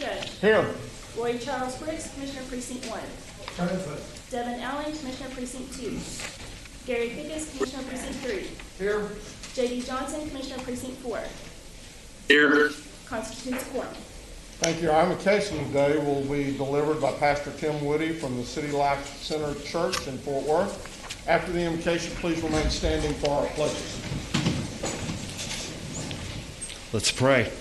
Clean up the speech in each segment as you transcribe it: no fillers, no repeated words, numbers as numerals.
Judd. Here. Roy Charles Brooks, Commissioner Precinct 1. Present. Devin Allen, Commissioner Precinct 2. Gary Pickus, Commissioner Precinct 3. Here. J.D. Johnson, Commissioner Precinct 4. Here. Constitutes quorum. Thank you. Our invocation today will be delivered by Pastor Tim Woody from the City Life Center Church in Fort Worth. After the invocation, please remain standing for our pledges. Let's pray.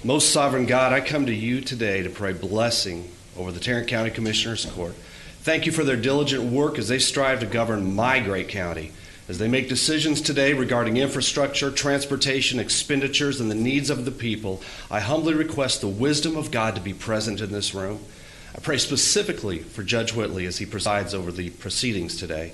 Most sovereign God, I come to you today to pray blessing over the Tarrant County Commissioners Court. Thank you for their diligent work as they strive to govern my great county. As they make decisions today regarding infrastructure, transportation, expenditures, and the needs of the people, I humbly request the wisdom of God to be present in this room. I pray specifically for Judge Whitley as he presides over the proceedings today.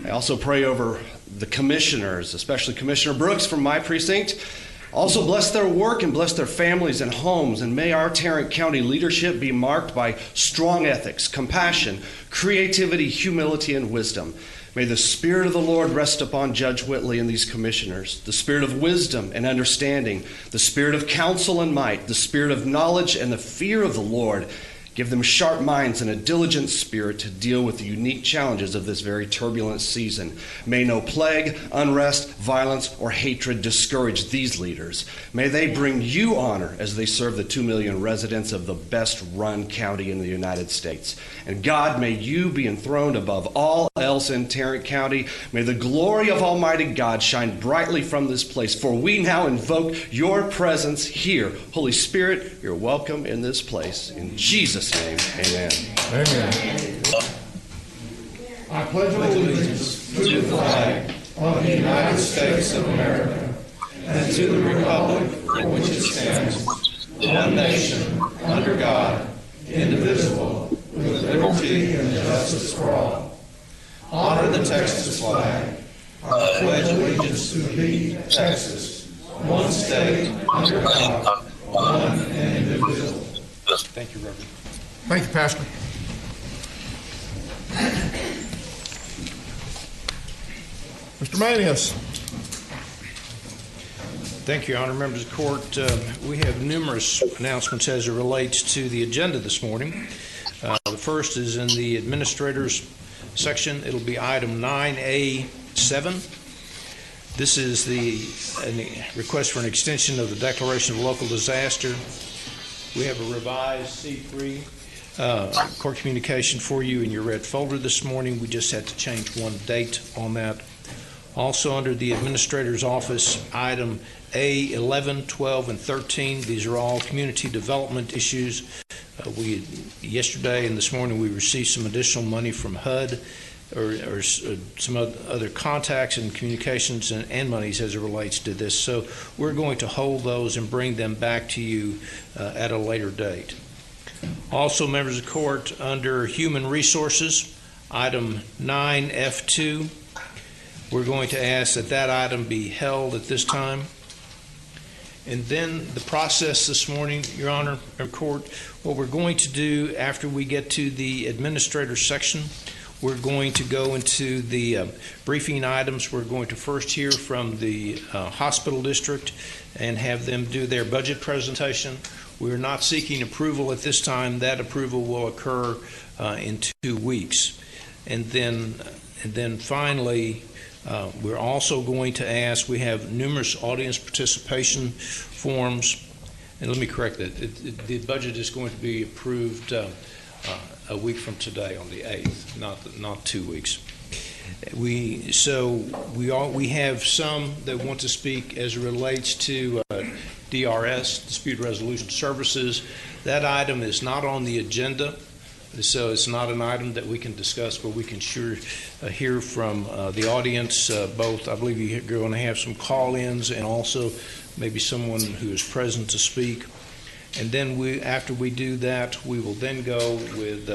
I also pray over the commissioners, especially Commissioner Brooks from my precinct. Also bless their work and bless their families and homes, and may our Tarrant County leadership be marked by strong ethics, compassion, creativity, humility, and wisdom. May the Spirit of the Lord rest upon Judge Whitley and these commissioners, the spirit of wisdom and understanding, the spirit of counsel and might, the spirit of knowledge and the fear of the Lord. Give them sharp minds and a diligent spirit to deal with the unique challenges of this very turbulent season. May no plague, unrest, violence, or hatred discourage these leaders. May they bring you honor as they serve the 2 million residents of the best-run county in the United States. And God, may you be enthroned above all else in Tarrant County. May the glory of Almighty God shine brightly from this place, for we now invoke your presence here. Holy Spirit, you're welcome in this place. In Jesus' name, amen. Amen. I pledge allegiance to the flag of the United States of America and to the republic for which it stands, one nation, under God, indivisible, with liberty and justice for all. Honor the Texas flag. I pledge allegiance to thee, Texas, one state, under God, one and indivisible. Thank you, Reverend. Thank you, Pastor. Mr. Manius. Thank you, Your Honor. Members of the court, we have numerous announcements as it relates to the agenda this morning. The first is in the administrator's section. It'll be item 9A7. This is the request for an extension of the declaration of local disaster. We have a revised C3 court communication for you in your red folder this morning. We just had to change one date on that. Also under the administrator's office, item A11, 12, and 13. These are all community development issues. Yesterday and this morning we received some additional money from HUD or some other contacts and communications and monies as it relates to this. So we're going to hold those and bring them back to you at a later date. Also, members of court, under Human Resources, item 9F2, we're going to ask that that item be held at this time. And then the process this morning, Your Honor, court, what we're going to do after we get to the administrator section, we're going to go into the briefing items. We're going to first hear from the hospital district and have them do their budget presentation. We're not seeking approval at this time. That approval will occur in 2 weeks. And then finally, we're also going to ask, we have numerous audience participation forms. And let me correct that. The budget is going to be approved a week from today on the 8th, not 2 weeks. We have some that want to speak as it relates to DRS, Dispute Resolution Services. That item is not on the agenda, so it's not an item that we can discuss, but we can sure hear from the audience. Both, I believe you're going to have some call-ins and also maybe someone who is present to speak. And then after we do that, we will then go with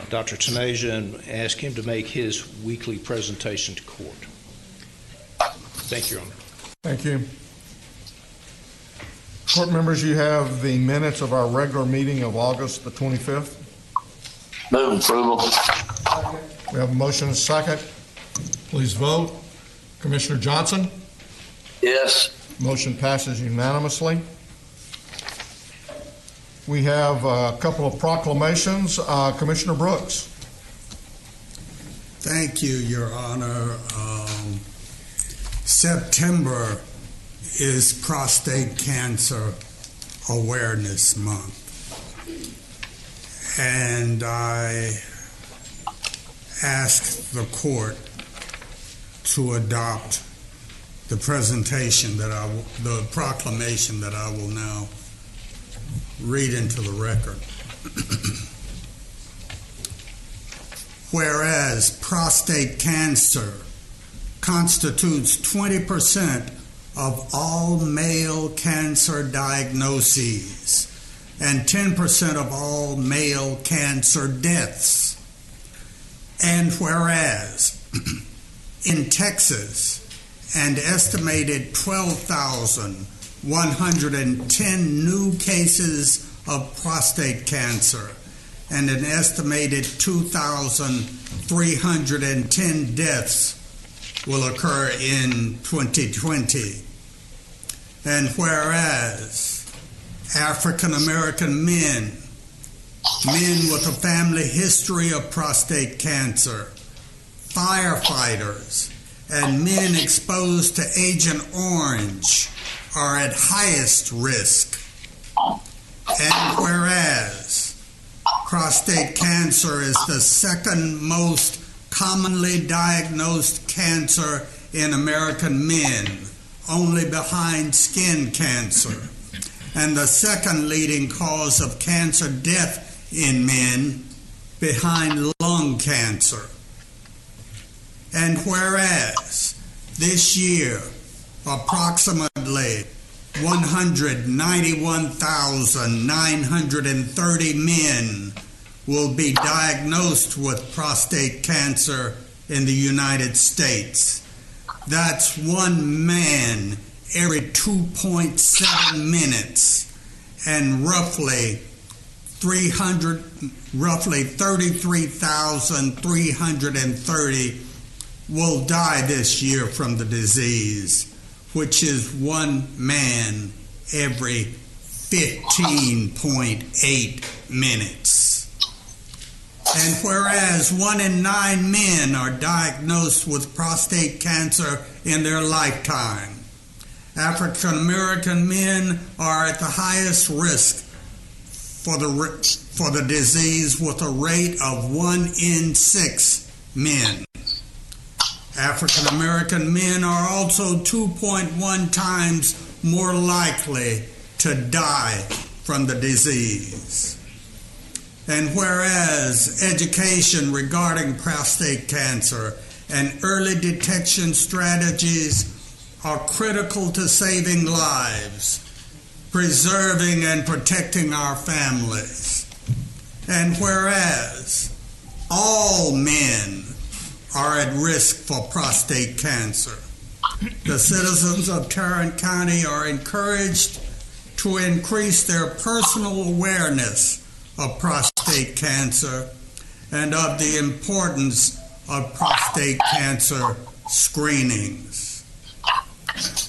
Dr. Tanasia and ask him to make his weekly presentation to court. Thank you, Your Honor. Thank you. Court members, you have the minutes of our regular meeting of August the 25th. Move approval. We have a motion and a second. Please vote. Commissioner Johnson? Yes. Motion passes unanimously. we have a couple of proclamations. Commissioner Brooks. Thank you, Your Honor. September is Prostate Cancer Awareness Month. And I ask the court to adopt the presentation the proclamation that I will now read into the record. Whereas prostate cancer constitutes 20% of all male cancer diagnoses and 10% of all male cancer deaths. And whereas in Texas, an estimated 12,110 new cases of prostate cancer and an estimated 2,310 deaths will occur in 2020. And whereas African American men with a family history of prostate cancer, firefighters, and men exposed to Agent Orange are at highest risk. And whereas prostate cancer is the second most commonly diagnosed cancer in American men, only behind skin cancer, and the second leading cause of cancer death in men, behind lung cancer. And whereas this year approximately 191,930 men will be diagnosed with prostate cancer in the United States. That's one man every 2.7 minutes, and roughly 33,330 will die this year from the disease, which is one man every 15.8 minutes. And whereas 1 in 9 men are diagnosed with prostate cancer in their lifetime, African American men are at the highest risk for the disease, with a rate of 1 in 6 men. African American men are also 2.1 times more likely to die from the disease. And whereas education regarding prostate cancer and early detection strategies are critical to saving lives, preserving and protecting our families. And whereas all men are at risk for prostate cancer, the citizens of Tarrant County are encouraged to increase their personal awareness of prostate cancer and of the importance of prostate cancer screenings.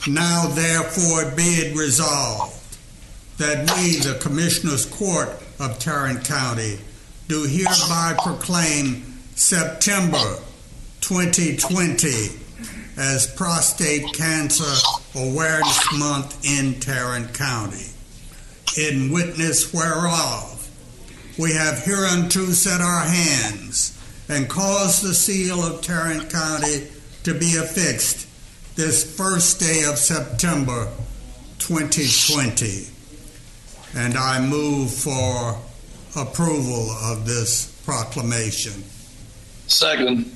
Now, therefore, be it resolved that we, the Commissioners Court of Tarrant County, do hereby proclaim September 2020 as Prostate Cancer Awareness Month in Tarrant County. In witness whereof, we have hereunto set our hands and caused the seal of Tarrant County to be affixed this first day of September 2020. And I move for approval of this proclamation. Second.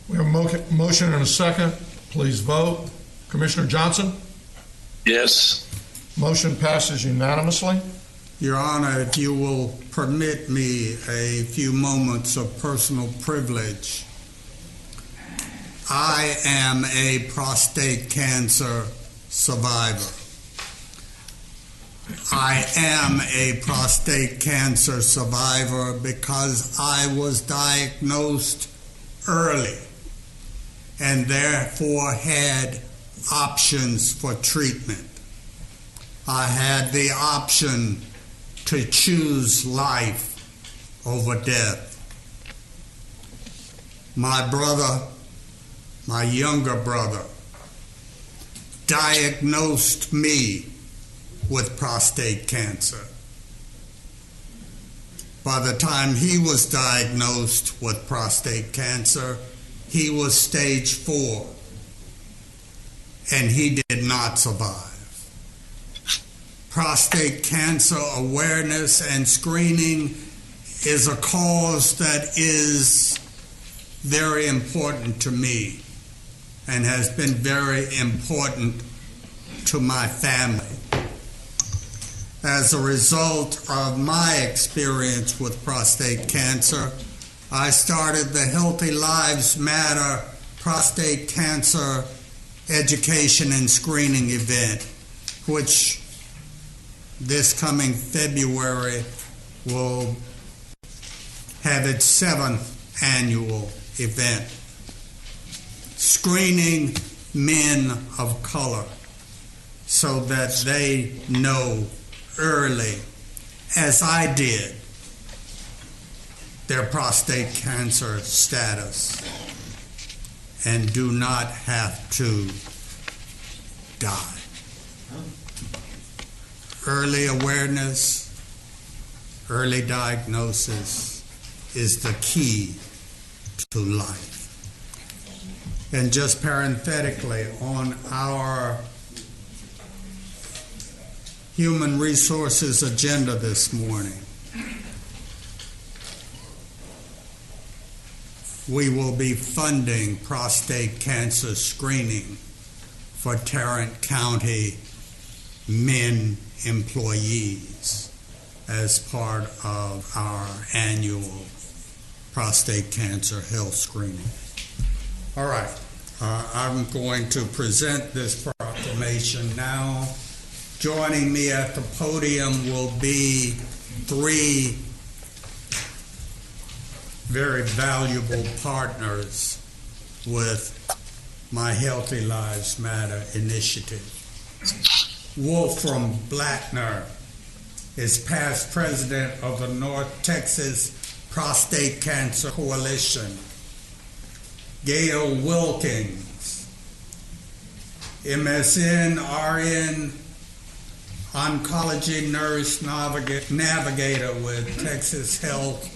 We have a motion and a second. Please vote. Commissioner Johnson? Yes. Motion passes unanimously. Your Honor, if you will permit me a few moments of personal privilege. I am a prostate cancer survivor. I am a prostate cancer survivor because I was diagnosed early and therefore had options for treatment. I had the option to to choose life over death. My brother, my younger brother, diagnosed me with prostate cancer. By the time he was diagnosed with prostate cancer, he was stage 4, and he did not survive. Prostate cancer awareness and screening is a cause that is very important to me and has been very important to my family. As a result of my experience with prostate cancer, I started the Healthy Lives Matter Prostate Cancer Education and Screening event, which this coming February will have its 7th annual event. Screening men of color so that they know early, as I did, their prostate cancer status and do not have to die. Early awareness, early diagnosis is the key to life. And just parenthetically, on our human resources agenda this morning, we will be funding prostate cancer screening for Tarrant County men employees as part of our annual prostate cancer health screening. All right, I'm going to present this proclamation now. Joining me at the podium will be 3 very valuable partners with my Healthy Lives Matter initiative. Wolfram Blattner is past president of the North Texas Prostate Cancer Coalition. Gail Wilkins, MSN, RN, oncology nurse navigator with Texas Health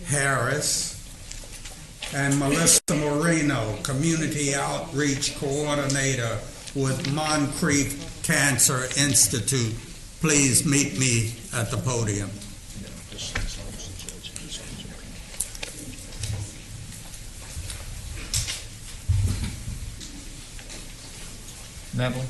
Harris, and Melissa Marino, community outreach coordinator with Moncrief Cancer Institute. Please meet me at the podium. Neville.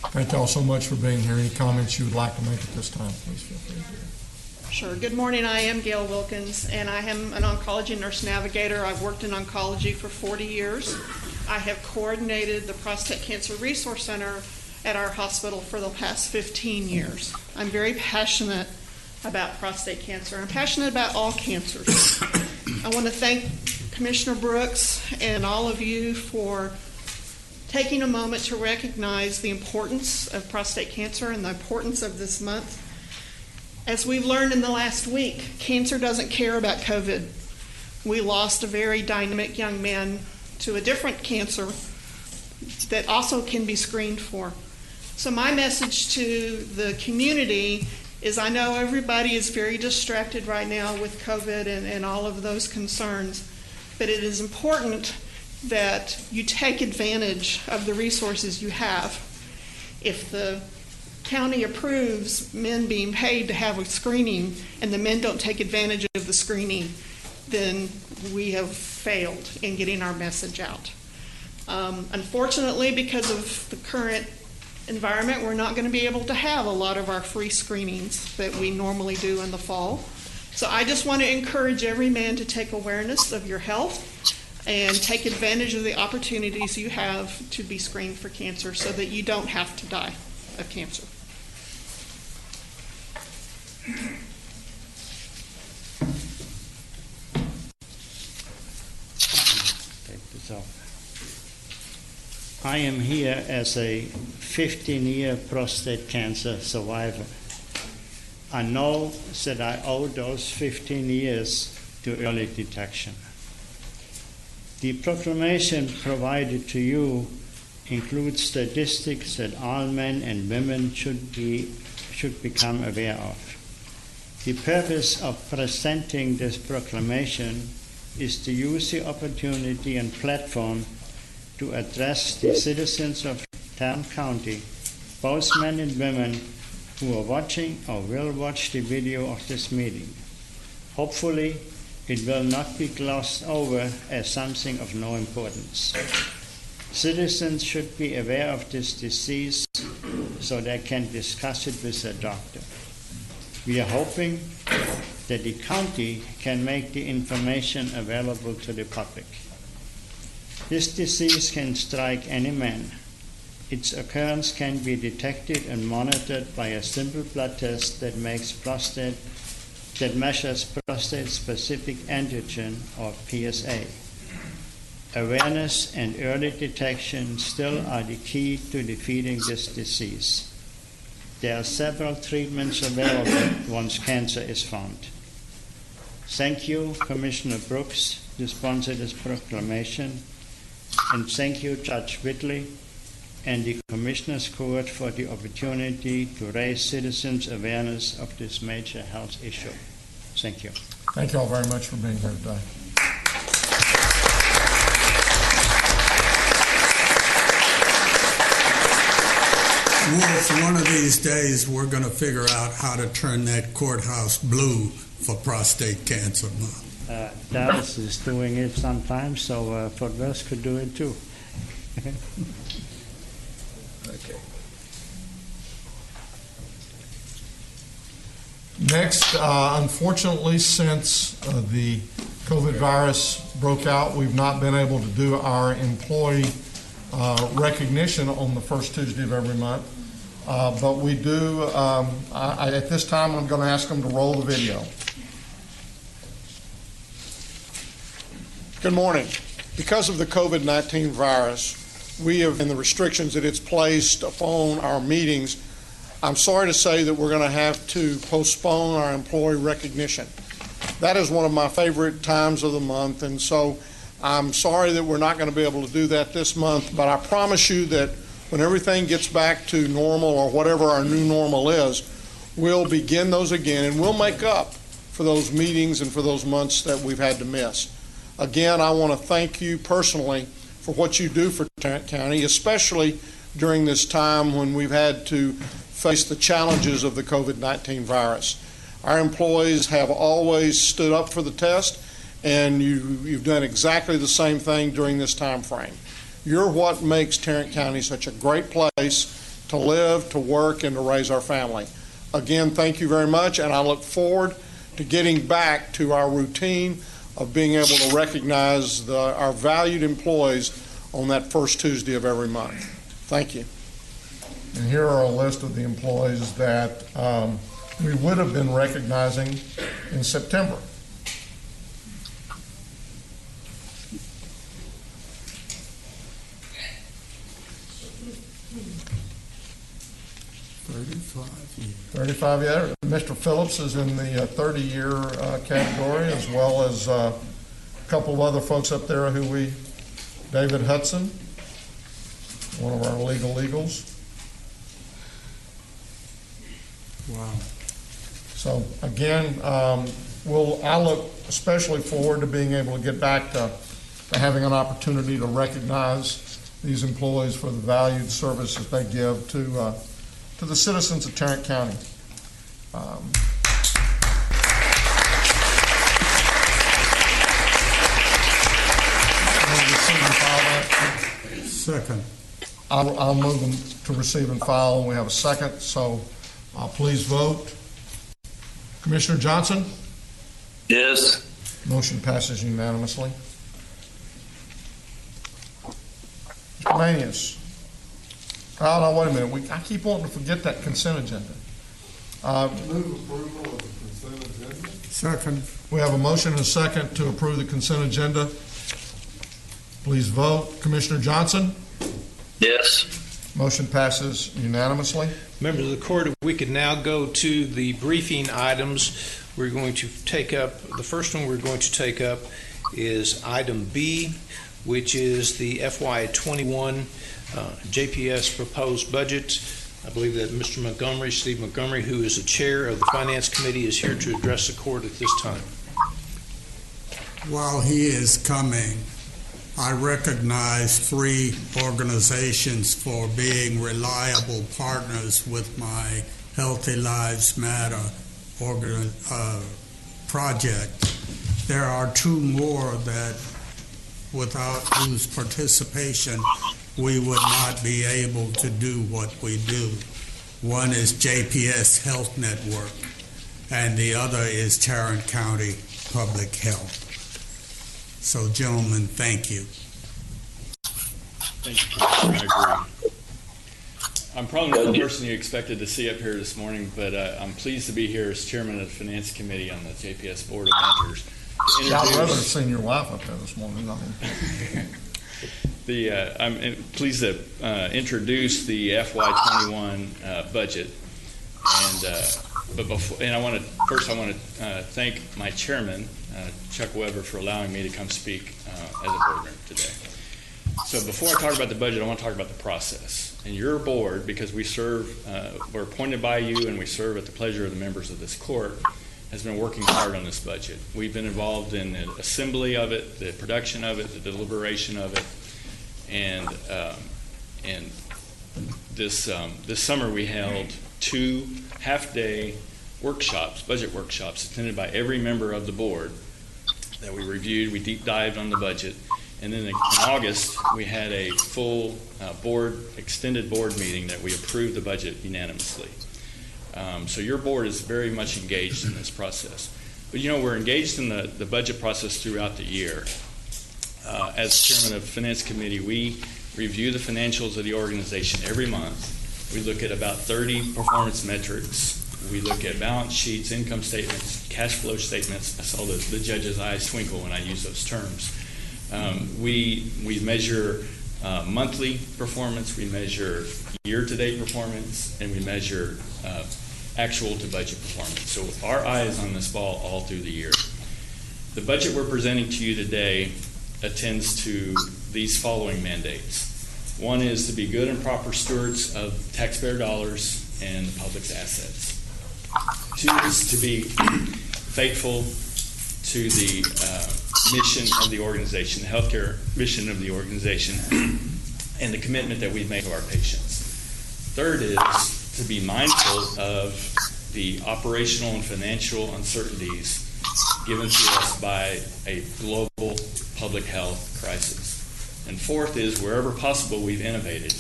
Thank you all so much for being here. Any comments you would like to make at this time, please feel free to. Sure. Good morning. I am Gail Wilkins, and I am an oncology nurse navigator. I've worked in oncology for 40 years. I have coordinated the Prostate Cancer Resource Center at our hospital for the past 15 years. I'm very passionate about prostate cancer. I'm passionate about all cancers. I want to thank Commissioner Brooks and all of you for taking a moment to recognize the importance of prostate cancer and the importance of this month. As we've learned in the last week, cancer doesn't care about COVID. We lost a very dynamic young man to a different cancer that also can be screened for. So my message to the community is, I know everybody is very distracted right now with COVID and all of those concerns, but it is important that you take advantage of the resources you have. If the county approves men being paid to have a screening and the men don't take advantage of the screening, then we have failed in getting our message out. Unfortunately, because of the current environment, we're not going to be able to have a lot of our free screenings that we normally do in the fall. So I just want to encourage every man to take awareness of your health and take advantage of the opportunities you have to be screened for cancer so that you don't have to die of cancer. Take this off. I am here as a 15-year prostate cancer survivor. I know that I owe those 15 years to early detection. The proclamation provided to you includes statistics that all men and women should become aware of. The purpose of presenting this proclamation is to use the opportunity and platform to address the citizens of Tarrant County, both men and women who are watching or will watch the video of this meeting. Hopefully, it will not be glossed over as something of no importance. Citizens should be aware of this disease so they can discuss it with their doctor. We are hoping that the county can make the information available to the public. This disease can strike any man. Its occurrence can be detected and monitored by a simple blood test that measures prostate-specific antigen, or PSA. Awareness and early detection still are the key to defeating this disease. There are several treatments available once cancer is found. Thank you, Commissioner Brooks, to sponsor this proclamation, and thank you, Judge Whitley and the Commissioners Court for the opportunity to raise citizens' awareness of this major health issue. Thank you. Thank you all very much for being here today. Wolf, one of these days we're going to figure out how to turn that courthouse blue for Prostate Cancer Month. Dallas is doing it sometimes, so Fort Worth could do it too. Okay. Next, unfortunately, since the COVID virus broke out, we've not been able to do our employee recognition on the first Tuesday of every month. But we do, at this time, I'm going to ask them to roll the video. Good morning. Because of the COVID-19 virus, we have, and the restrictions that it's placed upon our meetings, I'm sorry to say that we're going to have to postpone our employee recognition. That is one of my favorite times of the month, and so I'm sorry that we're not going to be able to do that this month, but I promise you that when everything gets back to normal, or whatever our new normal is, we'll begin those again, and we'll make up for those meetings and for those months that we've had to miss. Again, I want to thank you personally for what you do for Tarrant County, especially during this time when we've had to face the challenges of the COVID-19 virus. Our employees have always stood up for the test, and you've done exactly the same thing during this time frame. You're what makes Tarrant County such a great place to live, to work, and to raise our family. Again, thank you very much, and I look forward to getting back to our routine of being able to recognize our valued employees on that first Tuesday of every month. Thank you. And here are a list of the employees that we would have been recognizing in September. $35 years. Mr. Phillips is in the 30-year category, as well as a couple of other folks up there David Hudson, one of our legal eagles. Wow. So again, I look especially forward to being able to get back to having an opportunity to recognize these employees for the valued services they give to the citizens of Tarrant County. receive and file that? Second. I'll move them to receive and file, and we have a second, so please vote. Commissioner Johnson? Yes. Motion passes unanimously. Mr. Manius? Oh, no, wait a minute. I keep wanting to forget that consent agenda. Move approval of the consent agenda. Second. We have a motion and a second to approve the consent agenda. Please vote. Commissioner Johnson? Yes. Motion passes unanimously. Members of the court, if we could now go to the briefing items. We're going to take up, the first one we're going to take up is item B, which is the FY21 JPS proposed budget. I believe that Mr. Montgomery, Steve Montgomery, who is the chair of the Finance Committee, is here to address the court at this time. While he is coming, I recognize 3 organizations for being reliable partners with my Healthy Lives Matter project. There are 2 more that, without whose participation, we would not be able to do what we do. One is JPS Health Network, and the other is Tarrant County Public Health. So, gentlemen, thank you. Thank you, Commissioner. I agree. I'm probably not the person you expected to see up here this morning, but I'm pleased to be here as chairman of the Finance Committee on the JPS Board of Managers. I'd rather have seen your wife up there this morning. I'm pleased to introduce the FY21 budget, and I want to thank my chairman, Chuck Weber, for allowing me to come speak as a board member today. So before I talk about the budget, I want to talk about the process. And your board, because we serve, we're appointed by you and we serve at the pleasure of the members of this court, has been working hard on this budget. We've been involved in the assembly of it, the production of it, the deliberation of it, and this summer we held 2 half-day workshops, budget workshops, attended by every member of the board that we reviewed. We deep dived on the budget. And then in August, we had a full extended board meeting that we approved the budget unanimously. So your board is very much engaged in this process. But we're engaged in the budget process throughout the year. As chairman of the Finance Committee, we review the financials of the organization every month. We look at about 30 performance metrics. We look at balance sheets, income statements, cash flow statements. I saw the judge's eyes twinkle when I use those terms. We measure monthly performance, we measure year-to-date performance, and we measure actual to budget performance. So our eye is on this ball all through the year. The budget we're presenting to you today attends to these following mandates. One is to be good and proper stewards of taxpayer dollars and the public's assets. 2 is to be faithful to the mission of the organization, the healthcare mission of the organization, and the commitment that we've made to our patients. 3rd is to be mindful of the operational and financial uncertainties given to us by a global public health crisis. And 4th is, wherever possible, we've innovated.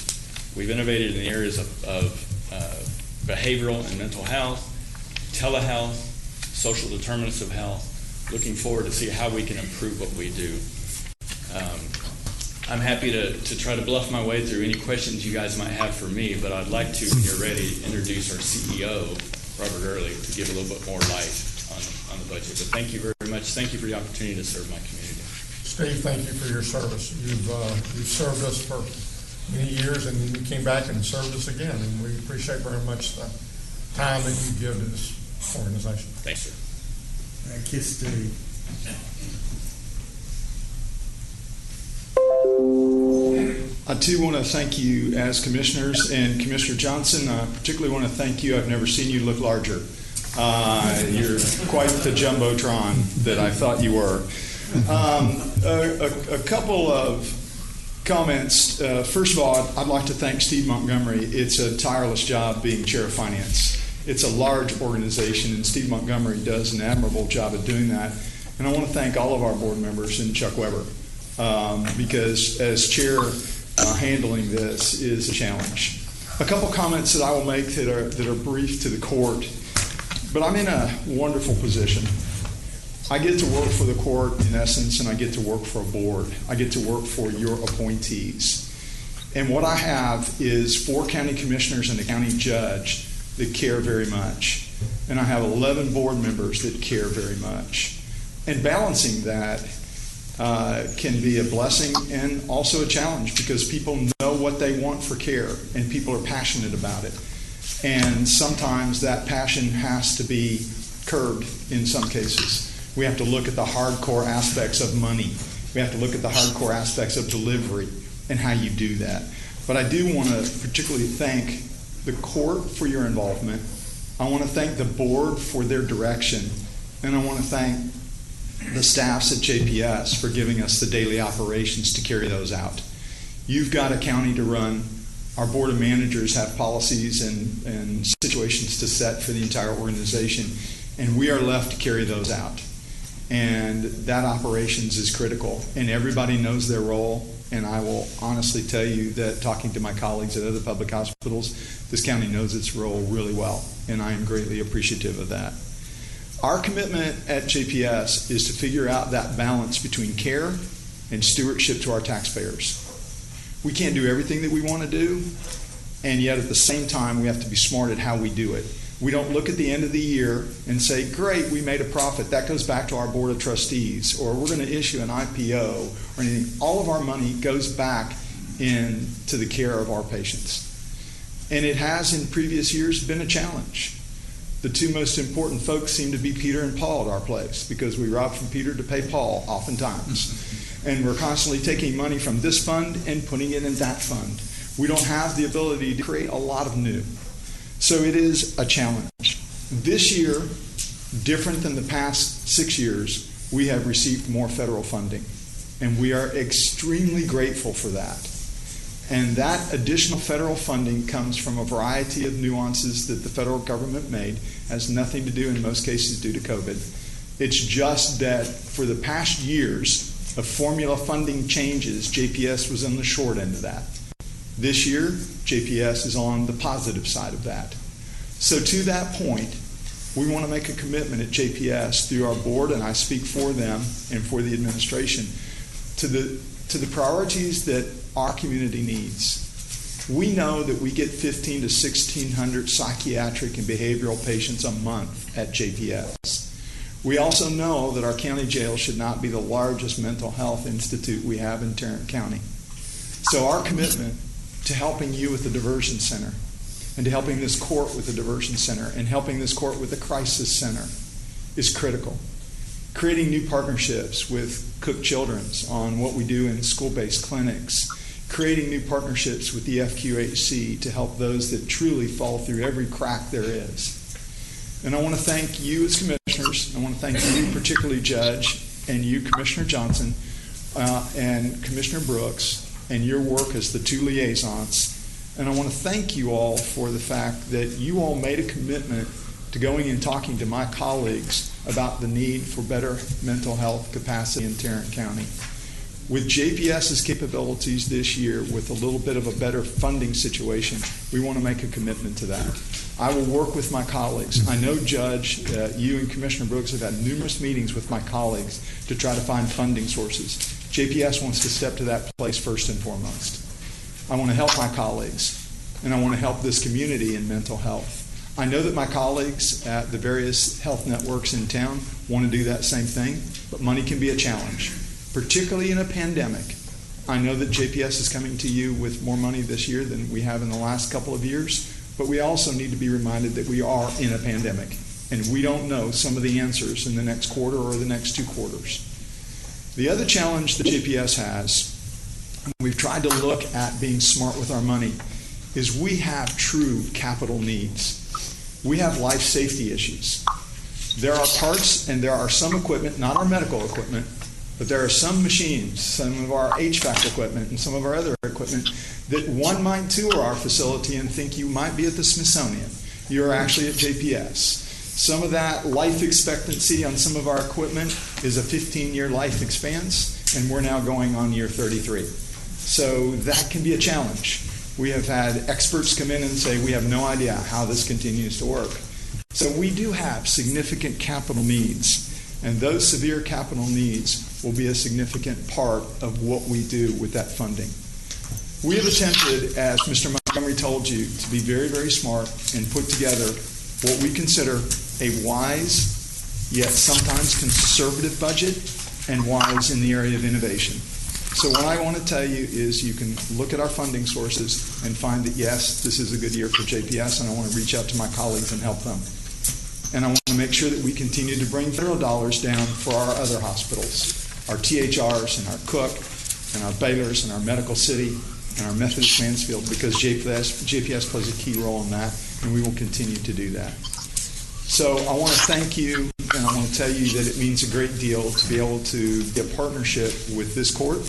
We've innovated in the areas of behavioral and mental health, telehealth, social determinants of health, looking forward to see how we can improve what we do. I'm happy to try to bluff my way through any questions you guys might have for me, but I'd like to, when you're ready, introduce our CEO, Robert Early, to give a little bit more light on the budget. But thank you very much. Thank you for the opportunity to serve my community. Steve, thank you for your service. You've served us for many years, and then you came back and served us again, and we appreciate very much the time that you give to this organization. Thanks, sir. Thank you, Steve. I too want to thank you as commissioners, and Commissioner Johnson, I particularly want to thank you. I've never seen you look larger. You're quite the jumbotron that I thought you were. A couple of comments. First of all, I'd like to thank Steve Montgomery. It's a tireless job being chair of finance. It's a large organization, and Steve Montgomery does an admirable job of doing that. And I want to thank all of our board members and Chuck Weber because as chair, handling this is a challenge. A couple comments that I will make that are brief to the court, but I'm in a wonderful position. I get to work for the court in essence, and I get to work for a board. I get to work for your appointees. And what I have is 4 county commissioners and a county judge that care very much. And I have 11 board members that care very much. And balancing that can be a blessing and also a challenge, because people know what they want for care and people are passionate about it. And sometimes that passion has to be curbed in some cases. We have to look at the hardcore aspects of money. We have to look at the hardcore aspects of delivery and how you do that. But I do want to particularly thank the court for your involvement. I want to thank the board for their direction. And I want to thank the staffs at JPS for giving us the daily operations to carry those out. You've got a county to run. Our board of managers have policies and situations to set for the entire organization, and we are left to carry those out. And that operations is critical, and everybody knows their role. And I will honestly tell you that talking to my colleagues at other public hospitals, this county knows its role really well, and I am greatly appreciative of that. Our commitment at JPS is to figure out that balance between care and stewardship to our taxpayers. We can't do everything that we want to do, and yet at the same time, we have to be smart at how we do it. We don't look at the end of the year and say, great, we made a profit. That goes back to our board of trustees, or we're going to issue an IPO or anything. All of our money goes back into the care of our patients. And it has in previous years been a challenge. The 2 most important folks seem to be Peter and Paul at our place, because we rob from Peter to pay Paul oftentimes. And we're constantly taking money from this fund and putting it in that fund. We don't have the ability to create a lot of new. So it is a challenge. This year, different than the past 6 years, we have received more federal funding. And we are extremely grateful for that. And that additional federal funding comes from a variety of nuances that the federal government made. Has nothing to do, in most cases, due to COVID. It's just that for the past years of formula funding changes, JPS was on the short end of that. This year, JPS is on the positive side of that. So to that point, we want to make a commitment at JPS through our board, and I speak for them and for the administration, to the priorities that our community needs. We know that we get 1,500 to 1,600 psychiatric and behavioral patients a month at JPS. We also know that our county jail should not be the largest mental health institute we have in Tarrant County. So our commitment to helping you with the diversion center, and to helping this court with the diversion center, and helping this court with the crisis center is critical. Creating new partnerships with Cook Children's on what we do in school-based clinics, creating new partnerships with the FQHC to help those that truly fall through every crack there is. And I want to thank you as commissioners. I want to thank you, particularly Judge, and you, Commissioner Johnson, and Commissioner Brooks, and your work as the 2 liaisons. And I want to thank you all for the fact that you all made a commitment to going and talking to my colleagues about the need for better mental health capacity in Tarrant County. With JPS's capabilities this year, with a little bit of a better funding situation, we want to make a commitment to that. I will work with my colleagues. I know, Judge, you and Commissioner Brooks have had numerous meetings with my colleagues to try to find funding sources. JPS wants to step to that place first and foremost. I want to help my colleagues, and I want to help this community in mental health. I know that my colleagues at the various health networks in town want to do that same thing, but money can be a challenge, particularly in a pandemic. I know that JPS is coming to you with more money this year than we have in the last couple of years, but we also need to be reminded that we are in a pandemic, and we don't know some of the answers in the next quarter or the next 2 quarters. The other challenge that JPS has, and we've tried to look at being smart with our money, is we have true capital needs. We have life safety issues. There are parts and there are some equipment, not our medical equipment, but there are some machines, some of our HVAC equipment and some of our other equipment that one might tour our facility and think you might be at the Smithsonian. You're actually at JPS. Some of that life expectancy on some of our equipment is a 15-year life expanse, and we're now going on year 33. So that can be a challenge. We have had experts come in and say, we have no idea how this continues to work. So we do have significant capital needs, and those severe capital needs will be a significant part of what we do with that funding. We have attempted, as Mr. Montgomery told you, to be very, very smart and put together what we consider a wise, yet sometimes conservative budget, and wise in the area of innovation. So what I want to tell you is you can look at our funding sources and find that, yes, this is a good year for JPS, and I want to reach out to my colleagues and help them. And I want to make sure that we continue to bring federal dollars down for our other hospitals, our THRs and our Cook and our Baylors and our Medical City and our Methodist Mansfield, because JPS plays a key role in that, and we will continue to do that. So I want to thank you, and I want to tell you that it means a great deal to be able to get a partnership with this court,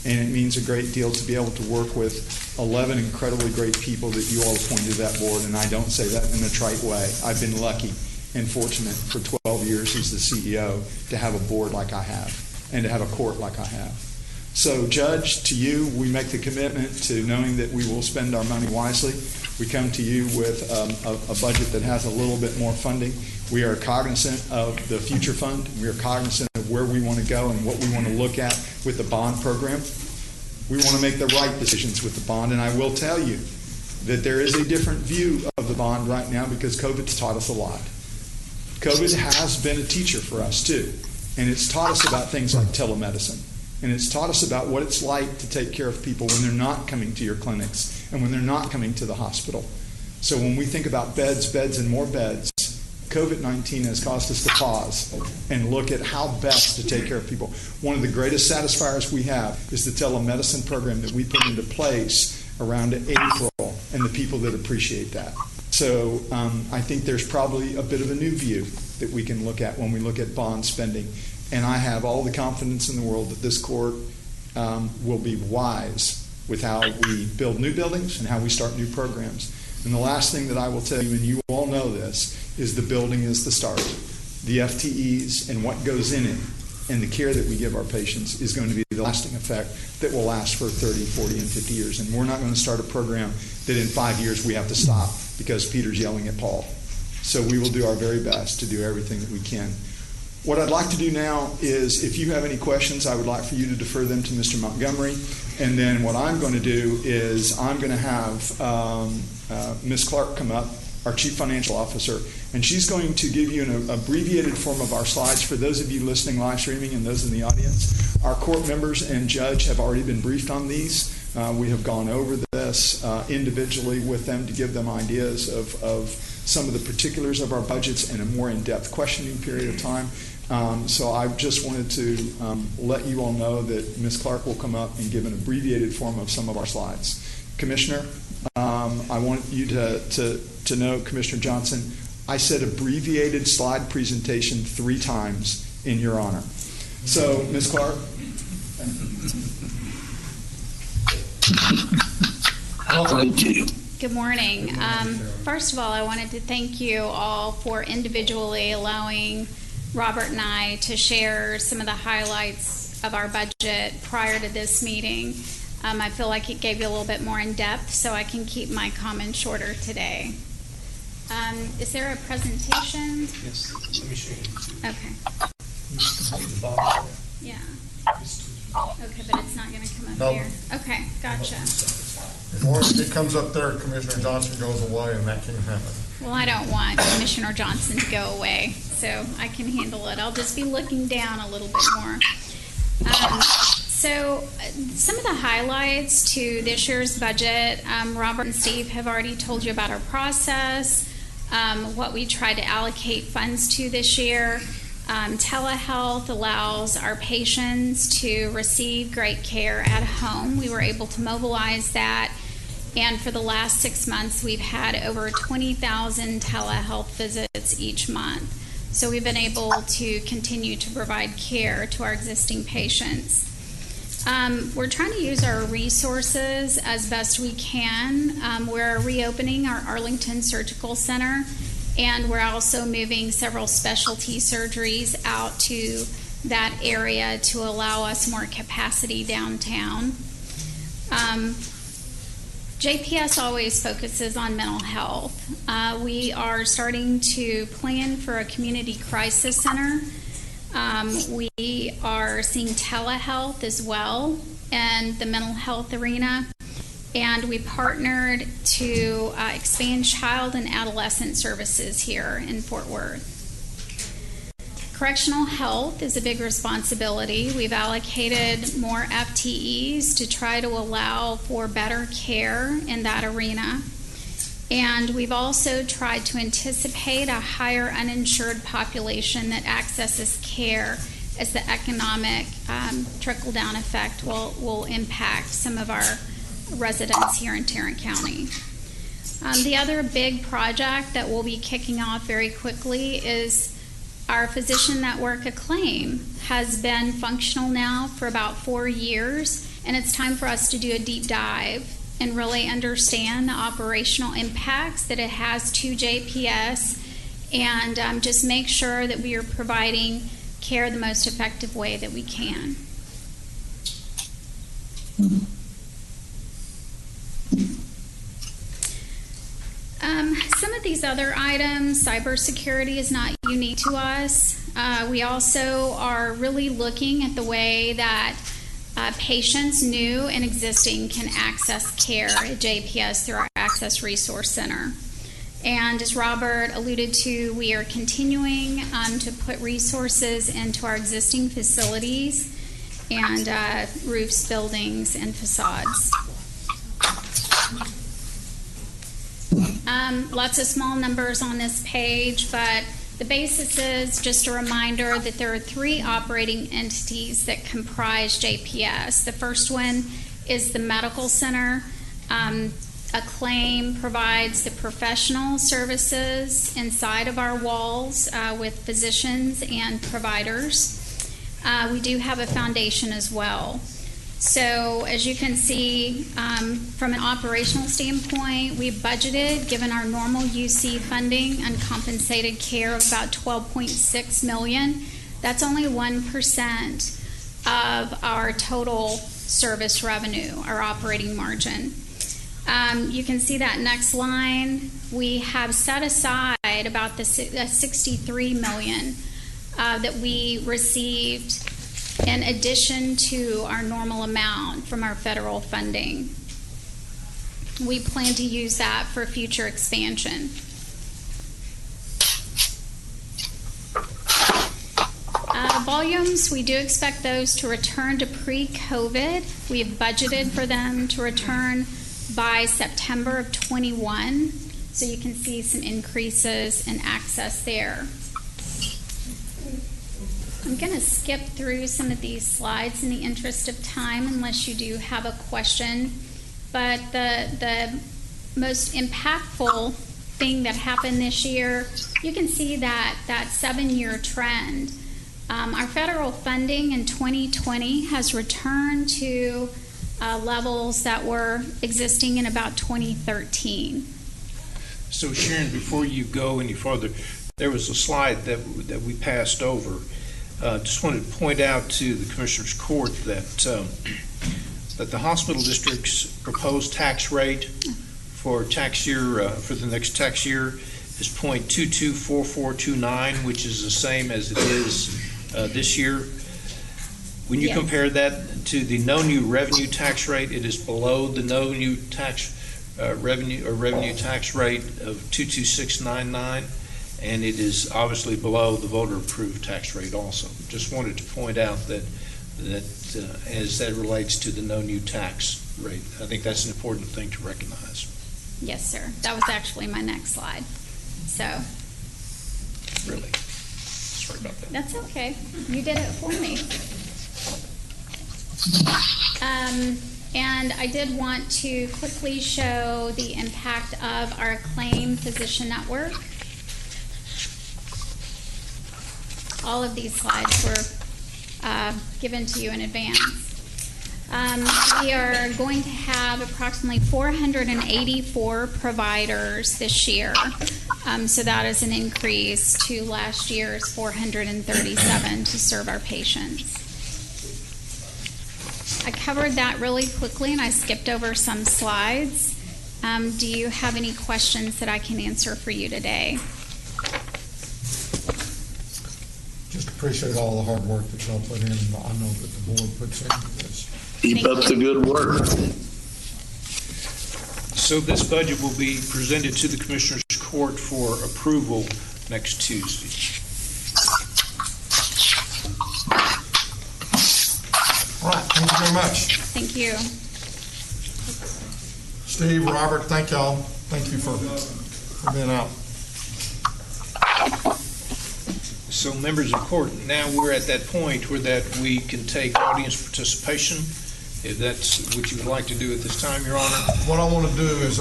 and it means a great deal to be able to work with 11 incredibly great people that you all appointed to that board, and I don't say that in a trite way. I've been lucky and fortunate for 12 years as the CEO to have a board like I have and to have a court like I have. So, Judge, to you, we make the commitment to knowing that we will spend our money wisely. We come to you with a budget that has a little bit more funding. We are cognizant of the future fund. We are cognizant of where we want to go and what we want to look at with the bond program. We want to make the right decisions with the bond, and I will tell you that there is a different view of the bond right now because COVID's taught us a lot. COVID has been a teacher for us, too, and it's taught us about things like telemedicine. And it's taught us about what it's like to take care of people when they're not coming to your clinics and when they're not coming to the hospital. So when we think about beds, and more beds, COVID-19 has caused us to pause and look at how best to take care of people. One of the greatest satisfiers we have is the telemedicine program that we put into place around April, and the people that appreciate that. So I think there's probably a bit of a new view that we can look at when we look at bond spending. And I have all the confidence in the world that this court will be wise with how we build new buildings and how we start new programs. And the last thing that I will tell you, and you all know this, is the building is the start. The FTEs and what goes in it and the care that we give our patients is going to be the lasting effect that will last for 30, 40, and 50 years. And we're not going to start a program that in 5 years we have to stop because Peter's yelling at Paul. So we will do our very best to do everything that we can. What I'd like to do now is, if you have any questions, I would like for you to defer them to Mr. Montgomery. And then what I'm going to do is I'm going to have Ms. Clark come up, our Chief Financial Officer, and she's going to give you an abbreviated form of our slides for those of you listening live streaming and those in the audience. Our court members and judge have already been briefed on these. We have gone over this individually with them to give them ideas of some of the particulars of our budgets in a more in-depth questioning period of time. So I just wanted to let you all know that Ms. Clark will come up and give an abbreviated form of some of our slides. Commissioner, I want you to know, Commissioner Johnson, I said abbreviated slide presentation 3 times in your honor. So, Ms. Clark. Good morning. First of all, I wanted to thank you all for individually allowing Robert and I to share some of the highlights of our budget prior to this meeting. I feel like it gave you a little bit more in depth, so I can keep my comments shorter today. Is there a presentation? Yes, let me show you. Okay. Yeah. Okay, but it's not going to come up here. Okay, gotcha. Once it comes up there, Commissioner Johnson goes away, and that can happen. Well, I don't want Commissioner Johnson to go away, so I can handle it. I'll just be looking down a little bit more. So some of the highlights to this year's budget, Robert and Steve have already told you about our process, what we try to allocate funds to this year. Telehealth allows our patients to receive great care at home. We were able to mobilize that, and for the last 6 months, we've had over 20,000 telehealth visits each month. So we've been able to continue to provide care to our existing patients. We're trying to use our resources as best we can. We're reopening our Arlington Surgical Center, and we're also moving several specialty surgeries out to that area to allow us more capacity downtown. JPS always focuses on mental health. We are starting to plan for a community crisis center. We are seeing telehealth as well in the mental health arena. And we partnered to expand child and adolescent services here in Fort Worth. Correctional health is a big responsibility. We've allocated more FTEs to try to allow for better care in that arena. And we've also tried to anticipate a higher uninsured population that accesses care as the economic trickle-down effect will impact some of our residents here in Tarrant County. The other big project that we'll be kicking off very quickly is our physician network Acclaim has been functional now for about 4 years, and it's time for us to do a deep dive and really understand the operational impacts that it has to JPS and just make sure that we are providing care the most effective way that we can. Some of these other items, cybersecurity is not unique to us. We also are really looking at the way that patients, new and existing, can access care at JPS through our Access Resource Center. And as Robert alluded to, we are continuing to put resources into our existing facilities and roofs, buildings, and facades. Lots of small numbers on this page, but the basis is just a reminder that there are 3 operating entities that comprise JPS. The first one is the medical center. Acclaim provides the professional services inside of our walls with physicians and providers. We do have a foundation as well. So as you can see, from an operational standpoint, we budgeted, given our normal UC funding, uncompensated care of about $12.6 million. That's only 1% of our total service revenue, our operating margin. You can see that next line. We have set aside about the $63 million that we received in addition to our normal amount from our federal funding. We plan to use that for future expansion. Volumes, we do expect those to return to pre-COVID. We have budgeted for them to return by September of 21, so you can see some increases in access there. I'm going to skip through some of these slides in the interest of time unless you do have a question. But the most impactful thing that happened this year, you can see that 7-year trend. Our federal funding in 2020 has returned to levels that were existing in about 2013. So Sharon, before you go any further, there was a slide that we passed over. Just wanted to point out to the Commissioner's Court that the hospital district's proposed tax rate for tax year for the next tax year is 0.224429, which is the same as it is this year. When you compare that to the no new revenue tax rate, it is below the no new tax revenue tax rate of 22699. And it is obviously below the voter-approved tax rate also. Just wanted to point out that as that relates to the no new tax rate, I think that's an important thing to recognize. Yes, sir. That was actually my next slide. So. Really? Sorry about that. That's okay. You did it for me. And I did want to quickly show the impact of our Acclaim Physician Network. All of these slides were given to you in advance. We are going to have approximately 484 providers this year. So that is an increase to last year's 437 to serve our patients. I covered that really quickly and I skipped over some slides. Do you have any questions that I can answer for you today? Just appreciate all the hard work that y'all put in, and I know that the board puts into this. Keep up the good work. So this budget will be presented to the Commissioners Court for approval next Tuesday. All right, thank you very much. Thank you. Steve, Robert, thank y'all. Thank you for being out. So members of court, now we're at that point where that we can take audience participation. If that's what you would like to do at this time, Your Honor. What I want to do is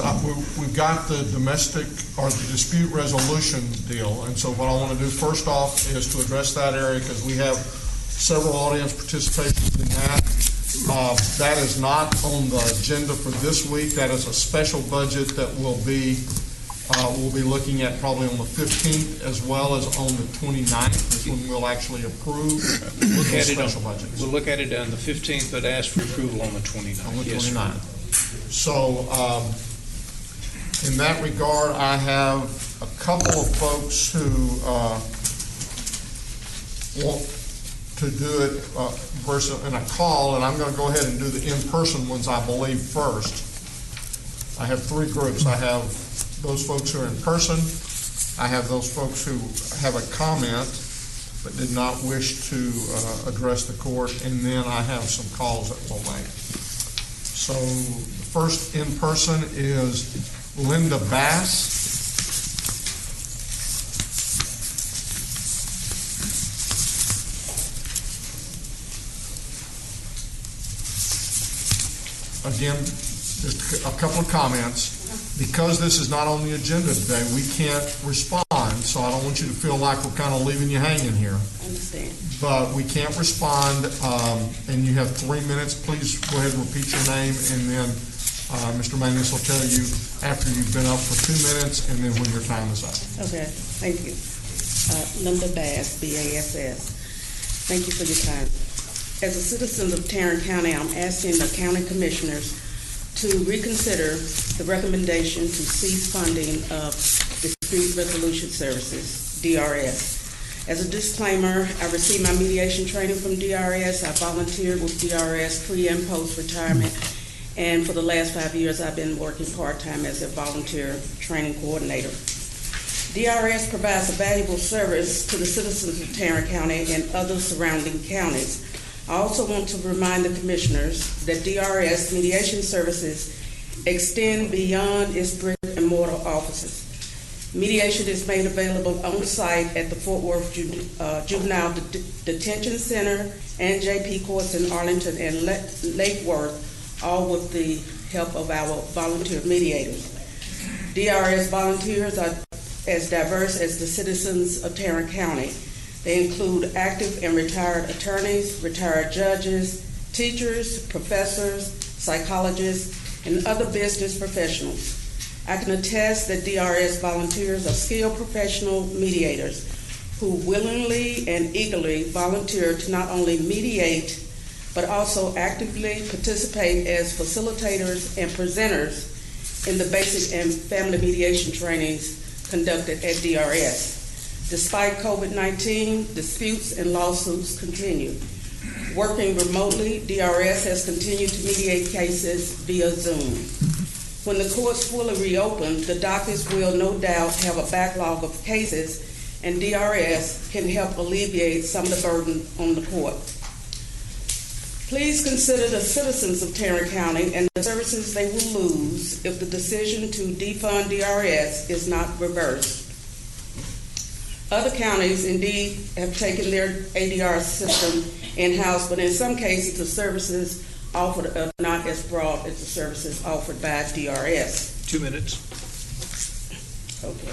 we've got the domestic or the dispute resolution deal, and so what I want to do first off is to address that area because we have several audience participations in that. That is not on the agenda for this week. That is a special budget that we'll be looking at probably on the 15th as well as on the 29th is when we'll actually approve the special budgets. We'll look at it on the 15th, but ask for approval on the 29th. On the 29th. Yes, so in that regard, I have a couple of folks who want to do it versus in a call, and I'm going to go ahead and do the in-person ones, I believe, first. I have three groups. I have those folks who are in person. I have those folks who have a comment but did not wish to address the court, and then I have some calls that we'll make. So the first in person is Linda Bass. Again, just a couple of comments. Because this is not on the agenda today, we can't respond, so I don't want you to feel like we're kind of leaving you hanging here. I understand. But we can't respond, and you have 3 minutes. Please go ahead and repeat your name, and then Mr. Magnus will tell you after you've been up for 2 minutes, and then when your time is up. Okay, thank you. Linda Bass, B-A-S-S. Thank you for your time. As a citizen of Tarrant County, I'm asking the county commissioners to reconsider the recommendation to cease funding of Dispute Resolution Services, DRS. As a disclaimer, I received my mediation training from DRS. I volunteered with DRS pre- and post-retirement, and for the last 5 years, I've been working part-time as a volunteer training coordinator. DRS provides a valuable service to the citizens of Tarrant County and other surrounding counties. I also want to remind the commissioners that DRS mediation services extend beyond its brick and mortar offices. Mediation is made available on site at the Fort Worth Juvenile Detention Center and JP Courts in Arlington and Lake Worth, all with the help of our volunteer mediators. DRS volunteers are as diverse as the citizens of Tarrant County. They include active and retired attorneys, retired judges, teachers, professors, psychologists, and other business professionals. I can attest that DRS volunteers are skilled professional mediators who willingly and eagerly volunteer to not only mediate, but also actively participate as facilitators and presenters in the basic and family mediation trainings conducted at DRS. Despite COVID-19, disputes and lawsuits continue. Working remotely, DRS has continued to mediate cases via Zoom. When the courts fully reopen, the dockets will no doubt have a backlog of cases, and DRS can help alleviate some of the burden on the court. Please consider the citizens of Tarrant County and the services they will lose if the decision to defund DRS is not reversed. Other counties indeed have taken their ADR system in-house, but in some cases the services offered are not as broad as the services offered by DRS. 2 minutes. Okay.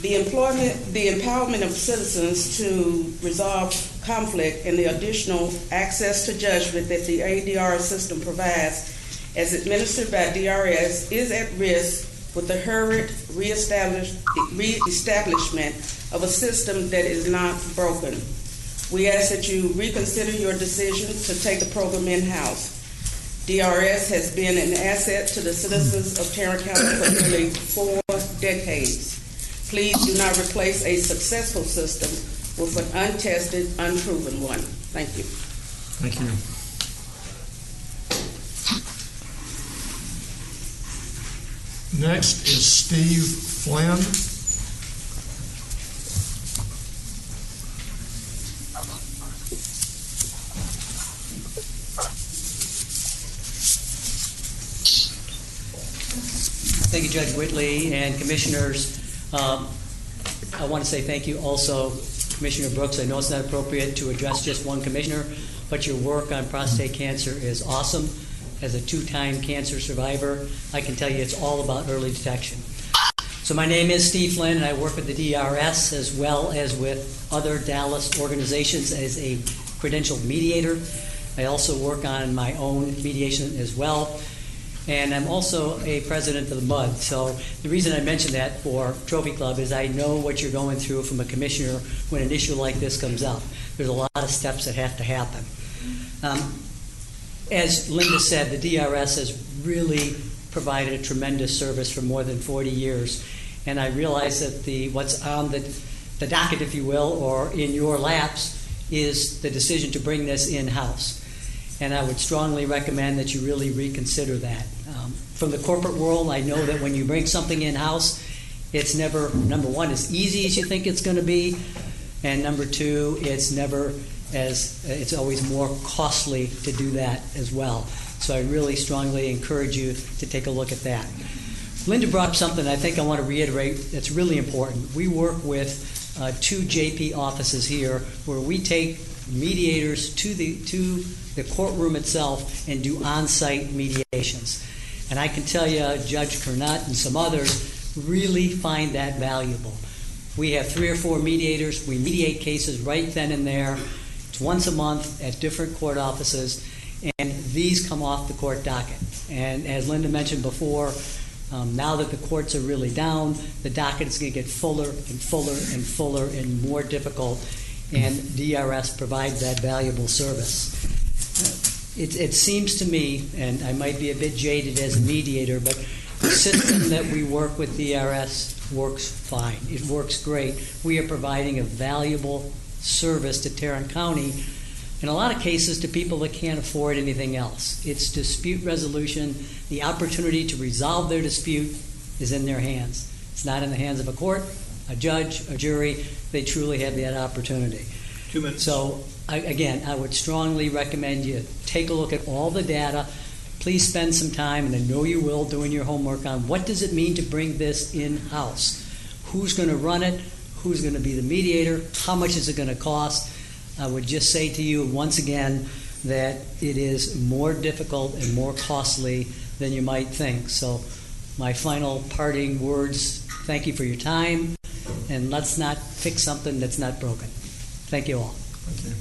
The empowerment of citizens to resolve conflict and the additional access to judgment that the ADR system provides as administered by DRS is at risk with the hurried reestablishment of a system that is not broken. We ask that you reconsider your decision to take the program in-house. DRS has been an asset to the citizens of Tarrant County for nearly 4 decades. Please do not replace a successful system with an untested, unproven one. Thank you. Thank you. Next is Steve Flynn. Thank you, Judge Whitley and Commissioners. I want to say thank you also, Commissioner Brooks. I know it's not appropriate to address just one commissioner, but your work on prostate cancer is awesome. As a 2-time cancer survivor, I can tell you it's all about early detection. So my name is Steve Flynn, and I work with the DRS as well as with other Dallas organizations as a credentialed mediator. I also work on my own mediation as well. And I'm also a president of the MUD. So the reason I mention that for Trophy Club is I know what you're going through from a commissioner when an issue like this comes up. There's a lot of steps that have to happen. As Linda said, the DRS has really provided a tremendous service for more than 40 years. And I realize that what's on the docket, if you will, or in your laps, is the decision to bring this in-house. And I would strongly recommend that you really reconsider that. From the corporate world, I know that when you bring something in-house, it's never, number one, as easy as you think it's going to be, and number two, it's always more costly to do that as well. So I really strongly encourage you to take a look at that. Linda brought up something I think I want to reiterate that's really important. We work with 2 JP offices here where we take mediators to the courtroom itself and do on-site mediations. And I can tell you, Judge Kernut and some others really find that valuable. We have 3 or 4 mediators. We mediate cases right then and there. It's once a month at different court offices, and these come off the court docket. And as Linda mentioned before, now that the courts are really down, the docket is going to get fuller and fuller and fuller and more difficult, and DRS provides that valuable service. It seems to me, and I might be a bit jaded as a mediator, but the system that we work with DRS works fine. It works great. We are providing a valuable service to Tarrant County, in a lot of cases to people that can't afford anything else. It's dispute resolution. The opportunity to resolve their dispute is in their hands. It's not in the hands of a court, a judge, a jury. They truly have that opportunity. 2 minutes. So, I would strongly recommend you take a look at all the data. Please spend some time, and I know you will, doing your homework on what does it mean to bring this in-house. Who's going to run it? Who's going to be the mediator? How much is it going to cost? I would just say to you once again that it is more difficult and more costly than you might think. So my final parting words, thank you for your time, and let's not fix something that's not broken. Thank you all. Thank you.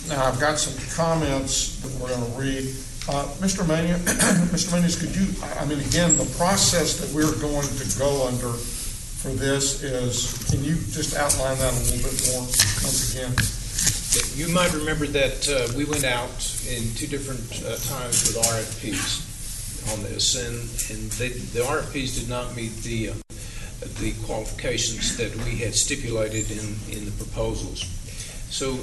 Now, I've got some comments that we're going to read. Mr. Manion, Mr. Manion, could you, again, the process that we're going to go under for this is, can you just outline that a little bit more once again? You might remember that we went out in 2 different times with RFPs on this, and the RFPs did not meet the qualifications that we had stipulated in the proposals. So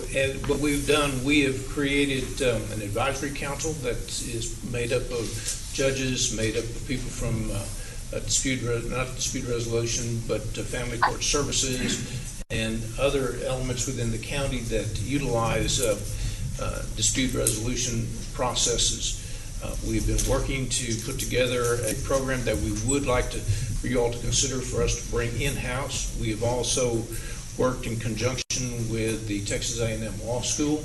what we've done, we have created an advisory council that is made up of judges, made up of people from not dispute resolution, but family court services and other elements within the county that utilize dispute resolution processes. We've been working to put together a program that we would like for you all to consider for us to bring in-house. We have also worked in conjunction with the Texas A&M Law School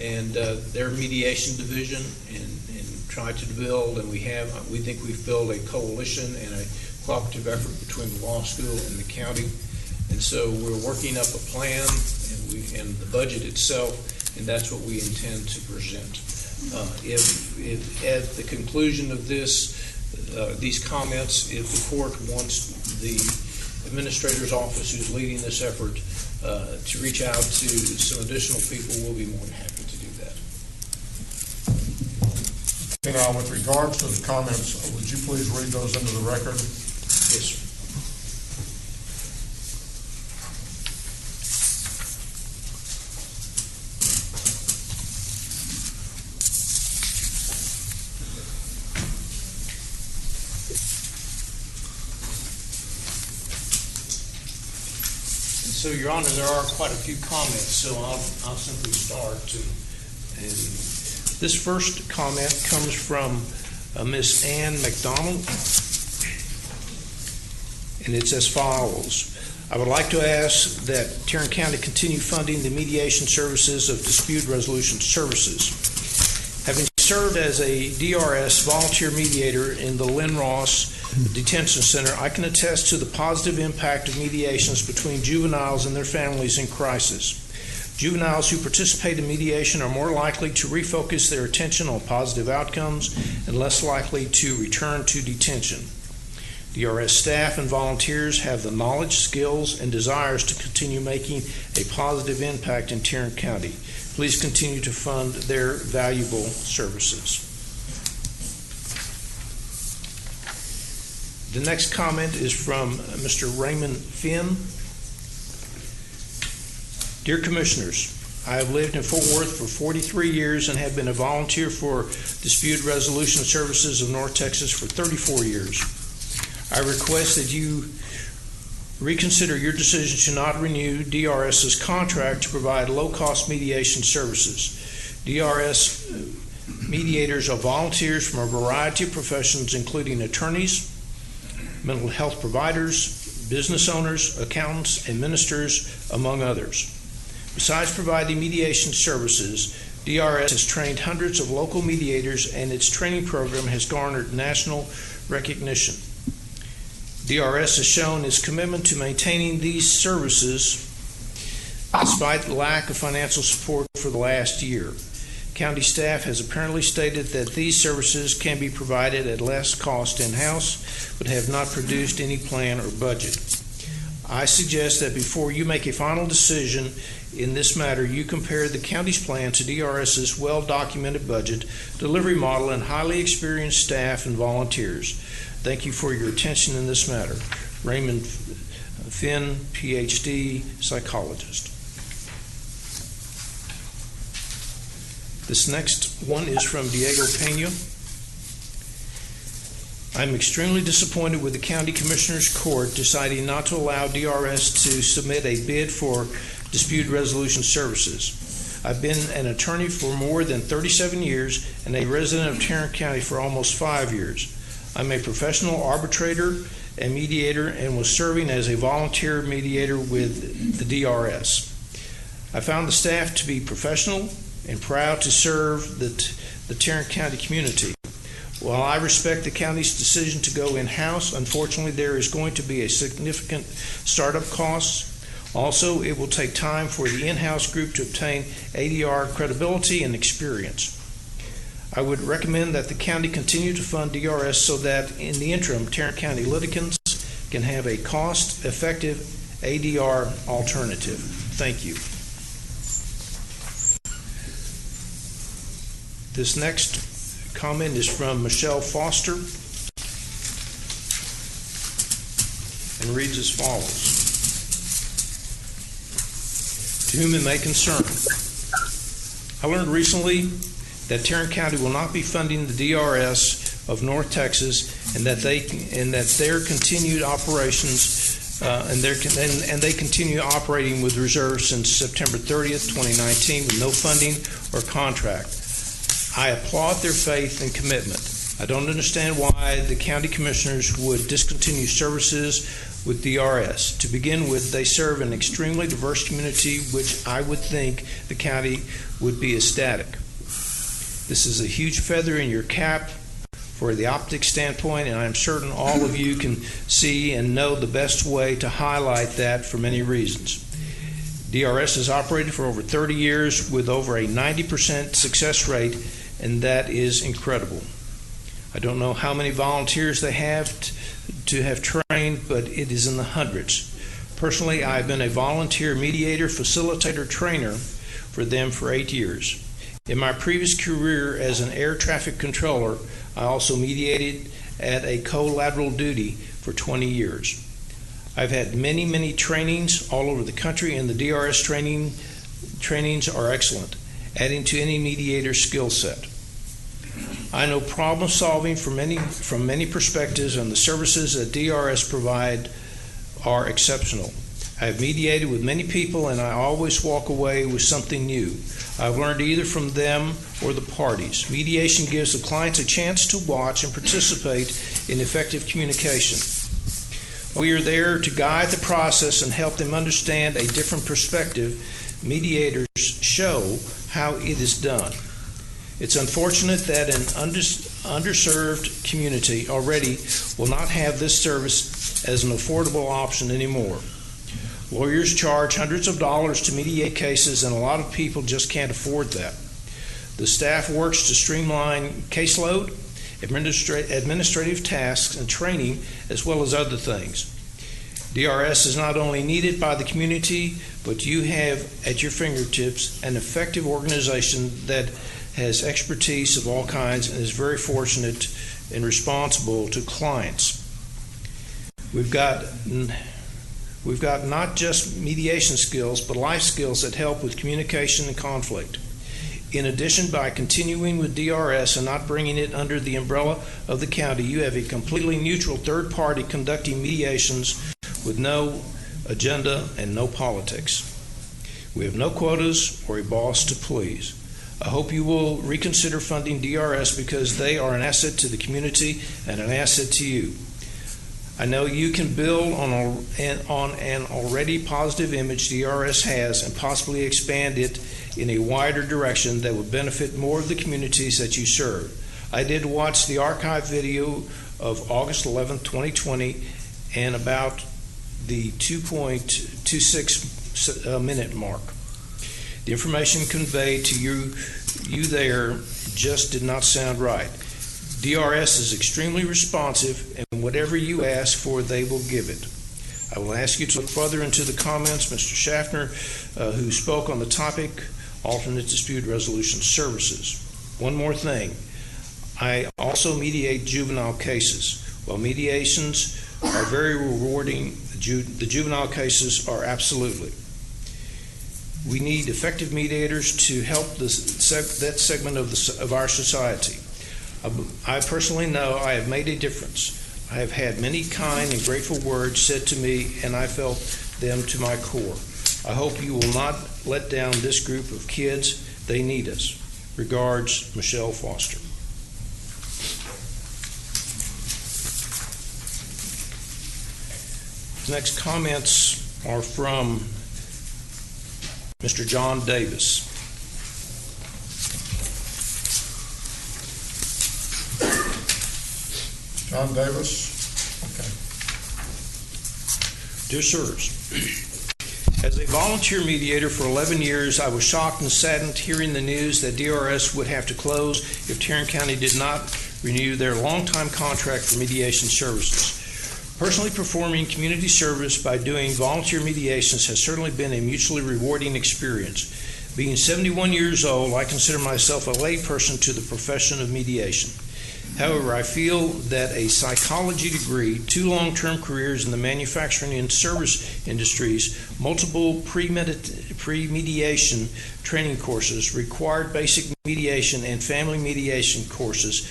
and their mediation division and tried to build, and we think we've built a coalition and a cooperative effort between the law school and the county And so we're working up a plan and the budget itself, and that's what we intend to present. If at the conclusion of these comments, if the court wants the administrator's office who's leading this effort to reach out to some additional people, we'll be more than happy to do that. Now, with regards to the comments, would you please read those into the record? Yes, sir. So, Your Honor, there are quite a few comments, so I'll simply start. And this first comment comes from Miss Ann McDonald, and it's as follows. I would like to ask that Tarrant County continue funding the mediation services of dispute resolution services. Having served as a DRS volunteer mediator in the Lynn Ross Detention Center, I can attest to the positive impact of mediations between juveniles and their families in crisis. Juveniles who participate in mediation are more likely to refocus their attention on positive outcomes and less likely to return to detention. DRS staff and volunteers have the knowledge, skills, and desires to continue making a positive impact in Tarrant County. Please continue to fund their valuable services. The next comment is from Mr. Raymond Finn. Dear Commissioners, I have lived in Fort Worth for 43 years and have been a volunteer for Dispute Resolution Services of North Texas for 34 years. I request that you reconsider your decision to not renew DRS's contract to provide low-cost mediation services. DRS mediators are volunteers from a variety of professions, including attorneys, mental health providers, business owners, accountants, and ministers, among others. Besides providing mediation services, DRS has trained hundreds of local mediators, and its training program has garnered national recognition. DRS has shown its commitment to maintaining these services despite the lack of financial support for the last year. County staff has apparently stated that these services can be provided at less cost in-house, but have not produced any plan or budget. I suggest that before you make a final decision in this matter, you compare the county's plan to DRS's well-documented budget, delivery model, and highly experienced staff and volunteers. Thank you for your attention in this matter. Raymond Finn, PhD, psychologist. This next one is from Diego Pena. I'm extremely disappointed with the County Commissioners Court deciding not to allow DRS to submit a bid for dispute resolution services. I've been an attorney for more than 37 years and a resident of Tarrant County for almost 5 years. I'm a professional arbitrator and mediator and was serving as a volunteer mediator with the DRS. I found the staff to be professional and proud to serve the Tarrant County community. While I respect the county's decision to go in-house, unfortunately there is going to be a significant startup cost. Also, it will take time for the in-house group to obtain ADR credibility and experience. I would recommend that the county continue to fund DRS so that in the interim, Tarrant County litigants can have a cost-effective ADR alternative. Thank you. This next comment is from Michelle Foster and reads as follows. To whom it may concern, I learned recently that Tarrant County will not be funding the DRS of North Texas, and that their continued operations and they continue operating with reserves since September 30th, 2019, with no funding or contract. I applaud their faith and commitment. I don't understand why the county commissioners would discontinue services with DRS. To begin with, they serve an extremely diverse community, which I would think the county would be ecstatic. This is a huge feather in your cap for the optic standpoint, and I'm certain all of you can see and know the best way to highlight that for many reasons. DRS has operated for over 30 years with over a 90% success rate, and that is incredible. I don't know how many volunteers they have to have trained, but it is in the hundreds. Personally, I've been a volunteer mediator, facilitator, trainer for them for 8 years. In my previous career as an air traffic controller, I also mediated at a co-lateral duty for 20 years. I've had many trainings all over the country, and the DRS trainings are excellent, adding to any mediator's skill set. I know problem solving from many perspectives, and the services that DRS provide are exceptional. I have mediated with many people, and I always walk away with something new. I've learned either from them or the parties. Mediation gives the clients a chance to watch and participate in effective communication. We are there to guide the process and help them understand a different perspective. Mediators show how it is done. It's unfortunate that an underserved community already will not have this service as an affordable option anymore. Lawyers charge hundreds of dollars to mediate cases, and a lot of people just can't afford that. The staff works to streamline caseload, administrative tasks, and training, as well as other things. DRS is not only needed by the community, but you have at your fingertips an effective organization that has expertise of all kinds and is very fortunate and responsible to clients. We've got not just mediation skills, but life skills that help with communication and conflict. In addition, by continuing with DRS and not bringing it under the umbrella of the county, you have a completely neutral third party conducting mediations with no agenda and no politics. We have no quotas or a boss to please. I hope you will reconsider funding DRS because they are an asset to the community and an asset to you. I know you can build on an already positive image DRS has and possibly expand it in a wider direction that would benefit more of the communities that you serve. I did watch the archive video of August 11, 2020, and about the 2.26 minute mark. The information conveyed to you there just did not sound right. DRS is extremely responsive, and whatever you ask for, they will give it. I will ask you to look further into the comments. Mr. Schaffner, who spoke on the topic, alternate dispute resolution services. One more thing. I also mediate juvenile cases. While mediations are very rewarding, the juvenile cases are absolutely. We need effective mediators to help that segment of our society. I personally know I have made a difference. I have had many kind and grateful words said to me, and I felt them to my core. I hope you will not let down this group of kids. They need us. Regards, Michelle Foster. The next comments are from Mr. John Davis. John Davis. Okay. Dear sirs, as a volunteer mediator for 11 years, I was shocked and saddened hearing the news that DRS would have to close if Tarrant County did not renew their longtime contract for mediation services. Personally performing community service by doing volunteer mediations has certainly been a mutually rewarding experience. Being 71 years old, I consider myself a layperson to the profession of mediation. However, I feel that a psychology degree, 2 long-term careers in the manufacturing and service industries, multiple pre-mediation training courses, required basic mediation and family mediation courses,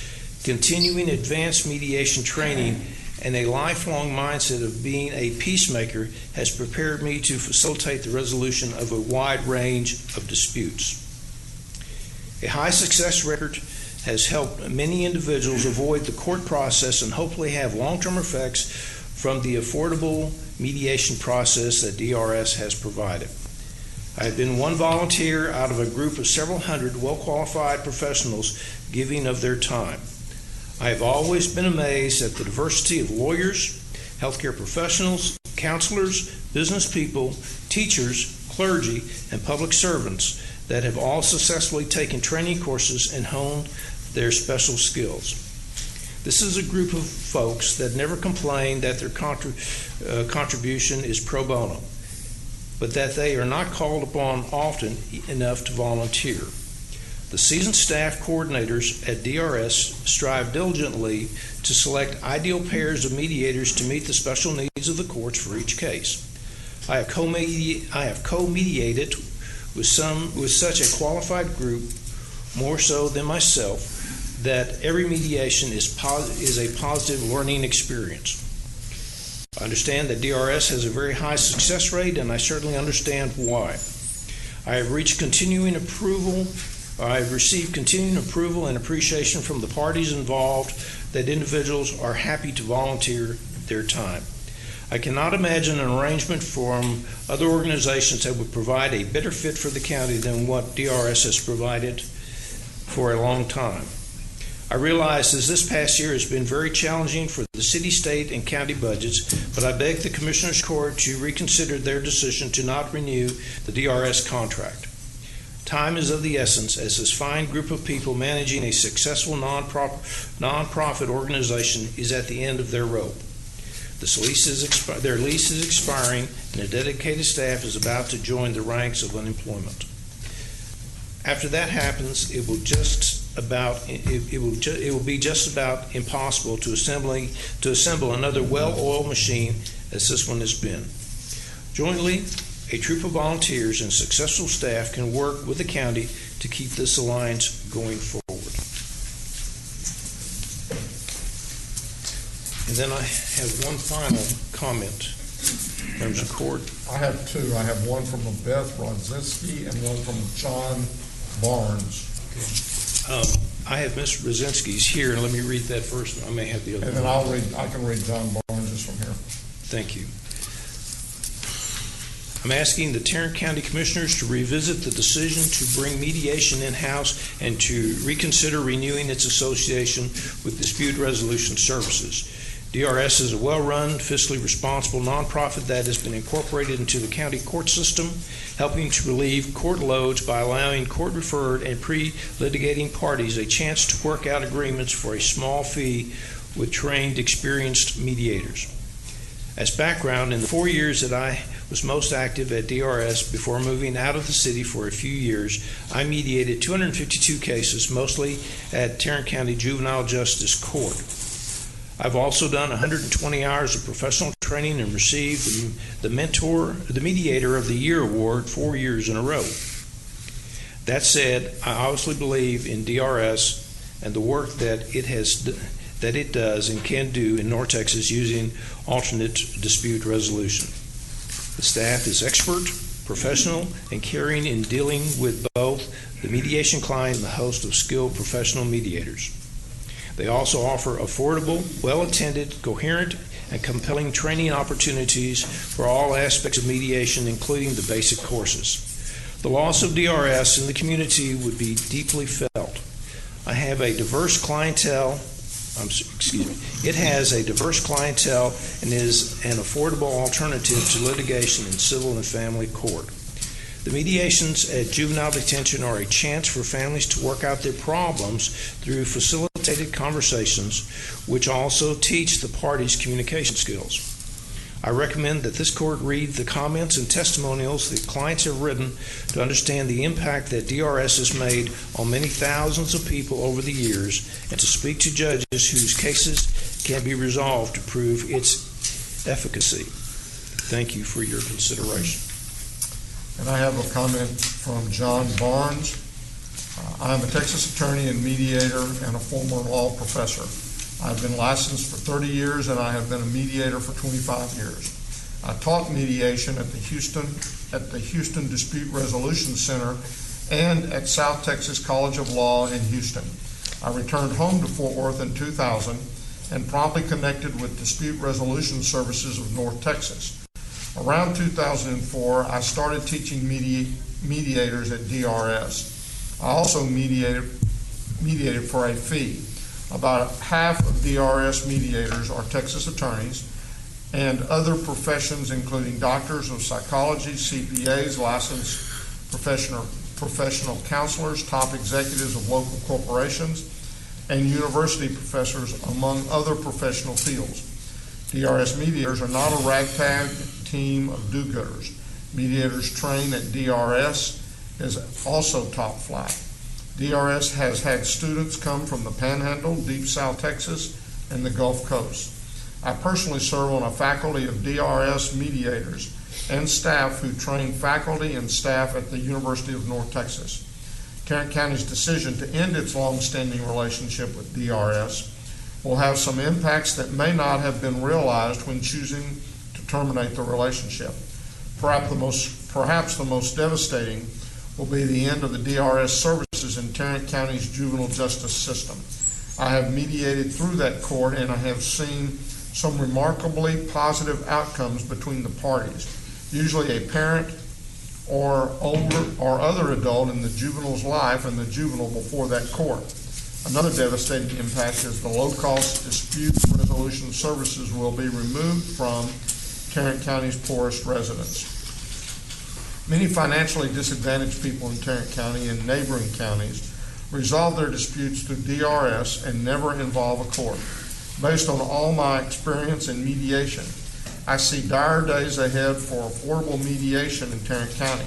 continuing advanced mediation training, and a lifelong mindset of being a peacemaker has prepared me to facilitate the resolution of a wide range of disputes. A high success record has helped many individuals avoid the court process and hopefully have long-term effects from the affordable mediation process that DRS has provided. I have been one volunteer out of a group of several hundred well-qualified professionals giving of their time. I have always been amazed at the diversity of lawyers, healthcare professionals, counselors, business people, teachers, clergy, and public servants that have all successfully taken training courses and honed their special skills. This is a group of folks that never complain that their contribution is pro bono, but that they are not called upon often enough to volunteer. The seasoned staff coordinators at DRS strive diligently to select ideal pairs of mediators to meet the special needs of the courts for each case. I have co-mediated with such a qualified group, more so than myself, that every mediation is a positive learning experience. I understand that DRS has a very high success rate, and I certainly understand why. I have received continuing approval and appreciation from the parties involved that individuals are happy to volunteer their time. I cannot imagine an arrangement from other organizations that would provide a better fit for the county than what DRS has provided for a long time. I realize that this past year has been very challenging for the city, state, and county budgets, but I beg the Commissioners Court to reconsider their decision to not renew the DRS contract. Time is of the essence, as this fine group of people managing a successful nonprofit organization is at the end of their rope. Their lease is expiring, and a dedicated staff is about to join the ranks of unemployment. After that happens, it will be just about impossible to assemble another well-oiled machine as this one has been. Jointly, a troop of volunteers and successful staff can work with the county to keep this alliance going forward. And then I have one final comment. Members of court. I have two. I have one from Beth Rodzinski and one from John Barnes. I have Mr. Brzezinski's here, and let me read that first. I may have the other and then I can read John Barnes from here. Thank you. I'm asking the Tarrant County Commissioners to revisit the decision to bring mediation in-house and to reconsider renewing its association with Dispute Resolution Services. DRS is a well-run, fiscally responsible nonprofit that has been incorporated into the county court system, helping to relieve court loads by allowing court-referred and pre-litigating parties a chance to work out agreements for a small fee with trained, experienced mediators. As background, in the 4 years that I was most active at DRS before moving out of the city for a few years, I mediated 252 cases, mostly at Tarrant County Juvenile Justice Court. I've also done 120 hours of professional training and received the Mediator of the Year award 4 years in a row. That said, I obviously believe in DRS and the work that it does and can do in North Texas using alternate dispute resolution. The staff is expert, professional, and caring in dealing with both the mediation client and the host of skilled professional mediators. They also offer affordable, well-attended, coherent, and compelling training opportunities for all aspects of mediation, including the basic courses. The loss of DRS in the community would be deeply felt. It has a diverse clientele and is an affordable alternative to litigation in civil and family court. The mediations at juvenile detention are a chance for families to work out their problems through facilitated conversations, which also teach the parties communication skills. I recommend that this court read the comments and testimonials that clients have written to understand the impact that DRS has made on many thousands of people over the years, and to speak to judges whose cases can be resolved to prove its efficacy. Thank you for your consideration. And I have a comment from John Barnes. I'm a Texas attorney and mediator and a former law professor. I've been licensed for 30 years and I have been a mediator for 25 years. I taught mediation at the Houston Dispute Resolution Center and at South Texas College of Law in Houston. I returned home to Fort Worth in 2000 and promptly connected with Dispute Resolution Services of North Texas. Around 2004, I started teaching mediators at DRS. I also mediated for a fee. About half of DRS mediators are Texas attorneys, and other professions including doctors of psychology, CPAs, licensed professional counselors, top executives of local corporations, and university professors, among other professional fields. DRS mediators are not a ragtag team of do-gooders. Mediators trained at DRS is also top flight. DRS has had students come from the Panhandle, Deep South Texas, and the Gulf Coast. I personally serve on a faculty of DRS mediators and staff who train faculty and staff at the University of North Texas. Tarrant County's decision to end its long-standing relationship with DRS will have some impacts that may not have been realized when choosing to terminate the relationship. Perhaps the most devastating will be the end of the DRS services in Tarrant County's juvenile justice system. I have mediated through that court, and I have seen some remarkably positive outcomes between the parties. Usually a parent or older or other adult in the juvenile's life and the juvenile before that court. Another devastating impact is the low-cost dispute resolution services will be removed from Tarrant County's poorest residents. Many financially disadvantaged people in Tarrant County and neighboring counties resolve their disputes through DRS and never involve a court. Based on all my experience in mediation, I see dire days ahead for affordable mediation in Tarrant County.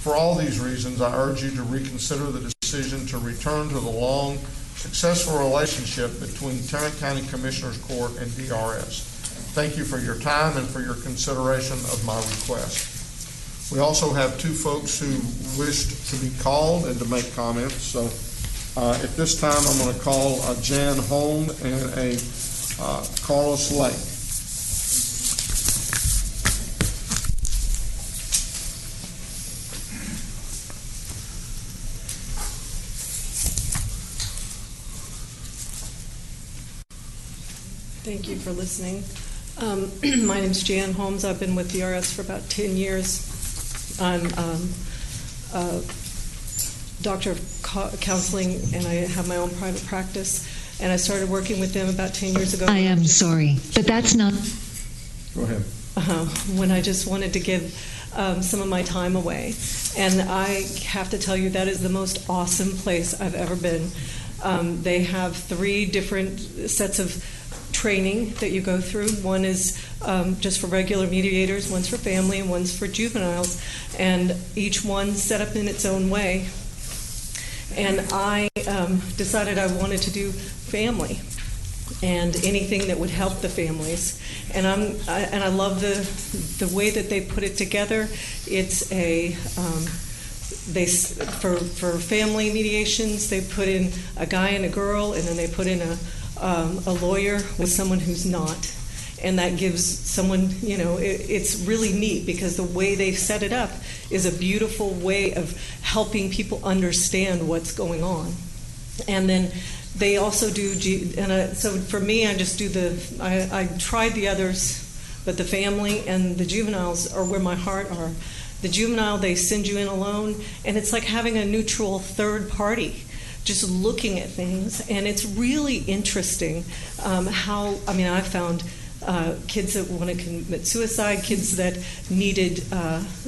For all these reasons, I urge you to reconsider the decision to return to the long, successful relationship between Tarrant County Commissioners Court and DRS. Thank you for your time and for your consideration of my request. We also have two folks who wished to be called and to make comments. So at this time, I'm going to call Jan Holm and Carlos Lake. Thank you for listening. My name is Jan Holmes. I've been with DRS for about 10 years. I'm a doctor of counseling, and I have my own private practice. And I started working with them about 10 years ago. I am sorry, but that's not... Go ahead. When I just wanted to give some of my time away. And I have to tell you, that is the most awesome place I've ever been. They have 3 different sets of training that you go through. One is just for regular mediators, one's for family, and one's for juveniles, and each one set up in its own way. And I decided I wanted to do family and anything that would help the families. And I love the way that they put it together. It's for family mediations, they put in a guy and a girl, and then they put in a lawyer with someone who's not. And that gives someone, it's really neat because the way they set it up is a beautiful way of helping people understand what's going on. And then they also do, so for me, I just do I tried the others, but the family and the juveniles are where my heart are. The juvenile, they send you in alone, and it's like having a neutral third party just looking at things. And it's really interesting I found kids that want to commit suicide, kids that needed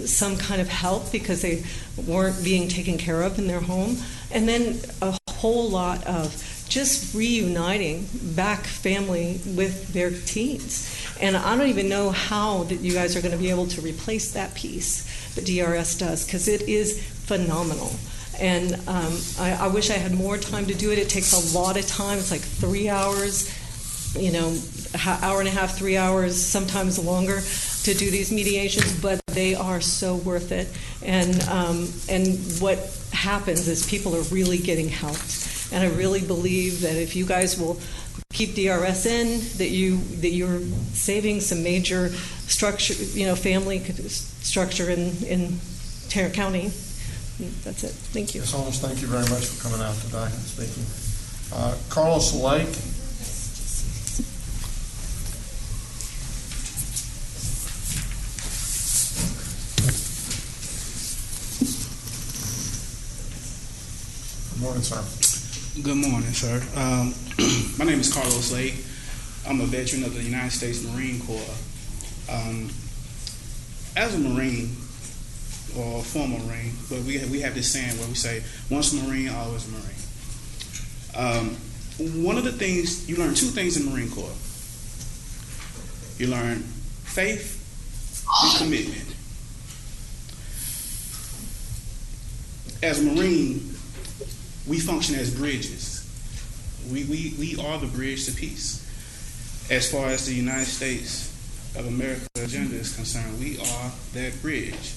some kind of help because they weren't being taken care of in their home, and then a whole lot of just reuniting back family with their teens. And I don't even know how that you guys are going to be able to replace that piece, but DRS does, because it is phenomenal. And I wish I had more time to do it. It takes a lot of time. It's like 3 hours, hour and a half, 3 hours, sometimes longer to do these mediations, but they are so worth it. And what happens is people are really getting helped. And I really believe that if you guys will keep DRS in, that you're saving some major structure, family structure in Tarrant County. That's it. Thank you. Ms. Holmes, thank you very much for coming out today and speaking. Carlos Lake. Good morning, sir. Good morning, sir. My name is Carlos Lake. I'm a veteran of the United States Marine Corps. As a Marine, or a former Marine, but we have this saying where we say, once a Marine, always a Marine. One of the things, you learn two things in the Marine Corps. You learn faith and commitment. As a Marine, we function as bridges. We are the bridge to peace. As far as the United States of America agenda is concerned, we are that bridge.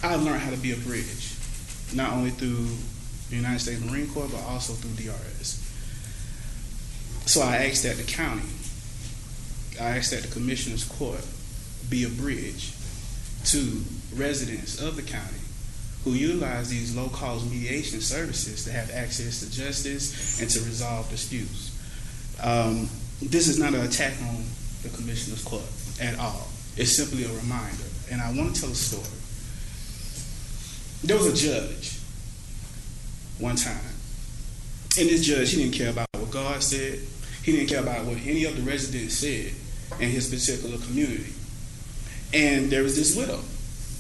I learned how to be a bridge, not only through the United States Marine Corps, but also through DRS. So I asked that the county, I asked that the Commissioner's Court be a bridge to residents of the county who utilize these low-cost mediation services to have access to justice and to resolve disputes. This is not an attack on the Commissioner's Court at all. It's simply a reminder. And I want to tell a story. There was a judge one time. And this judge, he didn't care about what God said. He didn't care about what any of the residents said in his particular community. And there was this widow.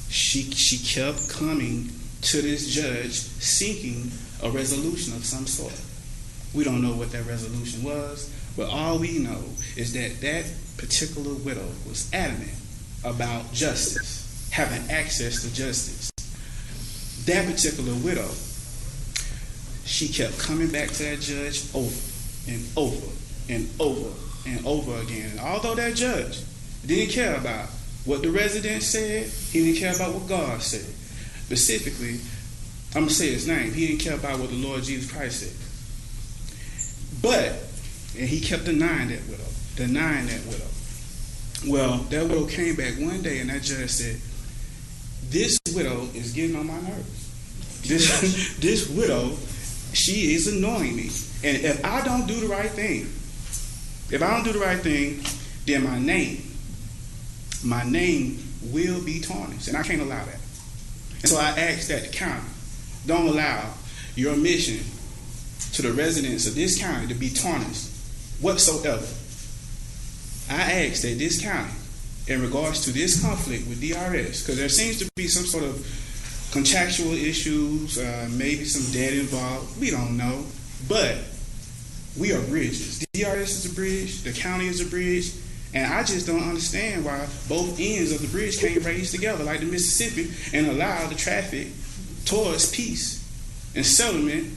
She kept coming to this judge seeking a resolution of some sort. We don't know what that resolution was, but all we know is that that particular widow was adamant about justice, having access to justice. That particular widow, she kept coming back to that judge over and over and over and over again. And although that judge didn't care about what the resident said, he didn't care about what God said. Specifically, I'm going to say his name. He didn't care about what the Lord Jesus Christ said. And he kept denying that widow. Well, that widow came back one day and that judge said, this widow is getting on my nerves. This widow, she is annoying me. And if I don't do the right thing, then my name will be tarnished. And I can't allow that. And so I asked that the county don't allow your mission to the residents of this county to be tarnished whatsoever. I asked that this county, in regards to this conflict with DRS, because there seems to be some sort of contractual issues, maybe some debt involved, we don't know, but we are bridges. DRS is a bridge, the county is a bridge, and I just don't understand why both ends of the bridge can't race together like the Mississippi and allow the traffic towards peace and settlement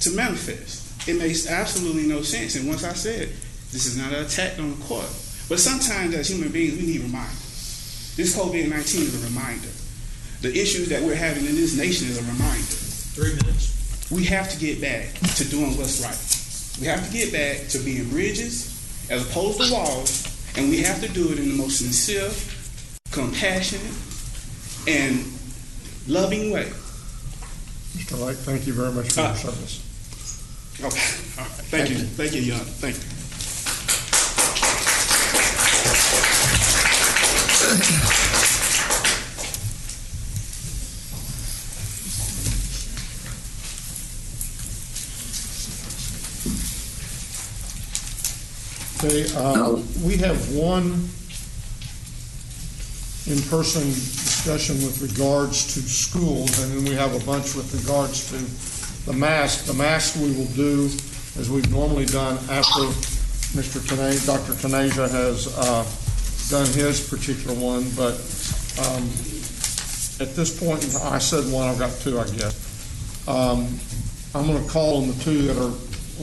to manifest. It makes absolutely no sense. And once I said, this is not an attack on the court, but sometimes as human beings, we need reminders. This COVID-19 is a reminder. The issues that we're having in this nation is a reminder. 3 minutes. We have to get back to doing what's right. We have to get back to being bridges as opposed to walls, and we have to do it in the most sincere, compassionate, and loving way. Mr. Lake, thank you very much for your service. Okay. All right. Thank you. Thank you, Young. Thank you. Okay, we have one in-person discussion with regards to schools, and then we have a bunch with regards to the mask. The mask we will do as we've normally done after Dr. Tanasia has done his particular one, but at this point, I said one, I've got two, I guess. I'm going to call on the two that are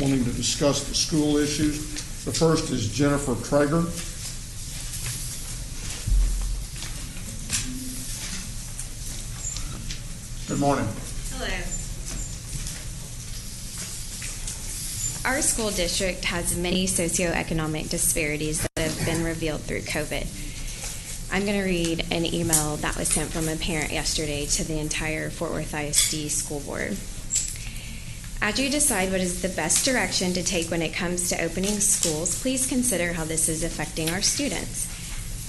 wanting to discuss the school issues. The first is Jennifer Traeger. Good morning. Hello. Our school district has many socioeconomic disparities that have been revealed through COVID. I'm going to read an email that was sent from a parent yesterday to the entire Fort Worth ISD school board. As you decide what is the best direction to take when it comes to opening schools, please consider how this is affecting our students.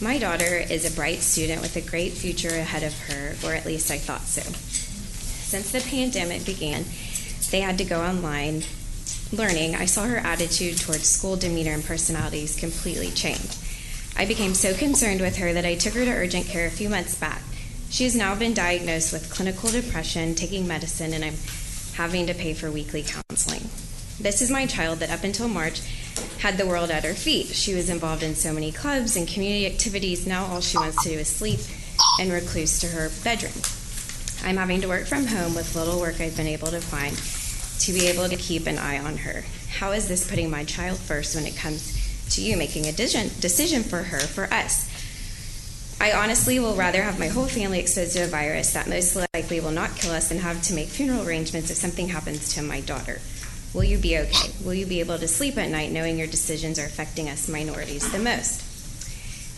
My daughter is a bright student with a great future ahead of her, or at least I thought so. Since the pandemic began, they had to go online learning, I saw her attitude towards school demeanor and personalities completely change. I became so concerned with her that I took her to urgent care a few months back. She has now been diagnosed with clinical depression, taking medicine, and I'm having to pay for weekly counseling. This is my child that up until March had the world at her feet. She was involved in so many clubs and community activities. Now all she wants to do is sleep and recluse to her bedroom. I'm having to work from home with little work I've been able to find to be able to keep an eye on her. How is this putting my child first when it comes to you making a decision for her, for us? I honestly will rather have my whole family exposed to a virus that most likely will not kill us than have to make funeral arrangements if something happens to my daughter. Will you be okay? Will you be able to sleep at night knowing your decisions are affecting us minorities the most?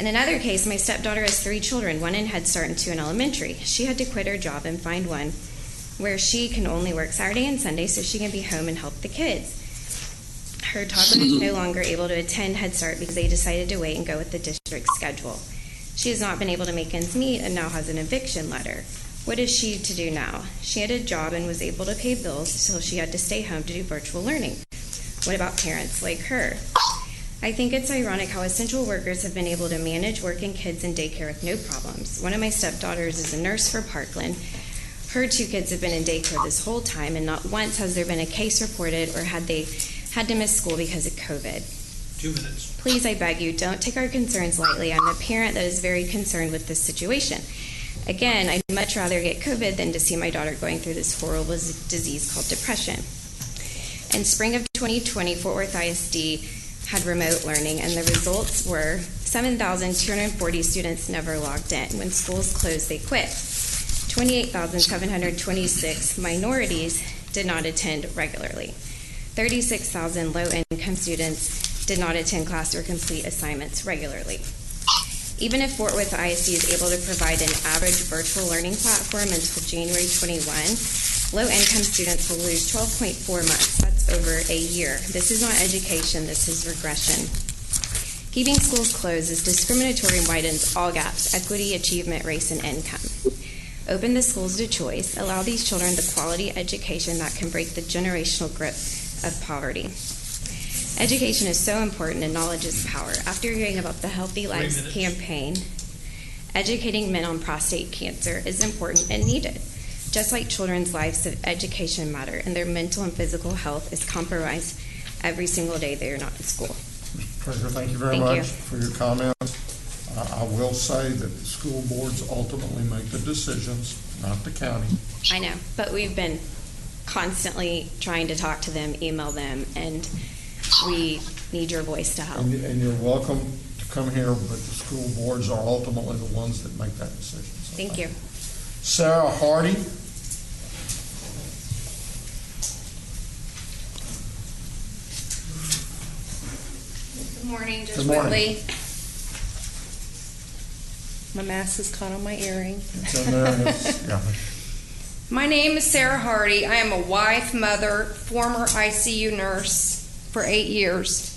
In another case, my stepdaughter has 3 children, 1 in Head Start and 2 in elementary. She had to quit her job and find one where she can only work Saturday and Sunday so she can be home and help the kids. Her toddler is no longer able to attend Head Start because they decided to wait and go with the district schedule. She has not been able to make ends meet and now has an eviction letter. What is she to do now? She had a job and was able to pay bills, so she had to stay home to do virtual learning. What about parents like her? I think it's ironic how essential workers have been able to manage work and kids in daycare with no problems. One of my stepdaughters is a nurse for Parkland. Her 2 kids have been in daycare this whole time, and not once has there been a case reported or had they had to miss school because of COVID. 2 minutes. Please, I beg you, don't take our concerns lightly. I'm a parent that is very concerned with this situation. Again, I'd much rather get COVID than to see my daughter going through this horrible disease called depression. In spring of 2020, Fort Worth ISD had remote learning, and the results were 7,240 students never logged in. When schools closed, they quit. 28,726 minorities did not attend regularly. 36,000 low-income students did not attend class or complete assignments regularly. Even if Fort Worth ISD is able to provide an average virtual learning platform until January 21, low-income students will lose 12.4 months. That's over a year. This is not education, this is regression. Keeping schools closed is discriminatory and widens all gaps: equity, achievement, race, and income. Open the schools to choice. Allow these children the quality education that can break the generational grip of poverty. Education is so important and knowledge is power. After hearing about the Healthy Lives campaign, educating men on prostate cancer is important and needed. Just like children's lives, education matter, and their mental and physical health is compromised every single day they are not in school. Mr. Treasurer, thank you very much for your comments. I will say that the school boards ultimately make the decisions, not the county. I know, but we've been constantly trying to talk to them, email them, and we need your voice to help. And you're welcome to come here, but the school boards are ultimately the ones that make that decision. So Thank you. Sarah Hardy. Good morning, Judge Good morning. Whitley. My mask is caught on my earring. It's in there. Yeah. My name is Sarah Hardy. I am a wife, mother, former ICU nurse for 8 years.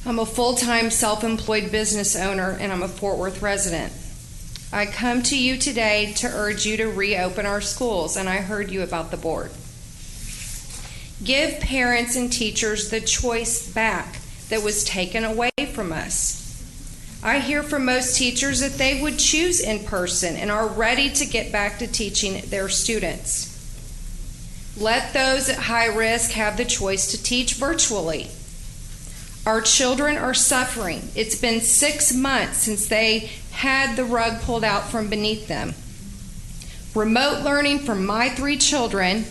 I'm a full-time self-employed business owner, and I'm a Fort Worth resident. I come to you today to urge you to reopen our schools, and I heard you about the board. Give parents and teachers the choice back that was taken away from us. I hear from most teachers that they would choose in person and are ready to get back to teaching their students. Let those at high risk have the choice to teach virtually. Our children are suffering. It's been 6 months since they had the rug pulled out from beneath them. Remote learning for my 3 children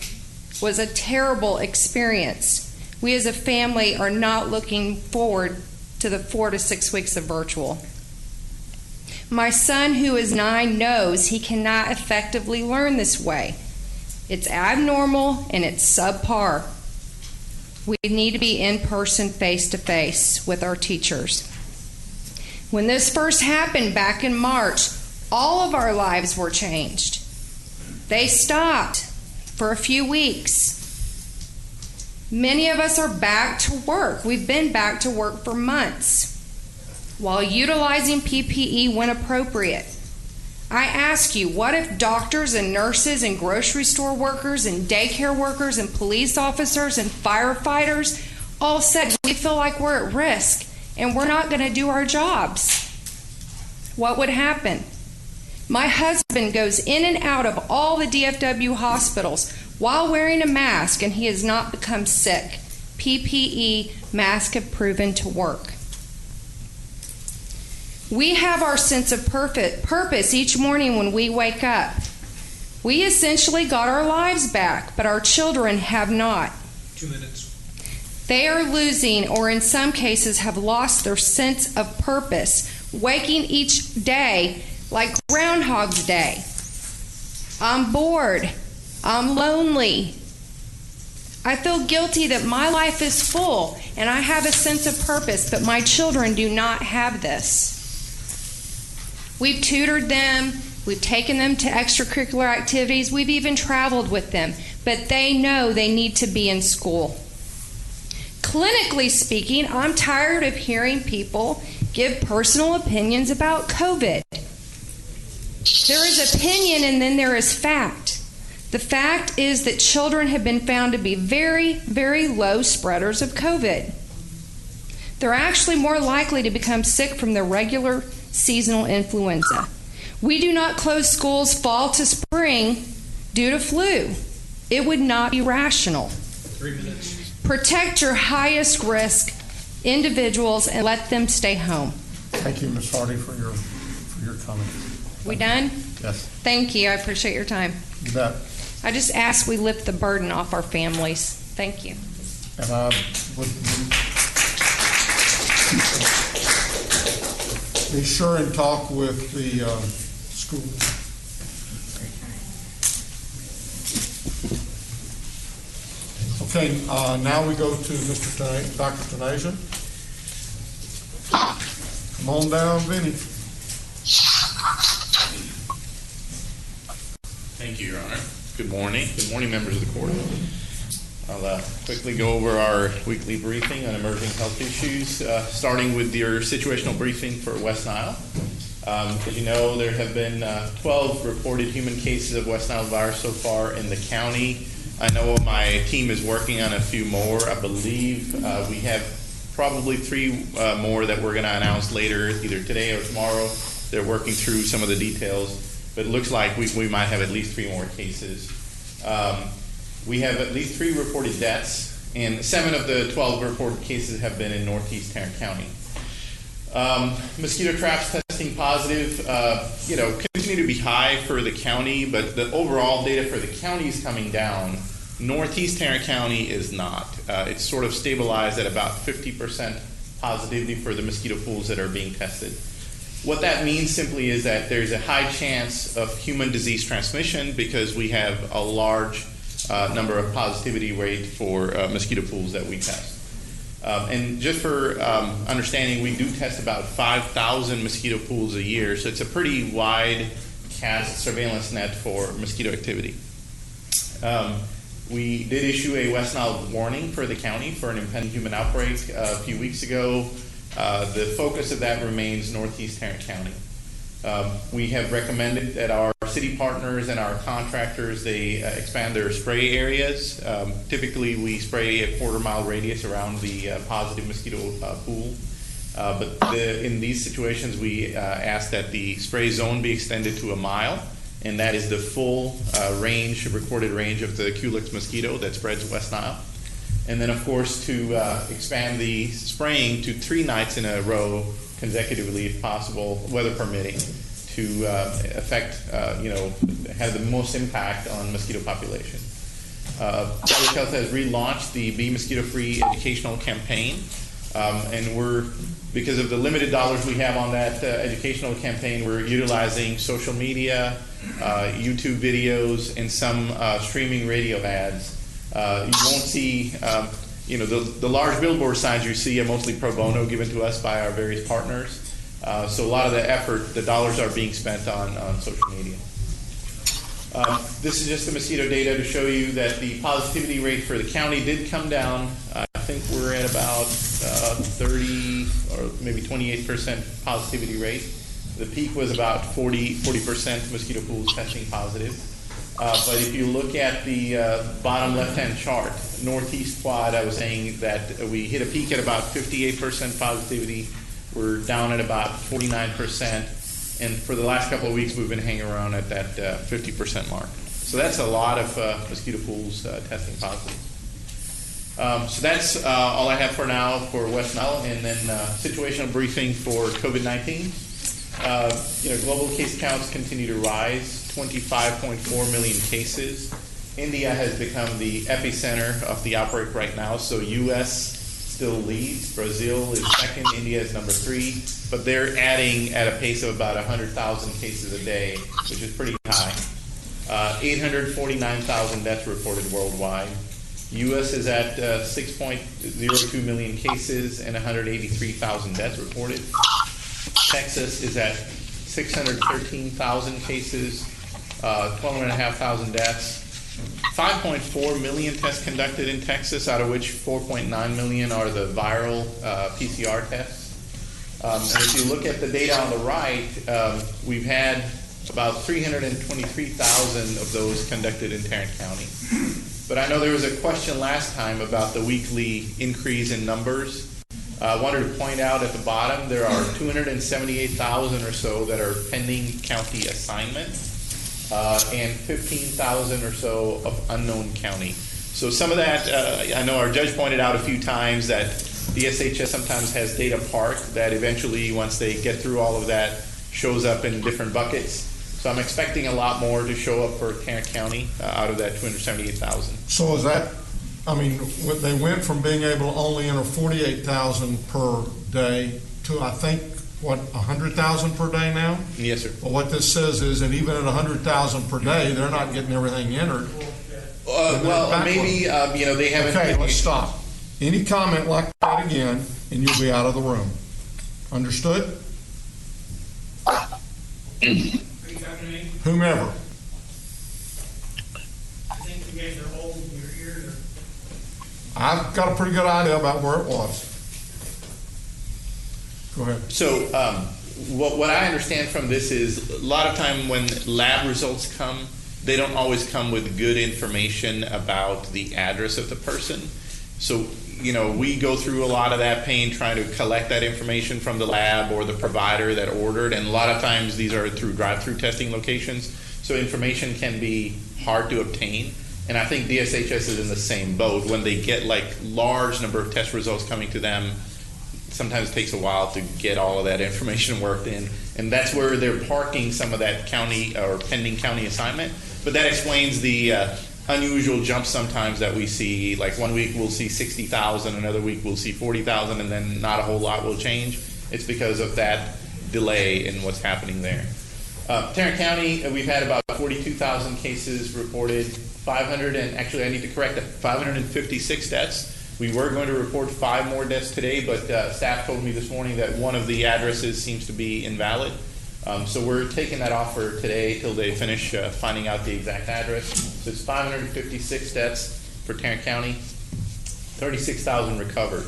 was a terrible experience. We as a family are not looking forward to the 4 to 6 weeks of virtual. My son, who is 9, knows he cannot effectively learn this way. It's abnormal and it's subpar. We need to be in person, face to face with our teachers. When this first happened back in March, all of our lives were changed. They stopped for a few weeks. Many of us are back to work. We've been back to work for months while utilizing PPE when appropriate. I ask you, what if doctors and nurses and grocery store workers and daycare workers and police officers and firefighters all said we feel like we're at risk and we're not going to do our jobs? What would happen? My husband goes in and out of all the DFW hospitals while wearing a mask, and he has not become sick. PPE masks have proven to work. We have our sense of purpose each morning when we wake up. We essentially got our lives back, but our children have not. 2 minutes. They are losing, or in some cases have lost, their sense of purpose, waking each day like Groundhog's Day. I'm bored. I'm lonely. I feel guilty that my life is full and I have a sense of purpose, but my children do not have this. We've tutored them, we've taken them to extracurricular activities, we've even traveled with them, but they know they need to be in school. Clinically speaking, I'm tired of hearing people give personal opinions about COVID. There is opinion and then there is fact. The fact is that children have been found to be very, very low spreaders of COVID. They're actually more likely to become sick from the regular seasonal influenza. We do not close schools fall to spring due to flu. It would not be rational. 3 minutes. Protect your highest risk individuals and let them stay home. Thank you, Ms. Hardy, for your comment. We done? Yes. Thank you. I appreciate your time. You bet. I just ask we lift the burden off our families. Thank you. And I would be sure and talk with the school. Okay, now we go to Dr. Tanasia. Come on down, Vinny. Thank you, Your Honor. Good morning. Good morning, members of the court. I'll quickly go over our weekly briefing on emerging health issues, starting with your situational briefing for West Nile. As you know, there have been 12 reported human cases of West Nile virus so far in the county. I know my team is working on a few more. I believe we have probably 3 more that we're going to announce later, either today or tomorrow. They're working through some of the details. But it looks like we might have at least 3 more cases. We have at least 3 reported deaths, and 7 of the 12 reported cases have been in Northeast Tarrant County. Mosquito traps testing positive, continue to be high for the county, but the overall data for the county is coming down. Northeast Tarrant County is not. It's sort of stabilized at about 50% positivity for the mosquito pools that are being tested. What that means simply is that there's a high chance of human disease transmission because we have a large number of positivity rate for mosquito pools that we test. And just for understanding, we do test about 5,000 mosquito pools a year, so it's a pretty wide cast surveillance net for mosquito activity. We did issue a West Nile warning for the county for an impending human outbreak a few weeks ago. The focus of that remains Northeast Tarrant County. We have recommended that our city partners and our contractors, they expand their spray areas. Typically, we spray a quarter-mile radius around the positive mosquito pool. But in these situations, we ask that the spray zone be extended to a mile, and that is the full recorded range of the Culex mosquito that spreads West Nile. And then, of course, to expand the spraying to 3 nights in a row consecutively, if possible, weather permitting, to have the most impact on mosquito population. Public Health has relaunched the Be Mosquito Free educational campaign, and because of the limited dollars we have on that educational campaign, we're utilizing social media, YouTube videos, and some streaming radio ads. You won't see, the large billboard signs you see are mostly pro bono given to us by our various partners. So a lot of the effort, the dollars are being spent on social media. This is just the mosquito data to show you that the positivity rate for the county did come down. I think we're at about 30 or maybe 28% positivity rate. The peak was about 40% mosquito pools testing positive. But if you look at the bottom left-hand chart, Northeast Quad, I was saying that we hit a peak at about 58% positivity. We're down at about 49%. And for the last couple of weeks, we've been hanging around at that 50% mark. So that's a lot of mosquito pools testing positive. So that's all I have for now for West Nile. And then situational briefing for COVID-19. Global case counts continue to rise, 25.4 million cases. India has become the epicenter of the outbreak right now, so U.S. still leads. Brazil is second, India is number 3, but they're adding at a pace of about 100,000 cases a day, which is pretty high. 849,000 deaths reported worldwide. U.S. is at 6.02 million cases and 183,000 deaths reported. Texas is at 613,000 cases, 12,500 deaths. 5.4 million tests conducted in Texas, out of which 4.9 million are the viral PCR tests. And if you look at the data on the right, we've had about 323,000 of those conducted in Tarrant County. But I know there was a question last time about the weekly increase in numbers. I wanted to point out at the bottom there are 278,000 or so that are pending county assignment and 15,000 or so of unknown county. So some of that, I know our judge pointed out a few times that DSHS sometimes has data parked that eventually, once they get through all of that, shows up in different buckets. So I'm expecting a lot more to show up for Tarrant County out of that 278,000. So is that, I mean, they went from being able to only enter 48,000 per day to, I think, what, 100,000 per day now? Yes, sir. Well, what this says is that even at 100,000 per day, they're not getting everything entered. Well, maybe, they haven't. Okay, let's stop. Any comment like that again, and you'll be out of the room. Understood? Whomever. I think you guys are holding your ears. I've got a pretty good idea about where it was. Go ahead. So what I understand from this is a lot of time when lab results come, they don't always come with good information about the address of the person. So, we go through a lot of that pain trying to collect that information from the lab or the provider that ordered, and a lot of times these are through drive-through testing locations, so information can be hard to obtain. And I think DSHS is in the same boat. When they get large number of test results coming to them, sometimes it takes a while to get all of that information worked in, and that's where they're parking some of that county or pending county assignment. But that explains the unusual jump sometimes that we see. Like one week we'll see 60,000, another week we'll see 40,000, and then not a whole lot will change. It's because of that delay in what's happening there. Tarrant County, we've had about 42,000 cases reported, 556 deaths. We were going to report 5 more deaths today, but staff told me this morning that one of the addresses seems to be invalid. So we're taking that off for today till they finish finding out the exact address. So it's 556 deaths for Tarrant County, 36,000 recovered.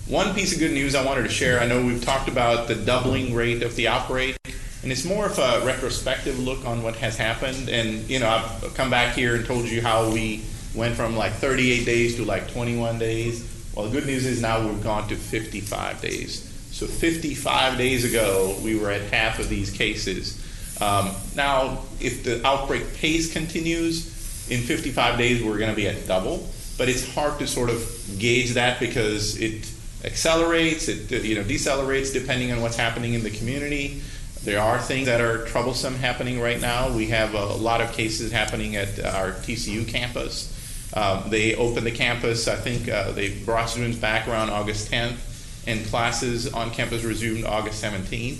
One piece of good news I wanted to share, I know we've talked about the doubling rate of the outbreak, and it's more of a retrospective look on what has happened. And, I've come back here and told you how we went from 38 days to 21 days. Well, the good news is now we've gone to 55 days. So 55 days ago, we were at half of these cases. Now, if the outbreak pace continues, in 55 days, we're going to be at double. But it's hard to sort of gauge that because it accelerates, it decelerates depending on what's happening in the community. There are things that are troublesome happening right now. We have a lot of cases happening at our TCU campus. They opened the campus, I think they brought students back around August 10th. And classes on campus resumed August 17th.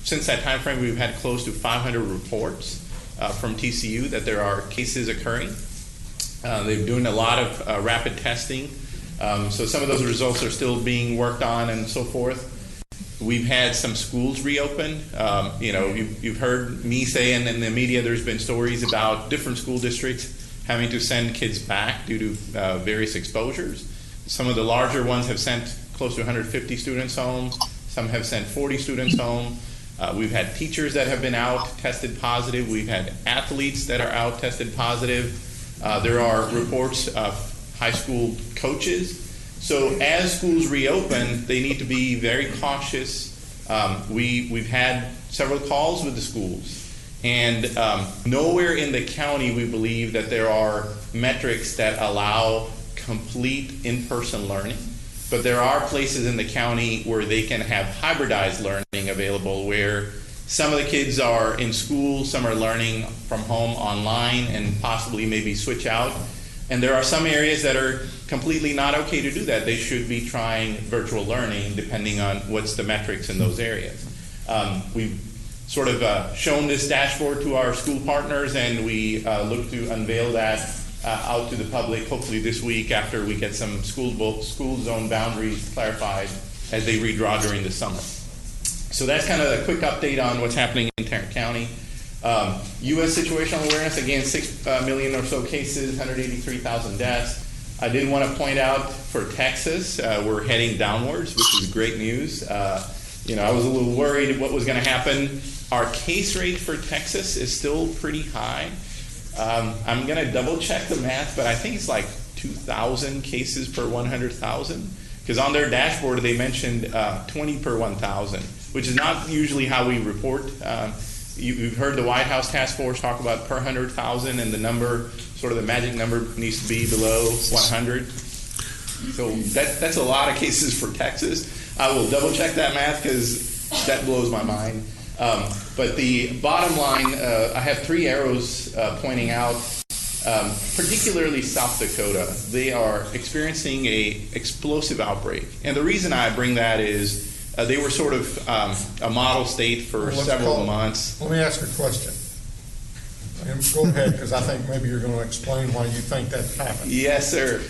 Since that time frame, we've had close to 500 reports from TCU that there are cases occurring. They're doing a lot of rapid testing. So some of those results are still being worked on and so forth. We've had some schools reopen. You've heard me say, and in the media there's been stories about different school districts having to send kids back due to various exposures. Some of the larger ones have sent close to 150 students home. Some have sent 40 students home. We've had teachers that have been out tested positive. We've had athletes that are out tested positive. There are reports of high school coaches. So as schools reopen, they need to be very cautious. We've had several calls with the schools. And nowhere in the county we believe that there are metrics that allow complete in-person learning. But there are places in the county where they can have hybridized learning available, where some of the kids are in school, some are learning from home online, and possibly maybe switch out. And there are some areas that are completely not okay to do that. They should be trying virtual learning depending on what's the metrics in those areas. We've sort of shown this dashboard to our school partners, and we look to unveil that out to the public hopefully this week after we get some school zone boundaries clarified as they redraw during the summer. So that's kind of a quick update on what's happening in Tarrant County. U.S. situational awareness, again, 6 million or so cases, 183,000 deaths. I did want to point out for Texas, we're heading downwards, which is great news. I was a little worried what was going to happen. Our case rate for Texas is still pretty high. I'm going to double check the math, but I think it's like 2,000 cases per 100,000, because on their dashboard they mentioned 20 per 1,000, which is not usually how we report. You've heard the White House Task Force talk about per 100,000, and the number, sort of the magic number, needs to be below 100. So that's a lot of cases for Texas. I will double check that math because that blows my mind. But the bottom line, I have 3 arrows pointing out, particularly South Dakota. They are experiencing a explosive outbreak. And the reason I bring that is they were sort of a model state for several months. Let me ask a question. Go ahead, because I think maybe you're going to explain why you think that happened. Yes, sir.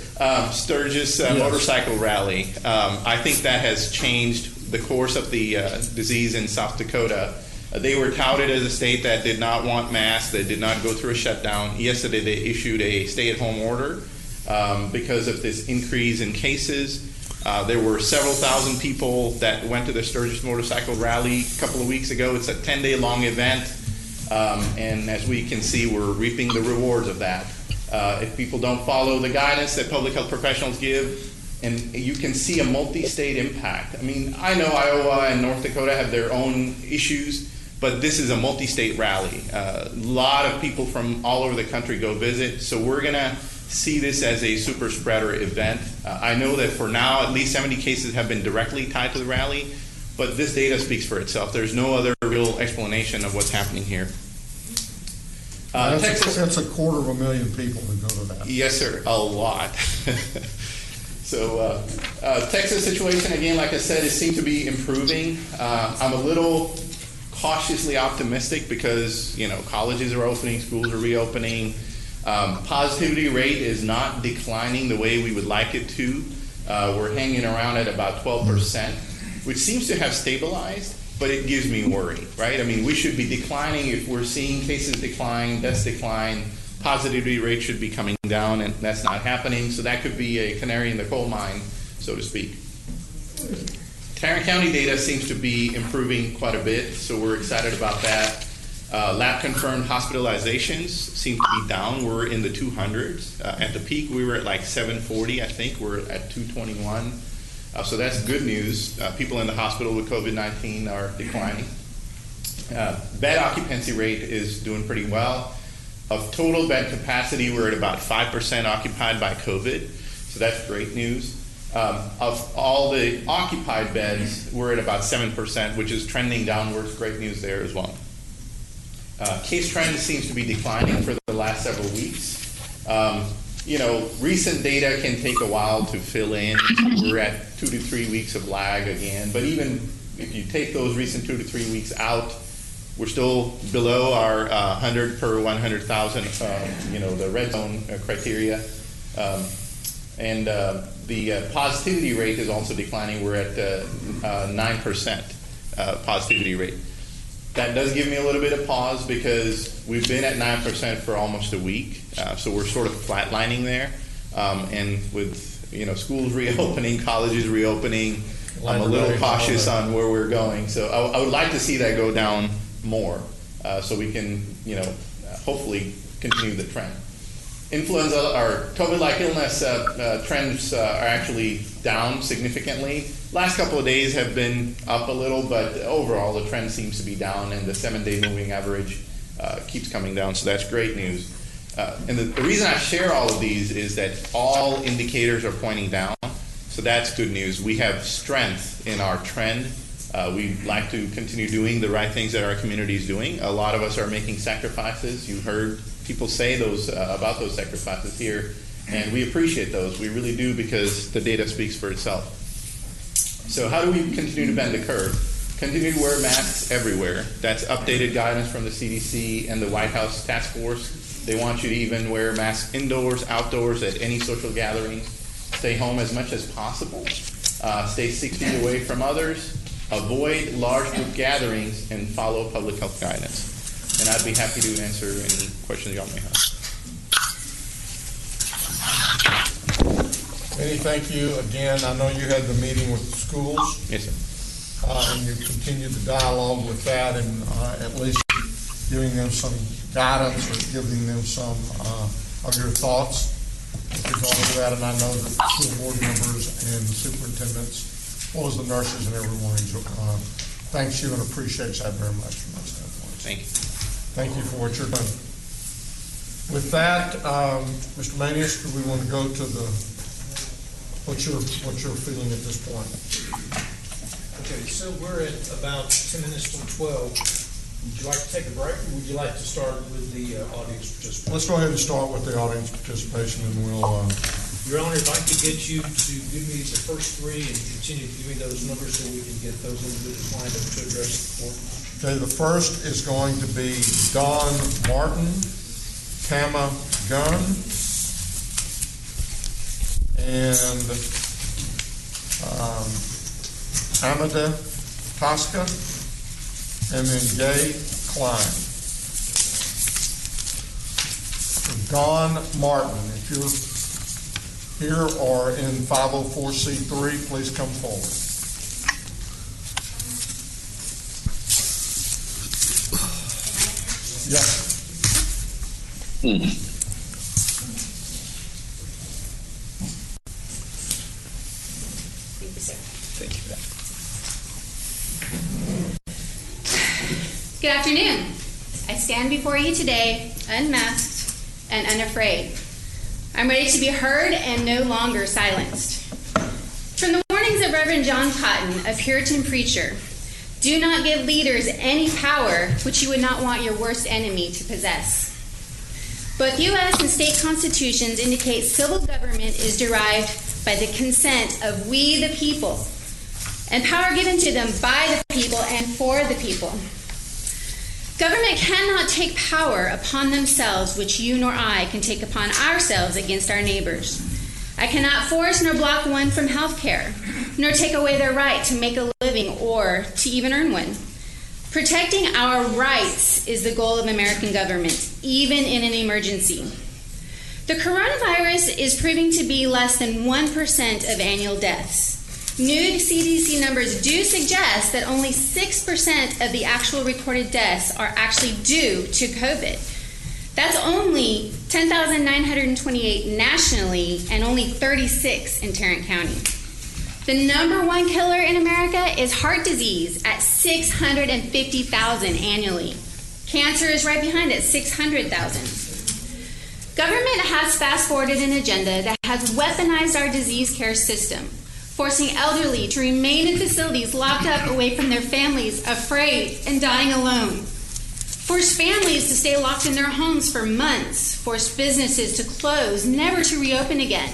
Sturgis motorcycle rally. I think that has changed the course of the disease in South Dakota. They were touted as a state that did not want masks, that did not go through a shutdown. Yesterday they issued a stay-at-home order because of this increase in cases. There were several thousand people that went to the Sturgis Motorcycle Rally a couple of weeks ago. It's a 10-day-long event, and as we can see, we're reaping the rewards of that. If people don't follow the guidance that public health professionals give, and you can see a multi-state impact. I mean, I know Iowa and North Dakota have their own issues, but this is a multi-state rally. A lot of people from all over the country go visit, so we're going to see this as a super spreader event. I know that for now, at least 70 cases have been directly tied to the rally, but this data speaks for itself. There's no other real explanation of what's happening here. Texas, that's 250,000 people who go to that. Yes, sir, a lot. So Texas situation, again, like I said, it seems to be improving. I'm a little cautiously optimistic because, colleges are opening, schools are reopening. Positivity rate is not declining the way we would like it to. We're hanging around at about 12%, which seems to have stabilized, but it gives me worry, right? I mean, we should be declining. If we're seeing cases decline, deaths decline, positivity rate should be coming down, and that's not happening. So that could be a canary in the coal mine, so to speak. Tarrant County data seems to be improving quite a bit, so we're excited about that. Lab-confirmed hospitalizations seem to be down. We're in the 200s. At the peak, we were at like 740, I think. We're at 221. So that's good news. People in the hospital with COVID-19 are declining. Bed occupancy rate is doing pretty well. Of total bed capacity, we're at about 5% occupied by COVID, so that's great news. Of all the occupied beds, we're at about 7%, which is trending downwards. Great news there as well. Case trend seems to be declining for the last several weeks. Recent data can take a while to fill in. We're at 2 to 3 weeks of lag again, but even if you take those recent 2 to 3 weeks out, we're still below our 100 per 100,000, the red zone criteria. And the positivity rate is also declining. We're at 9% positivity rate. That does give me a little bit of pause because we've been at 9% for almost a week. So we're sort of flatlining there. And with schools reopening, colleges reopening, I'm a little cautious on where we're going. So I would like to see that go down more, so we can, hopefully continue the trend. Influenza or COVID-like illness trends are actually down significantly. Last couple of days have been up a little, but overall the trend seems to be down, and the 7-day moving average keeps coming down, so that's great news. And the reason I share all of these is that all indicators are pointing down, so that's good news. We have strength in our trend. We like to continue doing the right things that our community is doing. A lot of us are making sacrifices. You heard people say those about those sacrifices here, and we appreciate those. We really do, because the data speaks for itself. So how do we continue to bend the curve? Continue to wear masks everywhere. That's updated guidance from the CDC and the White House Task Force. They want you to even wear masks indoors, outdoors, at any social gatherings. Stay home as much as possible. Stay 6 feet away from others. Avoid large group gatherings, and follow public health guidance. And I'd be happy to answer any questions y'all may have. Eddie, thank you again. I know you had the meeting with the schools. Yes, sir. And you continued the dialogue with that, and at least giving them some guidance or giving them some of your thoughts with regard to that. And I know that the school board members and the superintendents, as well as the nurses and everyone, thanks you and appreciates that very much from that standpoint. Thank you. Thank you for what you're doing. With that, Mr. Manius, do we want to go to what you're feeling at this point? Okay, so we're at about 10 minutes from 12. Would you like to take a break, or would you like to start with the audience participation? Let's go ahead and start with the audience participation, and we'll... Your Honor, I'd like to get you to give me the first three and continue to give me those numbers so we can get those individuals lined up to address the court. Okay, the first is going to be Don Martin, Tama Gunn, and Amada Tosca, and then Gay Klein. So Don Martin, if you're here or in 504c3, please come forward. Yes. Thank you, sir. Thank you. Good afternoon. I stand before you today, unmasked and unafraid. I'm ready to be heard and no longer silenced. From the warnings of Reverend John Cotton, a Puritan preacher, do not give leaders any power which you would not want your worst enemy to possess. Both U.S. and state constitutions indicate civil government is derived by the consent of we the people, and power given to them by the people and for the people. Government cannot take power upon themselves which you nor I can take upon ourselves against our neighbors. I cannot force nor block one from health care, nor take away their right to make a living or to even earn one. Protecting our rights is the goal of American government, even in an emergency. The coronavirus is proving to be less than 1% of annual deaths. New CDC numbers do suggest that only 6% of the actual recorded deaths are actually due to COVID. That's only 10,928 nationally and only 36 in Tarrant County. The number one killer in America is heart disease at 650,000 annually. Cancer is right behind it, 600,000. Government has fast-forwarded an agenda that has weaponized our disease care system, forcing elderly to remain in facilities locked up away from their families, afraid and dying alone. Forced families to stay locked in their homes for months. Forced businesses to close, never to reopen again,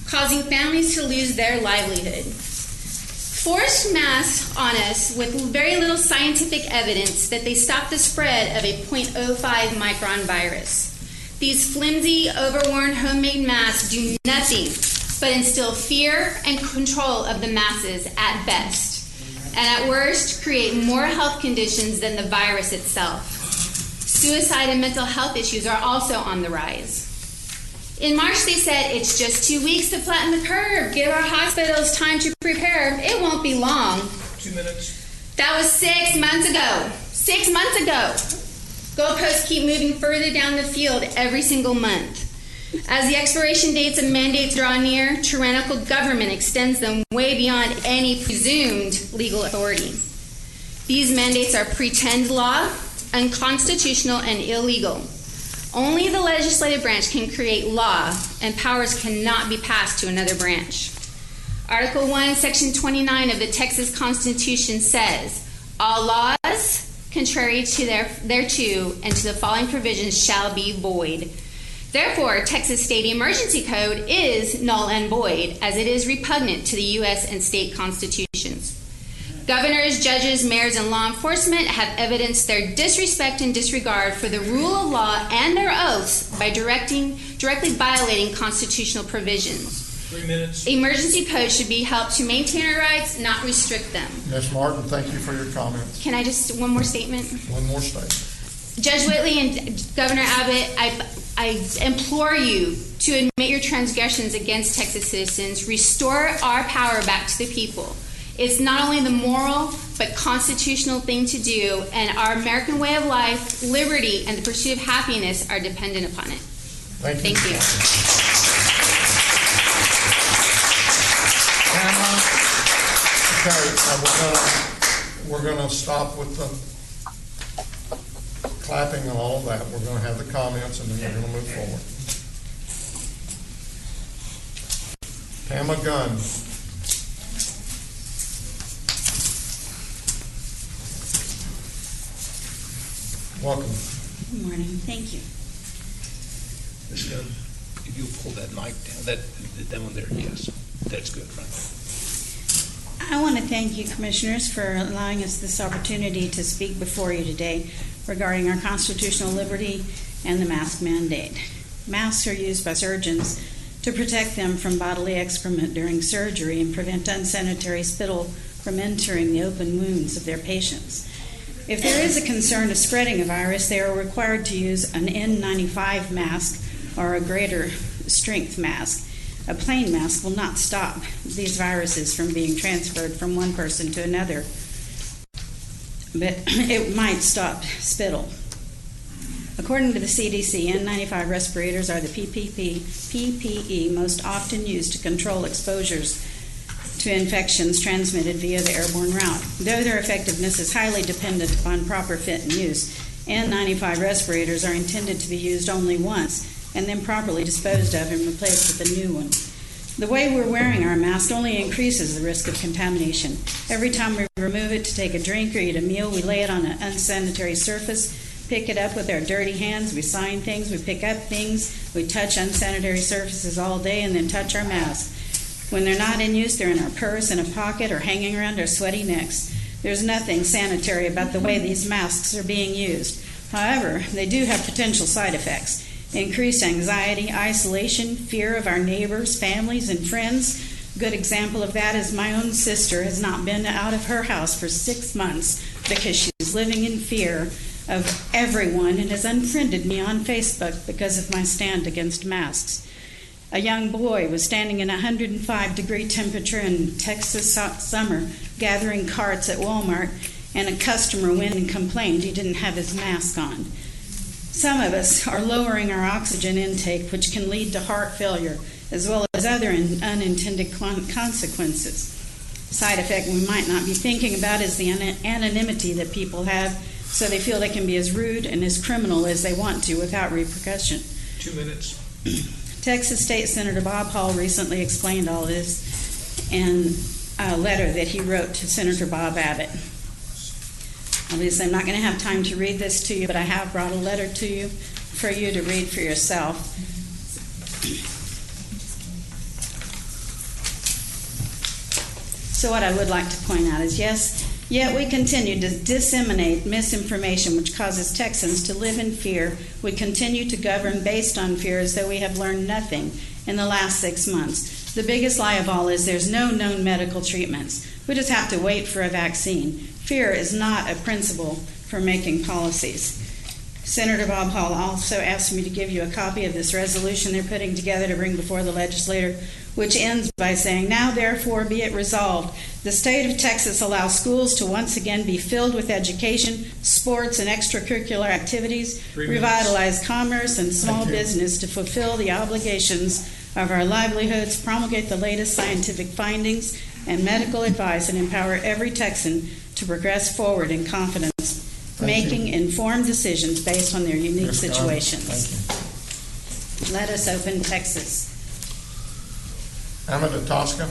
causing families to lose their livelihood. Forced masks on us with very little scientific evidence that they stop the spread of a 0.05 micron virus. These flimsy, overworn homemade masks do nothing but instill fear and control of the masses at best, and at worst create more health conditions than the virus itself. Suicide and mental health issues are also on the rise. In March, they said it's just 2 weeks to flatten the curve. Give our hospitals time to prepare. It won't be long. 2 minutes. That was 6 months ago. 6 months ago. Goalposts keep moving further down the field every single month. As the expiration dates of mandates draw near, tyrannical government extends them way beyond any presumed legal authority. These mandates are pretend law, unconstitutional, and illegal. Only the legislative branch can create law, and powers cannot be passed to another branch. Article 1, Section 29 of the Texas Constitution says, all laws contrary to thereto and to the following provisions shall be void. Therefore, Texas State Emergency Code is null and void, as it is repugnant to the U.S. and state constitutions. Governors, judges, mayors, and law enforcement have evidenced their disrespect and disregard for the rule of law and their oaths by directly violating constitutional provisions. 3 minutes. Emergency code should be helped to maintain our rights, not restrict them. Ms. Martin, thank you for your comments. Can I just, one more statement? One more statement. Judge Whitley and Governor Abbott, I implore you to admit your transgressions against Texas citizens. Restore our power back to the people. It's not only the moral but constitutional thing to do, and our American way of life, liberty, and the pursuit of happiness are dependent upon it. Thank you. Thank you. Okay, we're going to stop with the clapping and all of that. We're going to have the comments, and then we're going to move forward. Pamela Gunn. Welcome. Good morning. Thank you. Ms. Gunn, if you'll pull that mic down, that one there, yes. That's good, right there. I want to thank you, Commissioners, for allowing us this opportunity to speak before you today regarding our constitutional liberty and the mask mandate. Masks are used by surgeons to protect them from bodily excrement during surgery and prevent unsanitary spittle from entering the open wounds of their patients. If there is a concern of spreading a virus, they are required to use an N95 mask or a greater strength mask. A plain mask will not stop these viruses from being transferred from one person to another, but it might stop spittle. According to the CDC, N95 respirators are the PPE most often used to control exposures to infections transmitted via the airborne route. Though their effectiveness is highly dependent upon proper fit and use, N95 respirators are intended to be used only once and then properly disposed of and replaced with a new one. The way we're wearing our mask only increases the risk of contamination. Every time we remove it to take a drink or eat a meal, we lay it on an unsanitary surface, pick it up with our dirty hands, we sign things, we pick up things, we touch unsanitary surfaces all day and then touch our masks. When they're not in use, they're in our purse, in a pocket, or hanging around our sweaty necks. There's nothing sanitary about the way these masks are being used. However, they do have potential side effects. Increased anxiety, isolation, fear of our neighbors, families, and friends. A good example of that is my own sister has not been out of her house for 6 months because she's living in fear of everyone and has unfriended me on Facebook because of my stand against masks. A young boy was standing in a 105-degree temperature in Texas summer gathering carts at Walmart, and a customer went and complained he didn't have his mask on. Some of us are lowering our oxygen intake, which can lead to heart failure, as well as other unintended consequences. Side effect we might not be thinking about is the anonymity that people have, so they feel they can be as rude and as criminal as they want to without repercussion. 2 minutes. Texas State Senator Bob Hall recently explained all this in a letter that he wrote to Senator Bob Abbott. Obviously, I'm not going to have time to read this to you, but I have brought a letter to you for you to read for yourself. So what I would like to point out is, yet we continue to disseminate misinformation which causes Texans to live in fear. We continue to govern based on fear as though we have learned nothing in the last 6 months. The biggest lie of all is there's no known medical treatments. We just have to wait for a vaccine. Fear is not a principle for making policies. Senator Bob Hall also asked me to give you a copy of this resolution they're putting together to bring before the legislature, which ends by saying, now therefore be it resolved, the state of Texas allows schools to once again be filled with education, sports, and extracurricular activities, revitalize commerce and small business to fulfill the obligations of our livelihoods, promulgate the latest scientific findings and medical advice, and empower every Texan to progress forward in confidence, making informed decisions based on their unique situations. Let us open Texas. Amanda Tosca.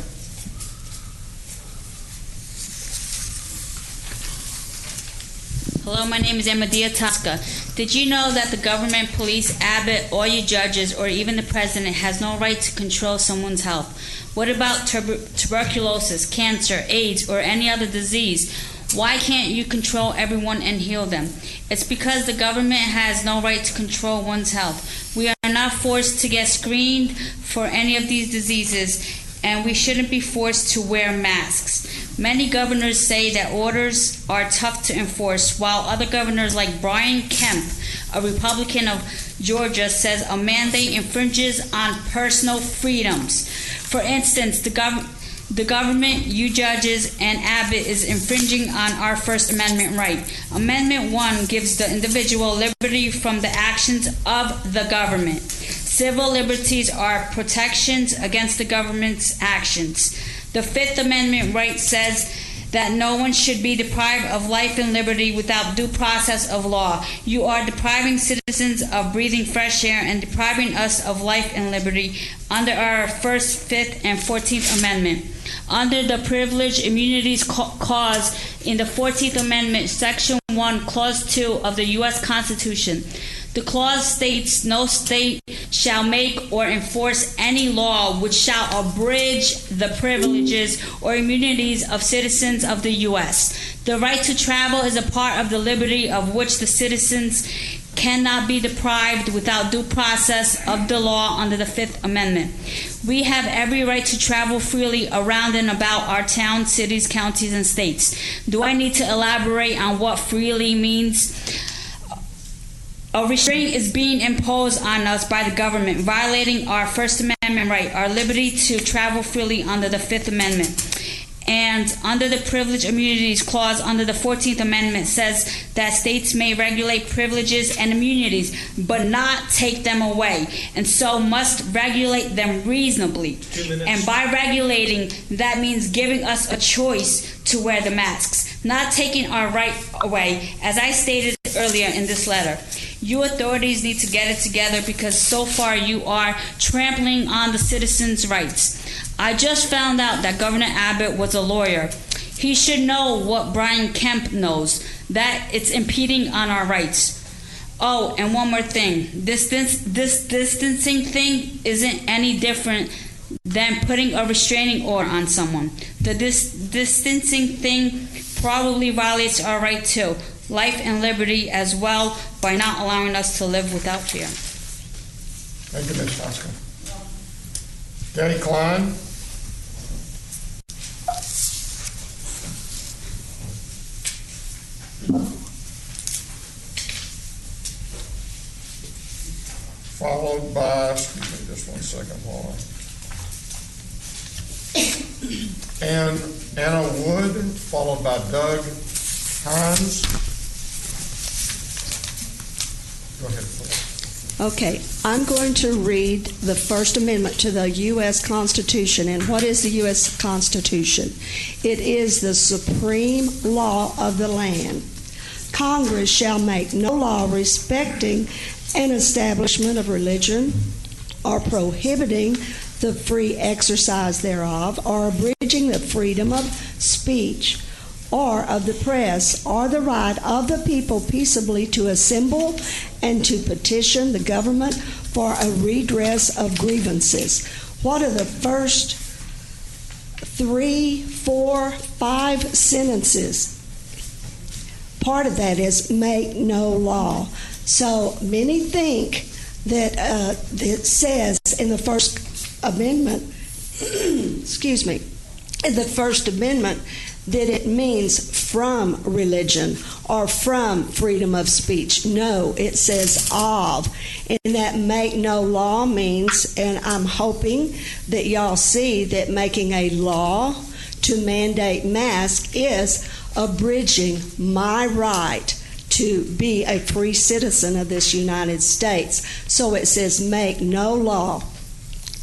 Hello, my name is Amadia Tosca. Did you know that the government, police, Abbott, all your judges, or even the president has no right to control someone's health? What about tuberculosis, cancer, AIDS, or any other disease? Why can't you control everyone and heal them? It's because the government has no right to control one's health. We are not forced to get screened for any of these diseases, and we shouldn't be forced to wear masks. Many governors say that orders are tough to enforce, while other governors like Brian Kemp, a Republican of Georgia, says a mandate infringes on personal freedoms. For instance, the government, you judges, and Abbott is infringing on our First Amendment right. Amendment 1 gives the individual liberty from the actions of the government. Civil liberties are protections against the government's actions. The Fifth Amendment right says that no one should be deprived of life and liberty without due process of law. You are depriving citizens of breathing fresh air and depriving us of life and liberty under our First, Fifth, and 14th Amendment. Under the Privilege Immunities Clause in the 14th Amendment, Section 1, Clause 2 of the U.S. Constitution, the clause states, no state shall make or enforce any law which shall abridge the privileges or immunities of citizens of the U.S. The right to travel is a part of the liberty of which the citizens cannot be deprived without due process of the law under the Fifth Amendment. We have every right to travel freely around and about our towns, cities, counties, and states. Do I need to elaborate on what freely means? A restraint is being imposed on us by the government, violating our First Amendment right, our liberty to travel freely under the Fifth Amendment. And under the Privilege Immunities Clause under the 14th Amendment says that states may regulate privileges and immunities, but not take them away, and so must regulate them reasonably. 2 minutes. And by regulating, that means giving us a choice to wear the masks, not taking our right away, as I stated earlier in this letter. You authorities need to get it together because so far you are trampling on the citizens' rights. I just found out that Governor Abbott was a lawyer. He should know what Brian Kemp knows, that it's impeding on our rights. Oh, and one more thing. This distancing thing isn't any different than putting a restraining order on someone. The distancing thing probably violates our right to life and liberty as well by not allowing us to live without fear. Thank you, Ms. Tosca. Danny Klein. Followed by, excuse me just 1 second, Paula. And Anna Wood, followed by Doug Hines. Go ahead, please. Okay, I'm going to read the First Amendment to the U.S. Constitution. And what is the U.S. Constitution? It is the supreme law of the land. Congress shall make no law respecting an establishment of religion or prohibiting the free exercise thereof or abridging the freedom of speech or of the press, or the right of the people peaceably to assemble and to petition the government for a redress of grievances. What are the first 3, 4, 5 sentences? Part of that is make no law. So many think that it says in the First Amendment, excuse me, in the First Amendment, that it means from religion or from freedom of speech. No, it says of. And that make no law means, and I'm hoping that y'all see that making a law to mandate masks is abridging my right to be a free citizen of this United States. So it says make no law.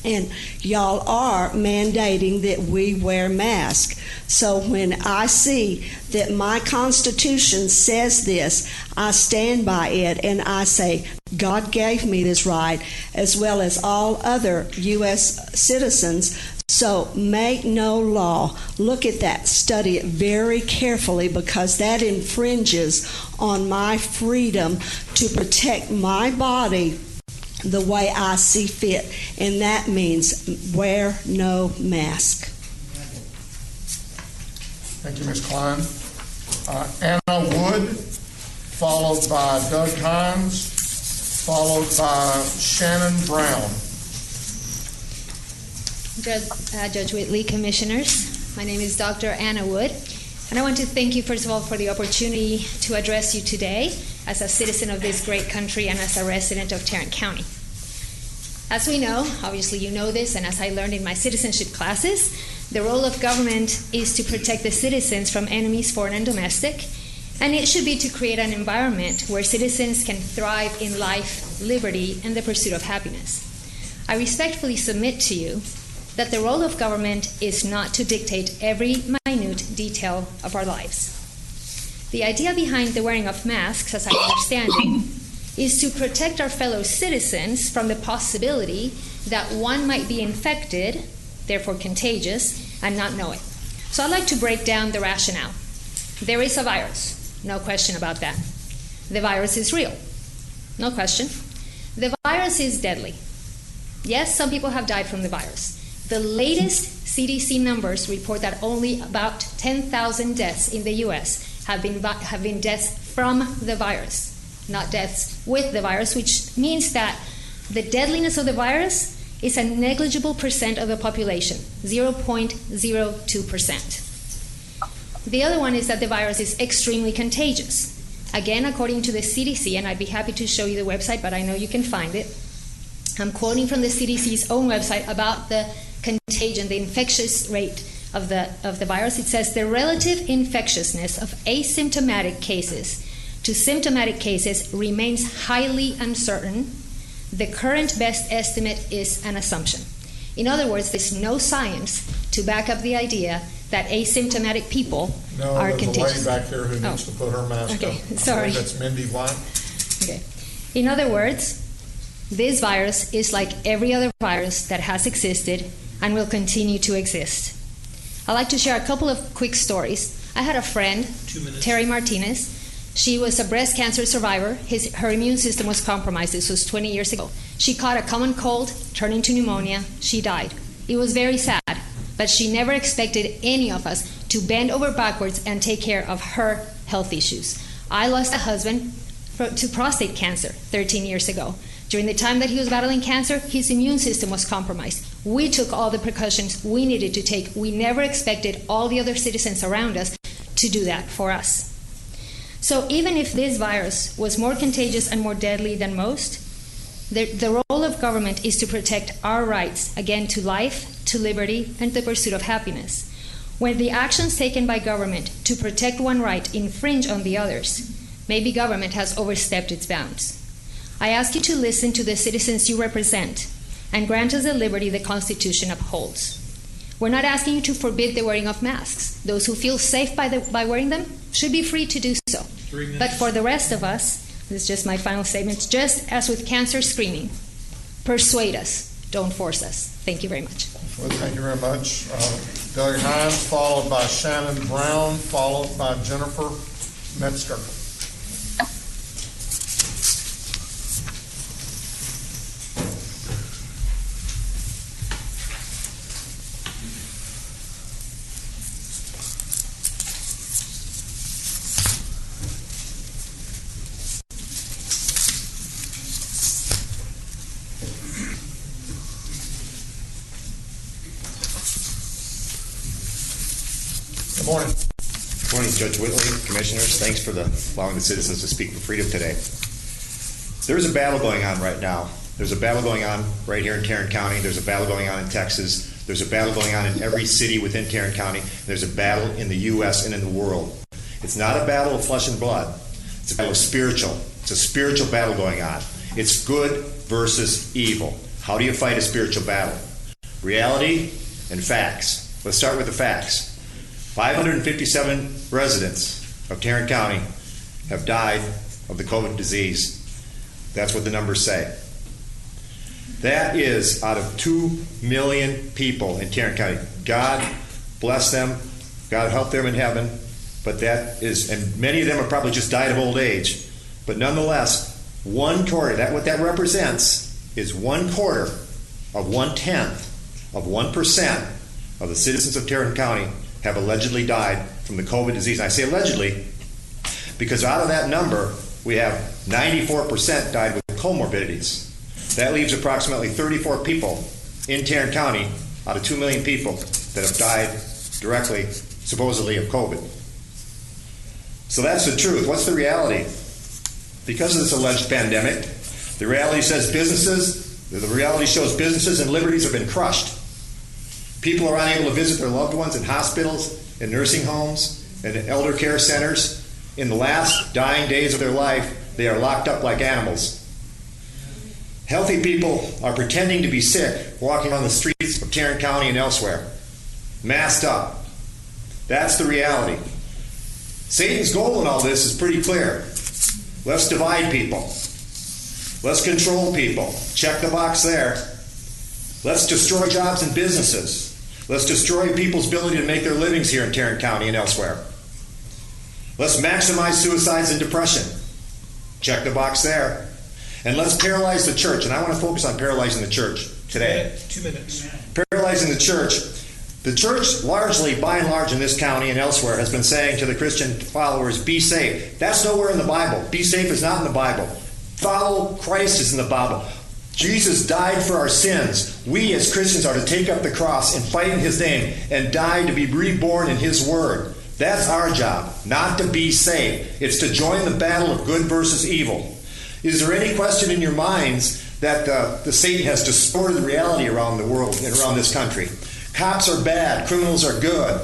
And y'all are mandating that we wear masks. So when I see that my Constitution says this, I stand by it and I say, God gave me this right, as well as all other U.S. citizens. So make no law. Look at that. Study it very carefully, because that infringes on my freedom to protect my body the way I see fit, and that means wear no mask. Thank you, Ms. Klein. Anna Wood, followed by Doug Hines, followed by Shannon Brown. Judge Whitley, Commissioners, my name is Dr. Anna Wood, and I want to thank you, first of all, for the opportunity to address you today as a citizen of this great country and as a resident of Tarrant County. As we know, obviously you know this, and as I learned in my citizenship classes, the role of government is to protect the citizens from enemies, foreign and domestic, and it should be to create an environment where citizens can thrive in life, liberty, and the pursuit of happiness. I respectfully submit to you that the role of government is not to dictate every minute detail of our lives. The idea behind the wearing of masks, as I understand it, is to protect our fellow citizens from the possibility that one might be infected, therefore contagious, and not know it. So I'd like to break down the rationale. There is a virus, no question about that. The virus is real, no question. The virus is deadly. Yes, some people have died from the virus. The latest CDC numbers report that only about 10,000 deaths in the U.S. have been deaths from the virus, not deaths with the virus, which means that the deadliness of the virus is a negligible percent of the population, 0.02%. The other one is that the virus is extremely contagious. Again, according to the CDC, and I'd be happy to show you the website, but I know you can find it. I'm quoting from the CDC's own website about the contagion, the infectious rate of the virus. It says the relative infectiousness of asymptomatic cases to symptomatic cases remains highly uncertain. The current best estimate is an assumption. In other words, there's no science to back up the idea that asymptomatic people are contagious. No, there's a lady back there who needs to put her mask on. Okay, sorry. That's Mindy White. Okay. In other words, this virus is like every other virus that has existed and will continue to exist. I'd like to share a couple of quick stories. I had a friend, Terry Martinez. She was a breast cancer survivor. Her immune system was compromised. This was 20 years ago. She caught a common cold, turned into pneumonia. She died. It was very sad, but she never expected any of us to bend over backwards and take care of her health issues. I lost a husband to prostate cancer 13 years ago. During the time that he was battling cancer, his immune system was compromised. We took all the precautions we needed to take. We never expected all the other citizens around us to do that for us. So even if this virus was more contagious and more deadly than most, the role of government is to protect our rights, again, to life, to liberty, and the pursuit of happiness. When the actions taken by government to protect one right infringe on the others, maybe government has overstepped its bounds. I ask you to listen to the citizens you represent and grant us the liberty the Constitution upholds. We're not asking you to forbid the wearing of masks. Those who feel safe by wearing them should be free to do so. But for the rest of us, this is just my final statement, just as with cancer screening, persuade us, don't force us. Thank you very much. Well, thank you very much. Doug Hines, followed by Shannon Brown, followed by Jennifer Metzger. Good morning. Good morning, Judge Whitley, Commissioners. Thanks for allowing the citizens to speak for freedom today. There's a battle going on right now. There's a battle going on right here in Tarrant County. There's a battle going on in Texas. There's a battle going on in every city within Tarrant County. There's a battle in the U.S. and in the world. It's not a battle of flesh and blood. It's a battle of spiritual. It's a spiritual battle going on. It's good versus evil. How do you fight a spiritual battle? Reality and facts. Let's start with the facts. 557 residents of Tarrant County have died of the COVID disease. That's what the numbers say. That is out of 2 million people in Tarrant County. God bless them. God help them in heaven. But that is, and many of them have probably just died of old age. But nonetheless, 1/4, what that represents is 1/4 of 1/10 of 1% of the citizens of Tarrant County have allegedly died from the COVID disease. And I say allegedly because out of that number, we have 94% died with comorbidities. That leaves approximately 34 people in Tarrant County out of 2 million people that have died directly, supposedly, of COVID. So that's the truth. What's the reality? Because of this alleged pandemic, the reality shows businesses and liberties have been crushed. People are unable to visit their loved ones in hospitals, in nursing homes, and in elder care centers. In the last dying days of their life, they are locked up like animals. Healthy people are pretending to be sick, walking on the streets of Tarrant County and elsewhere, masked up. That's the reality. Satan's goal in all this is pretty clear. Let's divide people. Let's control people. Check the box there. Let's destroy jobs and businesses. Let's destroy people's ability to make their livings here in Tarrant County and elsewhere. Let's maximize suicides and depression. Check the box there. And let's paralyze the church. And I want to focus on paralyzing the church today. 2 minutes. Paralyzing the church. The church, largely, by and large, in this county and elsewhere, has been saying to the Christian followers, be safe. That's nowhere in the Bible. Be safe is not in the Bible. Follow Christ is in the Bible. Jesus died for our sins. We as Christians are to take up the cross and fight in His name and die to be reborn in His Word. That's our job, not to be safe. It's to join the battle of good versus evil. Is there any question in your minds that the Satan has distorted the reality around the world and around this country? Cops are bad. Criminals are good.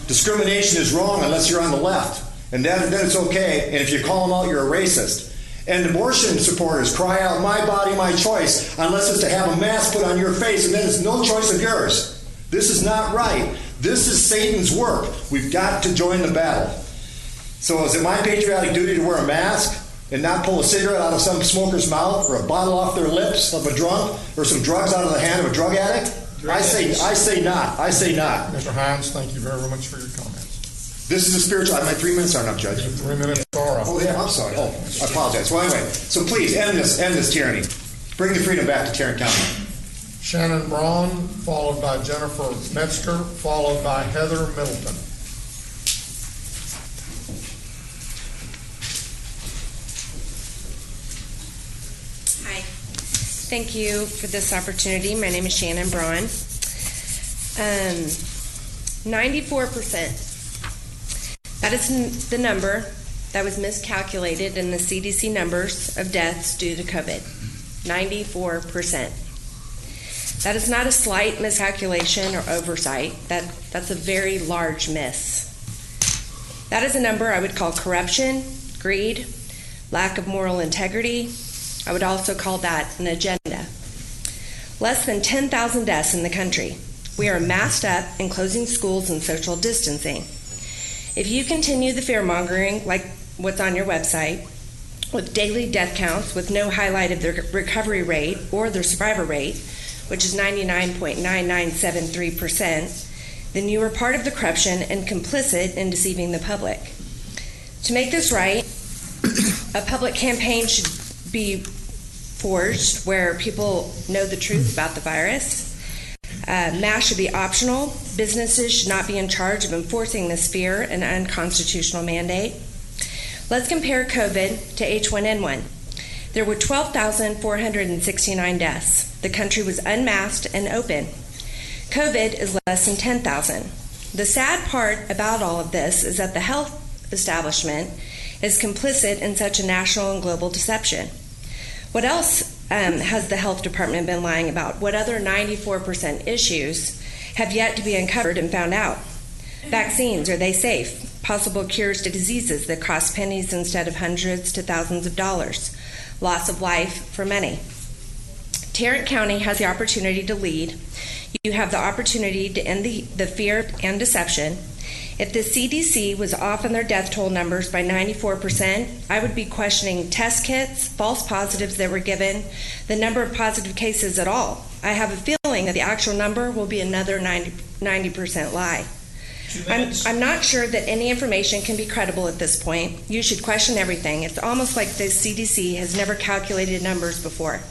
Discrimination is wrong unless you're on the left. And then it's okay. And if you call them out, you're a racist. And abortion supporters cry out, my body, my choice, unless it's to have a mask put on your face, and then it's no choice of yours. This is not right. This is Satan's work. We've got to join the battle. So is it my patriotic duty to wear a mask and not pull a cigarette out of some smoker's mouth or a bottle off their lips of a drunk or some drugs out of the hand of a drug addict? I say not. I say not. Mr. Hines, thank you very much for your comments. This is a spiritual. My 3 minutes aren't up, Judge. 3 minutes are up. Oh, yeah, I'm sorry. Oh, I apologize. Well, anyway, so please end this tyranny. Bring the freedom back to Tarrant County. Shannon Braun, followed by Jennifer Metzger, followed by Heather Middleton. Hi. Thank you for this opportunity. My name is Shannon Braun. 94%. That is the number that was miscalculated in the CDC numbers of deaths due to COVID. 94%. That is not a slight miscalculation or oversight. That's a very large miss. That is a number I would call corruption, greed, lack of moral integrity. I would also call that an agenda. Less than 10,000 deaths in the country. We are masked up and closing schools and social distancing. If you continue the fear-mongering like what's on your website, with daily death counts with no highlight of the recovery rate or the survivor rate, which is 99.9973%, then you are part of the corruption and complicit in deceiving the public. To make this right, a public campaign should be forged where people know the truth about the virus. Masks should be optional. Businesses should not be in charge of enforcing this fear and unconstitutional mandate. Let's compare COVID to H1N1. There were 12,469 deaths. The country was unmasked and open. COVID is less than 10,000. The sad part about all of this is that the health establishment is complicit in such a national and global deception. What else has the health department been lying about? What other 94% issues have yet to be uncovered and found out? Vaccines, are they safe? Possible cures to diseases that cost pennies instead of hundreds to thousands of dollars. Loss of life for many. Tarrant County has the opportunity to lead. You have the opportunity to end the fear and deception. If the CDC was off on their death toll numbers by 94%, I would be questioning test kits, false positives that were given, the number of positive cases at all. I have a feeling that the actual number will be another 90% lie. I'm not sure that any information can be credible at this point. You should question everything. It's almost like the CDC has never calculated numbers before.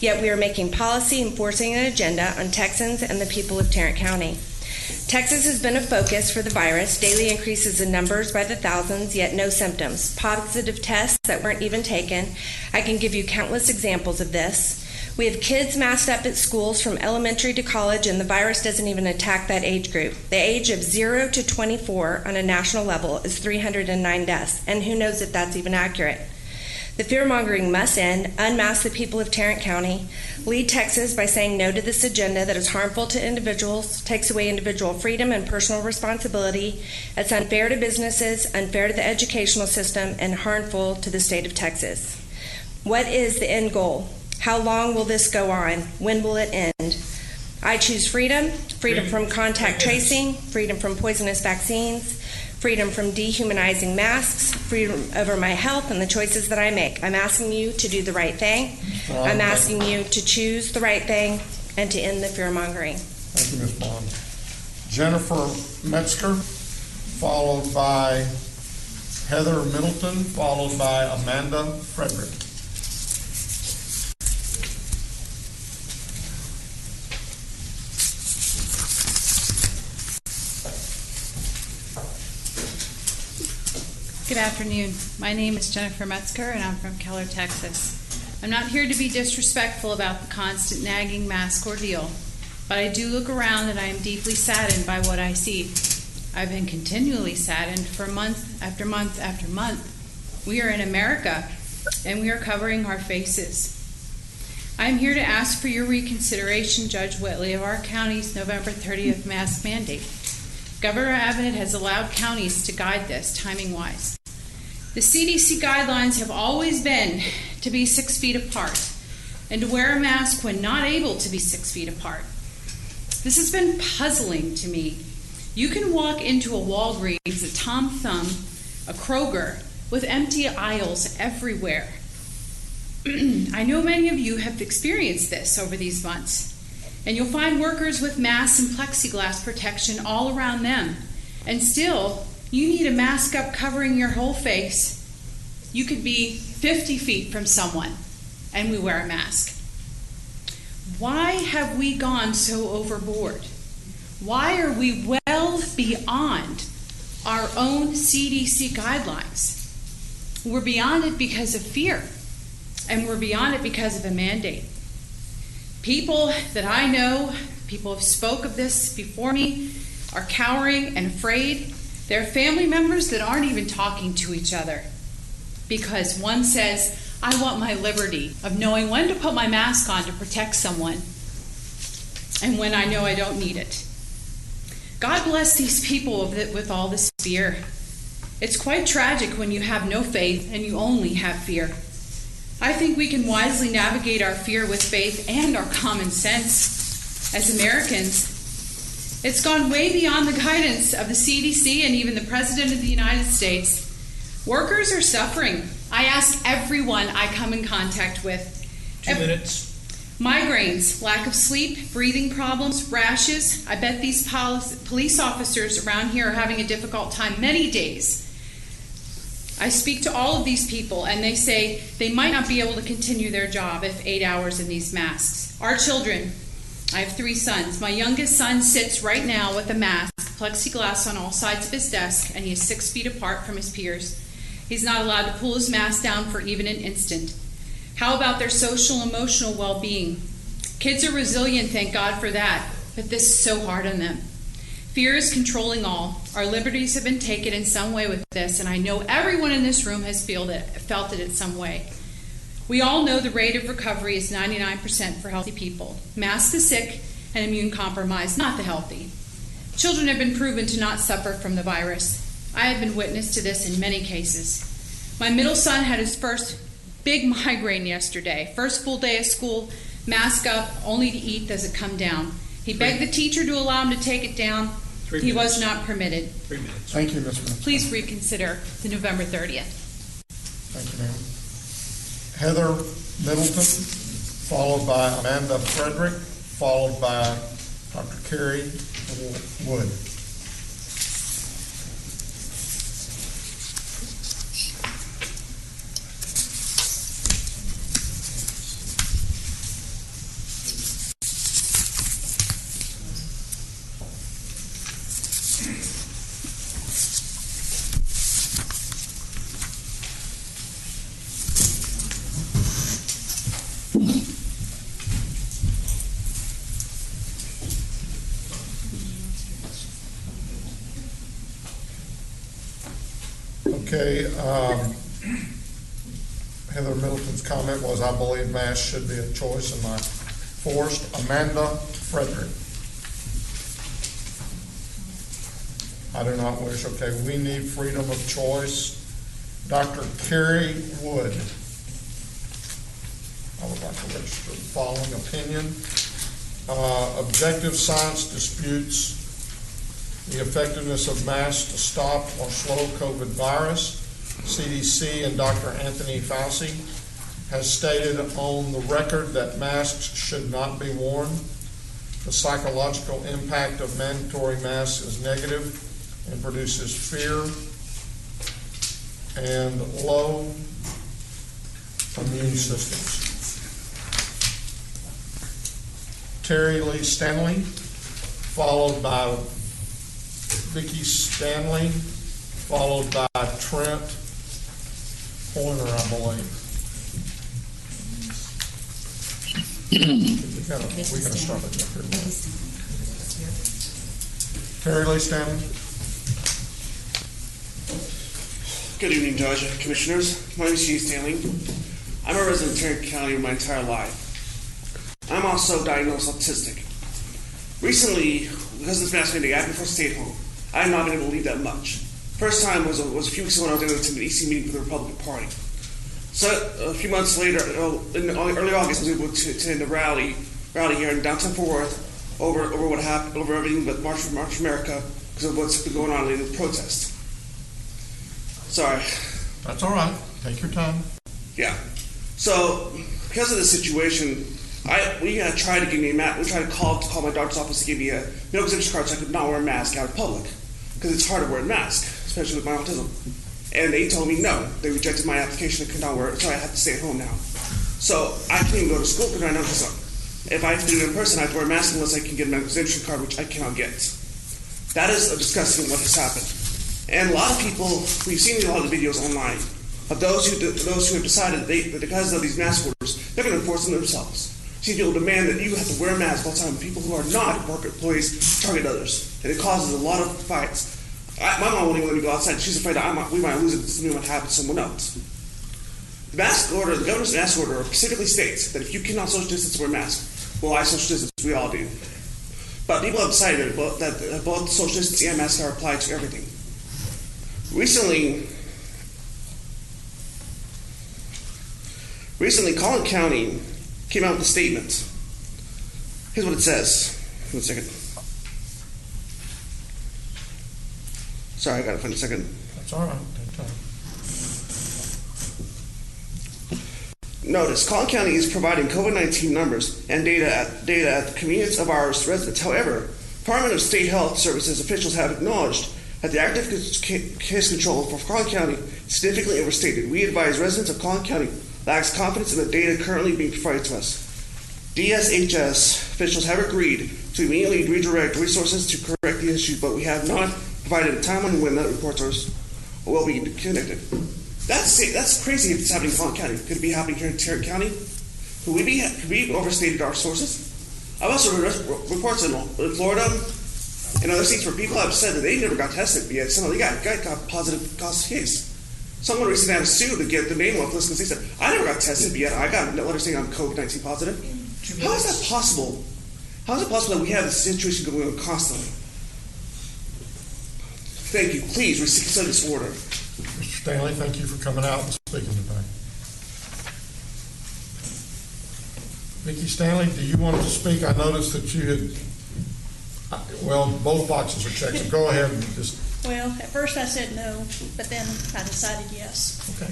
Yet we are making policy and forcing an agenda on Texans and the people of Tarrant County. Texas has been a focus for the virus. Daily increases in numbers by the thousands, yet no symptoms. Positive tests that weren't even taken. I can give you countless examples of this. We have kids masked up at schools from elementary to college, and the virus doesn't even attack that age group. The age of 0 to 24 on a national level is 309 deaths, and who knows if that's even accurate. The fear-mongering must end. Unmask the people of Tarrant County. Lead Texas by saying no to this agenda that is harmful to individuals, takes away individual freedom and personal responsibility. It's unfair to businesses, unfair to the educational system, and harmful to the state of Texas. What is the end goal? How long will this go on? When will it end? I choose freedom, freedom from contact tracing, freedom from poisonous vaccines, freedom from dehumanizing masks, freedom over my health and the choices that I make. I'm asking you to do the right thing. I'm asking you to choose the right thing and to end the fear-mongering. Thank you, Ms. Bond. Jennifer Metzger, followed by Heather Middleton, followed by Amanda Frederick. Good afternoon. My name is Jennifer Metzger, and I'm from Keller, Texas. I'm not here to be disrespectful about the constant nagging mask ordeal, but I do look around and I am deeply saddened by what I see. I've been continually saddened for month after month after month. We are in America, and we are covering our faces. I am here to ask for your reconsideration, Judge Whitley, of our county's November 30th mask mandate. Governor Abbott has allowed counties to guide this, timing-wise. The CDC guidelines have always been to be 6 feet apart and to wear a mask when not able to be 6 feet apart. This has been puzzling to me. You can walk into a Walgreens, a Tom Thumb, a Kroger, with empty aisles everywhere. I know many of you have experienced this over these months. And you'll find workers with masks and plexiglass protection all around them. And still, you need a mask up covering your whole face. You could be 50 feet from someone, and we wear a mask. Why have we gone so overboard? Why are we well beyond our own CDC guidelines? We're beyond it because of fear, and we're beyond it because of a mandate. People that I know, people have spoke of this before me, are cowering and afraid. There are family members that aren't even talking to each other because one says, I want my liberty of knowing when to put my mask on to protect someone and when I know I don't need it. God bless these people with all this fear. It's quite tragic when you have no faith and you only have fear. I think we can wisely navigate our fear with faith and our common sense as Americans. It's gone way beyond the guidance of the CDC and even the President of the United States. Workers are suffering. I ask everyone I come in contact with. 2 minutes. Migraines, lack of sleep, breathing problems, rashes. I bet these police officers around here are having a difficult time many days. I speak to all of these people, and they say they might not be able to continue their job if 8 hours in these masks. Our children, I have 3 sons. My youngest son sits right now with a mask, plexiglass on all sides of his desk, and he is 6 feet apart from his peers. He's not allowed to pull his mask down for even an instant. How about their social and emotional well-being? Kids are resilient, thank God for that, but this is so hard on them. Fear is controlling all. Our liberties have been taken in some way with this, and I know everyone in this room has felt it in some way. We all know the rate of recovery is 99% for healthy people. Mask the sick and immune compromised, not the healthy. Children have been proven to not suffer from the virus. I have been witness to this in many cases. My middle son had his first big migraine yesterday. First full day of school, mask up, only to eat does it come down. He begged the teacher to allow him to take it down. He was not permitted. 3 minutes. Thank you, Ms. Metzger. Please reconsider the November 30th. Thank you, ma'am. Heather Middleton, followed by Amanda Frederick, followed by Dr. Carrie Wood. Okay, Heather Middleton's comment was, I believe masks should be a choice and not forced. Amanda Frederick. I do not wish. Okay, we need freedom of choice. Dr. Carrie Wood. I would like to register the following opinion. Objective science disputes the effectiveness of masks to stop or slow COVID virus. CDC and Dr. Anthony Fauci has stated on the record that masks should not be worn. The psychological impact of mandatory masks is negative and produces fear and low immune systems. Terry Lee Stanley, followed by Vicki Stanley, followed by Trent Pointer, I believe. We're gonna start it up here. Terry Lee Stanley. Good evening, Judge, Commissioners. My name is G. Stanley. I'm a resident of Tarrant County my entire life. I'm also diagnosed autistic. Recently, because of this mask mandate, I've been forced to stay at home. I have not been able to leave that much. First time was a few weeks ago when I was able to attend an EC meeting for the Republican Party. So a few months later, in early August, I was able to attend a rally here in downtown Fort Worth over what happened, over everything but March for America, because of what's been going on lately with the protest. Sorry. That's all right. Take your time. Yeah. So because of the situation, we tried to give me a mask. We tried to call my doctor's office to give me a medical exemption card so I could not wear a mask out in public, because it's hard to wear a mask, especially with my autism. And they told me no. They rejected my application. I could not wear it, so I have to stay at home now. So I can't even go to school because right now, if I have to do it in person, I have to wear a mask unless I can get a medical exemption card, which I cannot get. That is disgusting what has happened. And a lot of people, we've seen a lot of videos online of those who have decided that because of these mask orders, they're going to enforce them themselves. See people demand that you have to wear a mask all the time. People who are not work employees target others, and it causes a lot of fights. My mom won't even let me go outside. She's afraid that we might lose it if something might happen to someone else. The mask order, the governor's mask order specifically states that if you cannot social distance, wear a mask. Well, I social distance, we all do. But people have decided that both social distance and masks are applied to everything. Recently, Collin County came out with a statement. Here's what it says. One second. Sorry, I gotta find a second. That's all right. Take time. Notice, Collin County is providing COVID-19 numbers and data at the convenience of our residents. However, Department of State Health Services officials have acknowledged that the active case control for Collin County is significantly overstated. We advise residents of Collin County lacks confidence in the data currently being provided to us. DSHS officials have agreed to immediately redirect resources to correct the issue, but we have not provided a timeline when the reports will be connected. That's crazy if it's happening in Collin County. Could it be happening here in Tarrant County? Could we overstated our sources? I've also read reports in Florida, And other states where people have said that they never got tested, but yet somehow they got positive case. Someone recently had a sue to get the name off list because they said, I never got tested, but yet I got a letter saying I'm COVID-19 positive. How is that possible? How is it possible that we have this situation going on constantly? Thank you. Please consider this order. Mr. Stanley, thank you for coming out and speaking today. Vicki Stanley, do you want to speak? I noticed that you had, well, both boxes are checked, so go ahead and just. Well, at first I said no, but then I decided yes. Okay.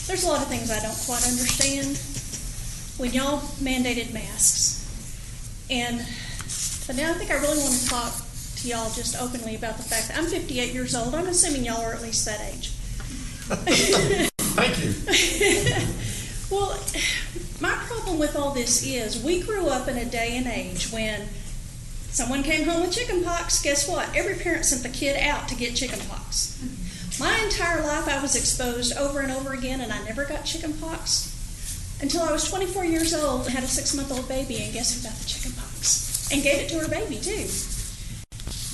There's a lot of things I don't quite understand. When y'all mandated masks, but now I think I really want to talk to y'all just openly about the fact that I'm 58 years old. I'm assuming y'all are at least that age. Thank you. Well, my problem with all this is we grew up in a day and age when someone came home with chicken pox. Guess what? Every parent sent the kid out to get chicken pox. My entire life I was exposed over and over again, and I never got chicken pox until I was 24 years old and had a 6-month-old baby, and guess who got the chicken pox? And gave it to her baby, too.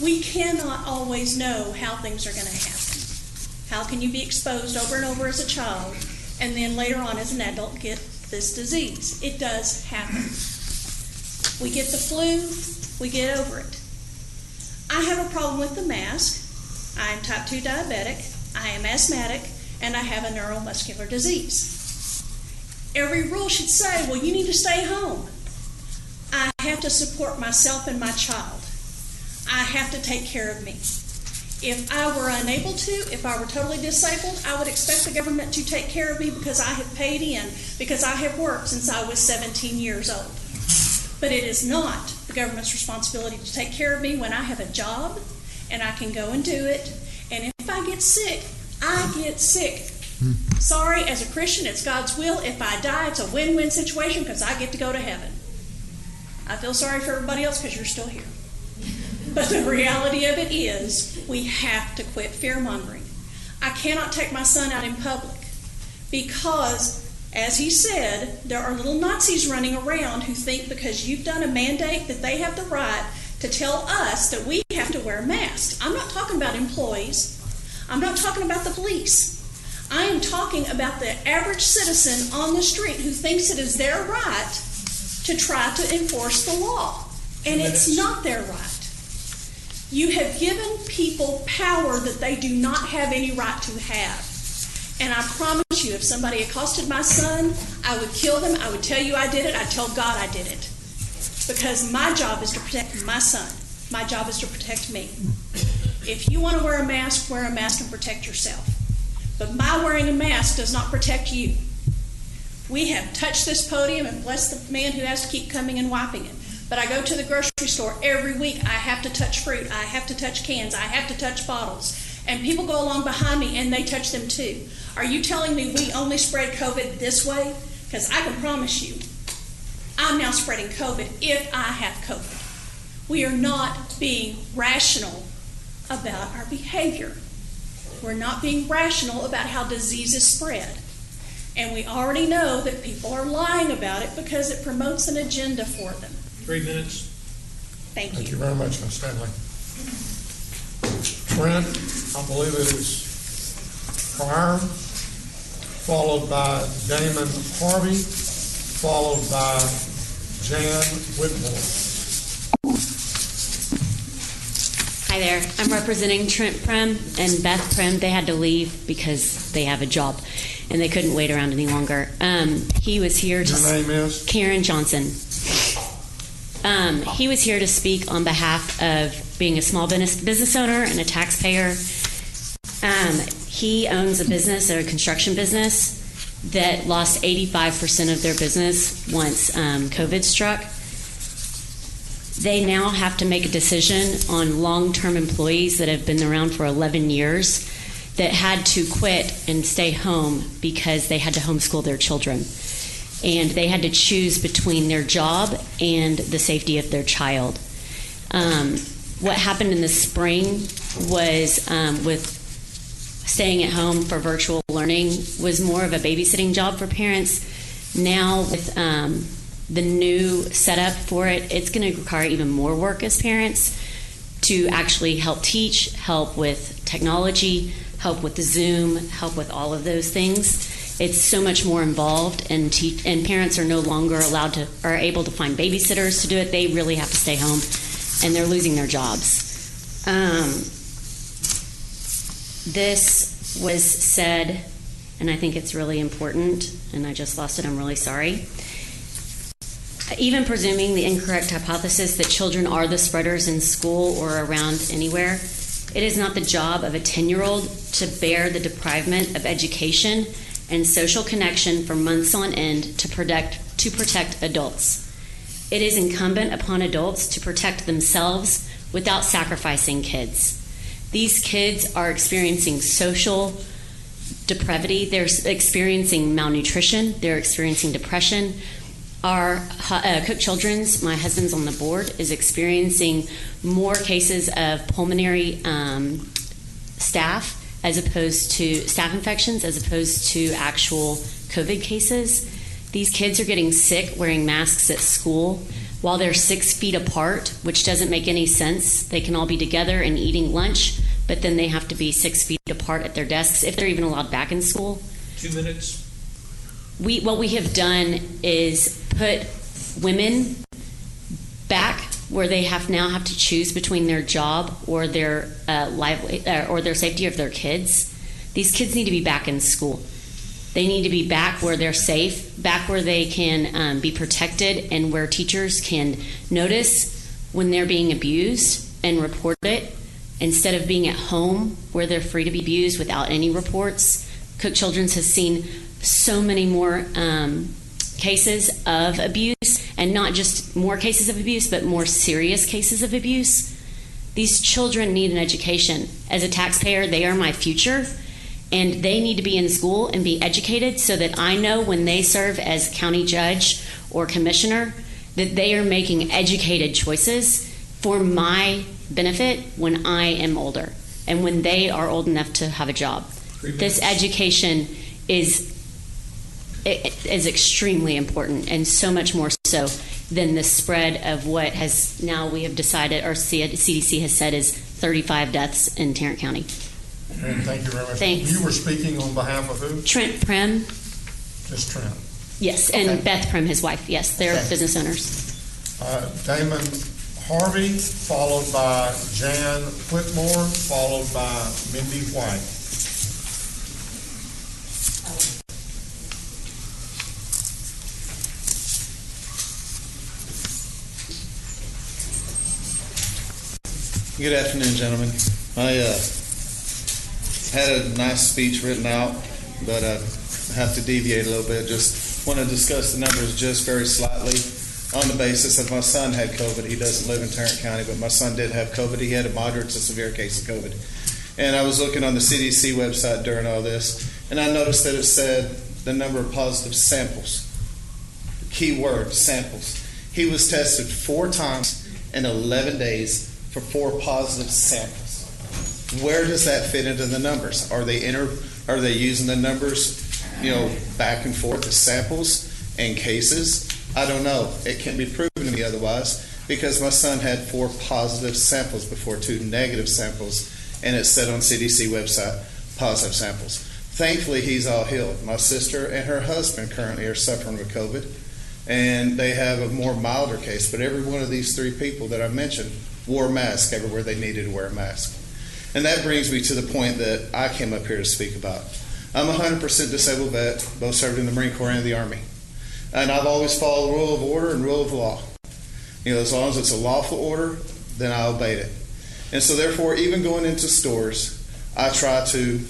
We cannot always know how things are going to happen. How can you be exposed over and over as a child and then later on as an adult get this disease? It does happen. We get the flu, we get over it. I have a problem with the mask. I am type 2 diabetic, I am asthmatic, and I have a neuromuscular disease. Every rule should say, well, you need to stay home. I have to support myself and my child. I have to take care of me. If I were unable to, if I were totally disabled, I would expect the government to take care of me because I have paid in, because I have worked since I was 17 years old. But it is not the government's responsibility to take care of me when I have a job and I can go and do it. And if I get sick, I get sick. Sorry, as a Christian, it's God's will. If I die, it's a win-win situation because I get to go to heaven. I feel sorry for everybody else because you're still here. But the reality of it is we have to quit fear-mongering. I cannot take my son out in public because, as he said, there are little Nazis running around who think because you've done a mandate that they have the right to tell us that we have to wear masks. I'm not talking about employees. I'm not talking about the police. I am talking about the average citizen on the street who thinks it is their right to try to enforce the law. And it's not their right. You have given people power that they do not have any right to have. And I promise you, if somebody accosted my son, I would kill them. I would tell you I did it. I'd tell God I did it. Because my job is to protect my son. My job is to protect me. If you want to wear a mask and protect yourself. But my wearing a mask does not protect you. We have touched this podium and blessed the man who has to keep coming and wiping it. But I go to the grocery store every week. I have to touch fruit. I have to touch cans. I have to touch bottles. And people go along behind me and they touch them too. Are you telling me we only spread COVID this way? Because I can promise you, I'm now spreading COVID if I have COVID. We are not being rational about our behavior. We're not being rational about how diseases spread. And we already know that people are lying about it because it promotes an agenda for them. 3 minutes. Thank you. Thank you very much, Ms. Stanley. Trent, I believe it is Pryor, followed by Damon Harvey, followed by Jan Whitmore. Hi there. I'm representing Trent Prem and Beth Prem. They had to leave because they have a job and they couldn't wait around any longer. He was here to... Your name is? Karen Johnson. He was here to speak on behalf of being a small business owner and a taxpayer. He owns a business, a construction business, that lost 85% of their business once COVID struck. They now have to make a decision on long-term employees that have been around for 11 years that had to quit and stay home because they had to homeschool their children. And they had to choose between their job and the safety of their child. What happened in the spring was with staying at home for virtual learning was more of a babysitting job for parents. Now with the new setup for it, it's going to require even more work as parents to actually help teach, help with technology, help with the Zoom, help with all of those things. It's so much more involved, and parents are no longer are able to find babysitters to do it. They really have to stay home, and they're losing their jobs. This was said, and I think it's really important, and I just lost it. I'm really sorry. Even presuming the incorrect hypothesis that children are the spreaders in school or around anywhere, it is not the job of a 10-year-old to bear the deprivement of education and social connection for months on end to protect adults. It is incumbent upon adults to protect themselves without sacrificing kids. These kids are experiencing social depravity. They're experiencing malnutrition. They're experiencing depression. Our Cook Children's, my husband's on the board, is experiencing more cases of pulmonary staph infections as opposed to actual COVID cases. These kids are getting sick wearing masks at school while they're 6 feet apart, which doesn't make any sense. They can all be together and eating lunch, but then they have to be 6 feet apart at their desks if they're even allowed back in school. 2 minutes. What we have done is put women back where they now have to choose between their job or their or their safety of their kids. These kids need to be back in school. They need to be back where they're safe, back where they can be protected, and where teachers can notice when they're being abused and report it, instead of being at home where they're free to be abused without any reports. Cook Children's has seen so many more cases of abuse, and not just more cases of abuse, but more serious cases of abuse. These children need an education. As a taxpayer, they are my future, and they need to be in school and be educated so that I know when they serve as county judge or commissioner that they are making educated choices for my benefit when I am older and when they are old enough to have a job. This education is extremely important, and so much more so than the spread of what has now we have decided, or CDC has said, is 35 deaths in Tarrant County. And thank you very much. Thanks. You were speaking on behalf of who? Trent Prem. Just Trent. Yes, and okay. Beth Prem, his wife. Yes, they're business owners. Damon Harvey, followed by Jan Whitmore, followed by Mindy White. Good afternoon, gentlemen. I had a nice speech written out, but I have to deviate a little bit. Just want to discuss the numbers just very slightly on the basis of my son had COVID. He doesn't live in Tarrant County, but my son did have COVID. He had a moderate to severe case of COVID. And I was looking on the CDC website during all this, and I noticed that it said the number of positive samples. Key word, samples. He was tested 4 times in 11 days for 4 positive samples. Where does that fit into the numbers? Are they using the numbers, back and forth as samples and cases? I don't know. It can't be proven to me otherwise, because my son had 4 positive samples before 2 negative samples, and it said on CDC website positive samples. Thankfully, he's all healed. My sister and her husband currently are suffering with COVID, and they have a more milder case, but every one of these 3 people that I mentioned wore a mask everywhere they needed to wear a mask. And that brings me to the point that I came up here to speak about. I'm a 100% disabled vet, both served in the Marine Corps and the Army. And I've always followed the rule of order and rule of law. As long as it's a lawful order, then I obeyed it. And so therefore, even going into stores, I try to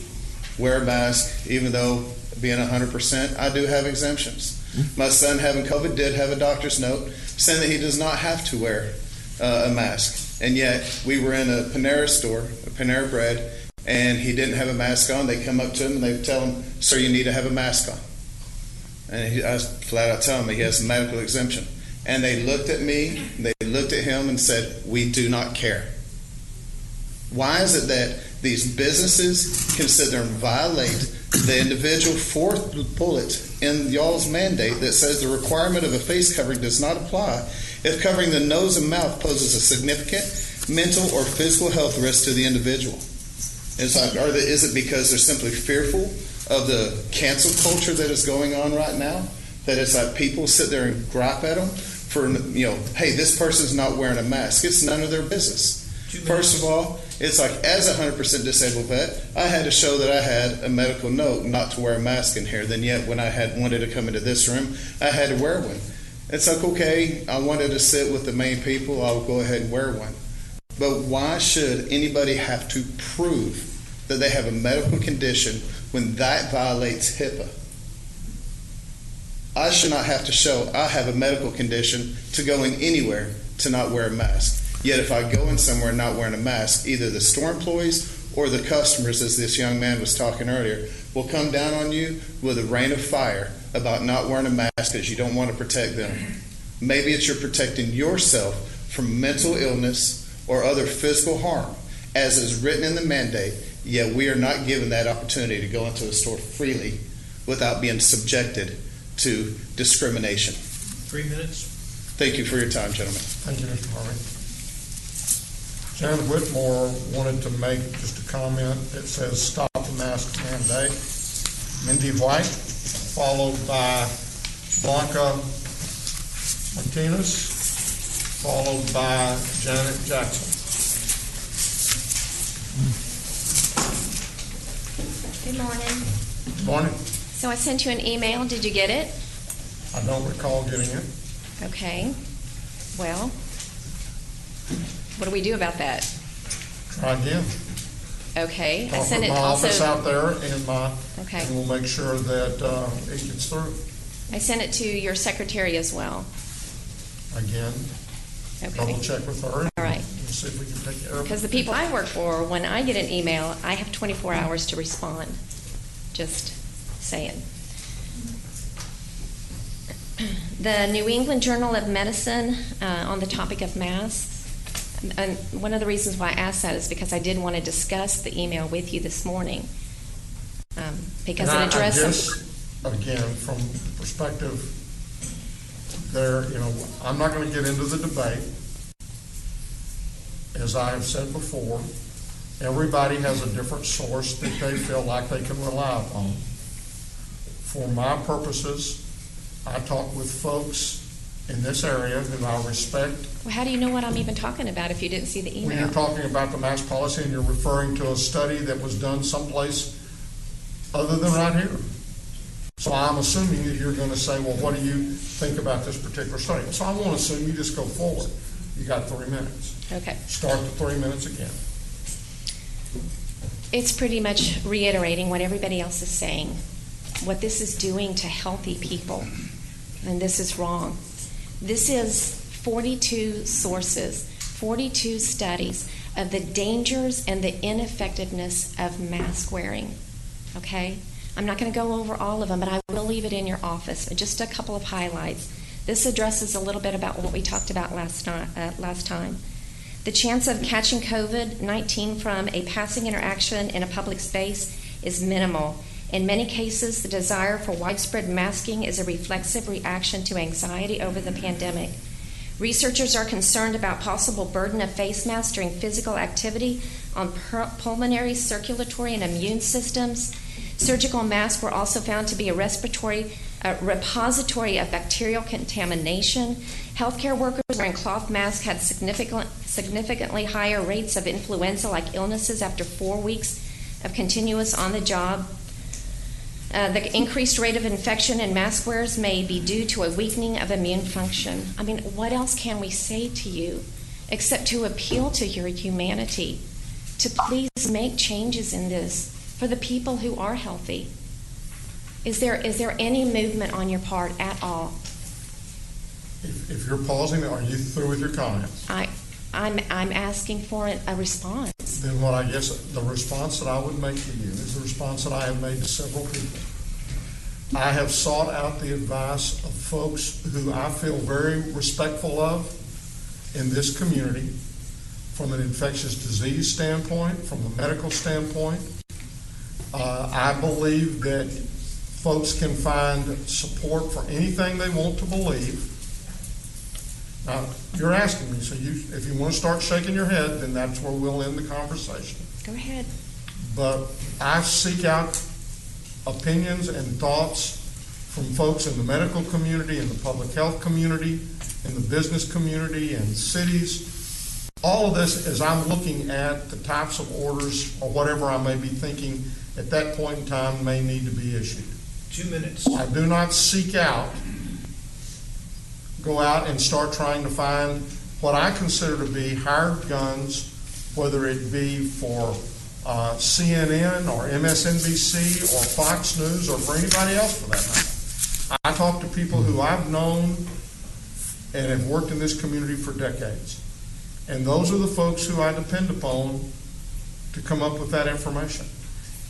wear a mask, even though being 100%, I do have exemptions. My son having COVID did have a doctor's note saying that he does not have to wear a mask. And yet, we were in a Panera store, a Panera Bread, and he didn't have a mask on. They come up to him and they tell him, "Sir, you need to have a mask on." And I flat out tell him he has a medical exemption. And they looked at me, they looked at him and said, "We do not care." Why is it that these businesses can sit there and violate the individual fourth bullet in y'all's mandate that says the requirement of a face covering does not apply if covering the nose and mouth poses a significant mental or physical health risk to the individual? It's like, is it because they're simply fearful of the cancel culture that is going on right now? That it's like people sit there and gripe at them for, hey, this person's not wearing a mask. It's none of their business. First of all, it's like, as a 100% disabled vet, I had to show that I had a medical note not to wear a mask in here. Then yet, when I had wanted to come into this room, I had to wear one. It's like, okay, I wanted to sit with the main people, I'll go ahead and wear one. But why should anybody have to prove that they have a medical condition when that violates HIPAA? I should not have to show I have a medical condition to go in anywhere to not wear a mask. Yet if I go in somewhere not wearing a mask, either the store employees or the customers, as this young man was talking earlier, will come down on you with a rain of fire about not wearing a mask because you don't want to protect them. Maybe it's you're protecting yourself from mental illness or other physical harm, as is written in the mandate, yet we are not given that opportunity to go into a store freely without being subjected to discrimination. 3 minutes. Thank you for your time, gentlemen. Thank you, Mr. Harvey. Janet Whitmore wanted to make just a comment that says stop the mask mandate. Mindy White, followed by Blanca Martinez, followed by Janet Jackson. Good morning. Good morning. So I sent you an email. Did you get it? I don't recall getting it. Okay. Well, what do we do about that? Try again. Okay. I'll put my office out there Okay. and we'll make sure that it gets through. I sent it to your secretary as well. Again, Okay. double check with her. All right. And see if we can take care of it. Because the people I work for, when I get an email, I have 24 hours to respond. Just saying. The New England Journal of Medicine on the topic of masks. And one of the reasons why I asked that is because I did want to discuss the email with you this morning. Because it addresses. I guess, again, from the perspective there, I'm not going to get into the debate. As I have said before, everybody has a different source that they feel like they can rely upon. For my purposes, I talk with folks in this area who I respect. Well, how do you know what I'm even talking about if you didn't see the email? When you're talking about the mask policy and you're referring to a study that was done someplace other than right here. So I'm assuming that you're going to say, well, what do you think about this particular study? So I won't assume, you just go forward. You got 3 minutes. Okay. Start the 3 minutes again. It's pretty much reiterating what everybody else is saying, what this is doing to healthy people, and this is wrong. This is 42 sources, 42 studies of the dangers and the ineffectiveness of mask wearing, okay? I'm not going to go over all of them, but I will leave it in your office. Just a couple of highlights. This addresses a little bit about what we talked about last time. The chance of catching COVID-19 from a passing interaction in a public space is minimal. In many cases, the desire for widespread masking is a reflexive reaction to anxiety over the pandemic. Researchers are concerned about possible burden of face masks during physical activity on pulmonary, circulatory, and immune systems. Surgical masks were also found to be a repository of bacterial contamination. Healthcare workers wearing cloth masks had significantly higher rates of influenza-like illnesses after 4 weeks of continuous on-the-job. The increased rate of infection in mask wearers may be due to a weakening of immune function. I mean, what else can we say to you except to appeal to your humanity, to please make changes in this for the people who are healthy? Is there any movement on your part at all? If you're pausing, are you through with your comments? I'm asking for a response. Then what I guess the response that I would make to you is the response that I have made to several people. I have sought out the advice of folks who I feel very respectful of in this community, from an infectious disease standpoint, from a medical standpoint. I believe that folks can find support for anything they want to believe. Now, you're asking me, so if you want to start shaking your head, then that's where we'll end the conversation. Go ahead. But I seek out opinions and thoughts from folks in the medical community, in the public health community, in the business community, and cities. All of this as I'm looking at the types of orders or whatever I may be thinking at that point in time may need to be issued. 2 minutes. I do not go out and start trying to find what I consider to be hired guns, whether it be for CNN or MSNBC or Fox News or for anybody else for that matter. I talk to people who I've known and have worked in this community for decades. And those are the folks who I depend upon to come up with that information.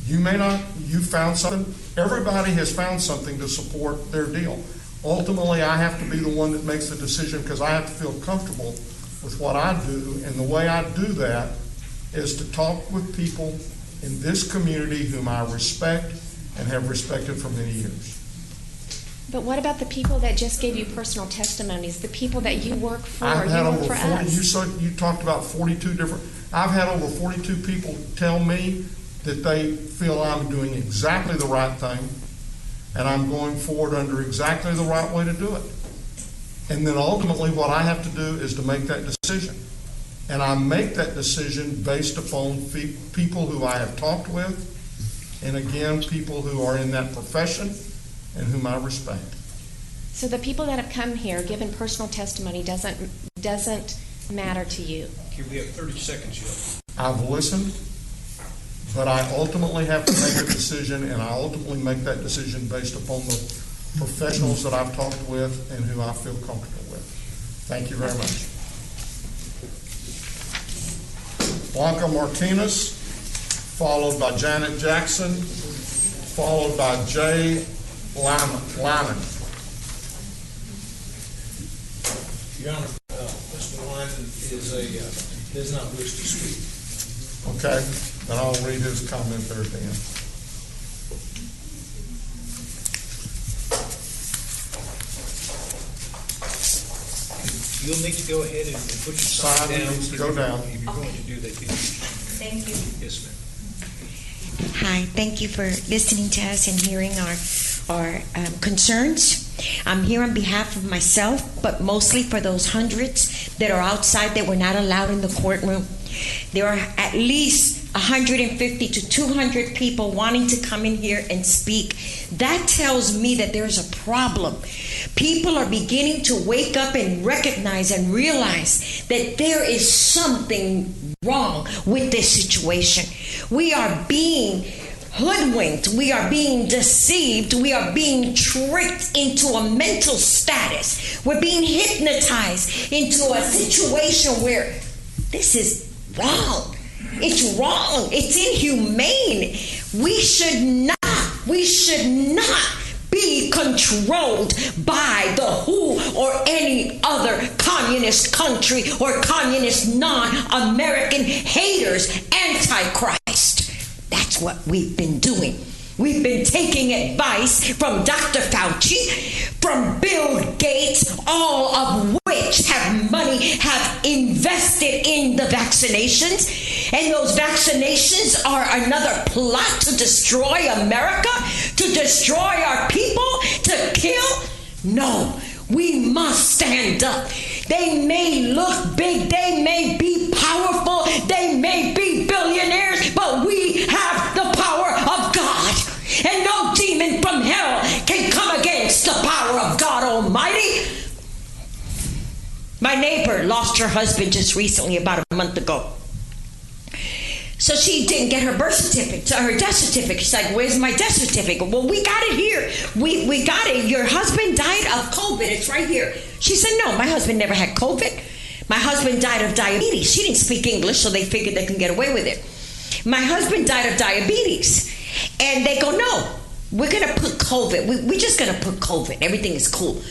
You may not, you found something, everybody has found something to support their deal. Ultimately, I have to be the one that makes the decision because I have to feel comfortable with what I do. And the way I do that is to talk with people in this community whom I respect and have respected for many years. But what about the people that just gave you personal testimonies, the people that you work for, I've had over 40, us? you talked about 42 different, I've had over 42 people tell me that they feel I'm doing exactly the right thing and I'm going forward under exactly the right way to do it. And then ultimately what I have to do is to make that decision. And I make that decision based upon people who I have talked with, and again, people who are in that profession and whom I respect. So the people that have come here, given personal testimony, doesn't matter to you. Okay, we have 30 seconds yet. I've listened, but I ultimately have to make a decision, and I ultimately make that decision based upon the professionals that I've talked with and who I feel comfortable with. Thank you very much. Blanca Martinez, followed by Janet Jackson, followed by Jay Lyman. Your Honor, Mr. Lyman does not wish to speak. Okay, then I'll read his comment there at the end. You'll need to go ahead and put your sign down. Needs to go down. If you're going to do that. Thank you. Yes, ma'am. Hi, thank you for listening to us and hearing our concerns. I'm here on behalf of myself, but mostly for those hundreds that are outside that were not allowed in the courtroom. There are at least 150 to 200 people wanting to come in here and speak. That tells me that there's a problem. People are beginning to wake up and recognize and realize that there is something wrong with this situation. We are being hoodwinked. We are being deceived. We are being tricked into a mental status. We're being hypnotized into a situation where this is wrong. It's wrong. It's inhumane. We should not be controlled by the WHO or any other communist country or communist non-American haters, Antichrist. That's what we've been doing. We've been taking advice from Dr. Fauci, from Bill Gates, all of which have invested in the vaccinations. And those vaccinations are another plot to destroy America, to destroy our people, to kill. No, we must stand up. They may look big, they may be powerful, they may be billionaires, but we have the power of God. And no demon from hell can come against the power of God Almighty. My neighbor lost her husband just recently, about a month ago. So she didn't get her birth certificate, her death certificate. She's like, where's my death certificate? Well, we got it here. We got it. Your husband died of COVID. It's right here. She said, no, my husband never had COVID. My husband died of diabetes. She didn't speak English, so they figured they can get away with it. My husband died of diabetes. And they go, no, we're going to put COVID. We're just going to put COVID. Everything is cool.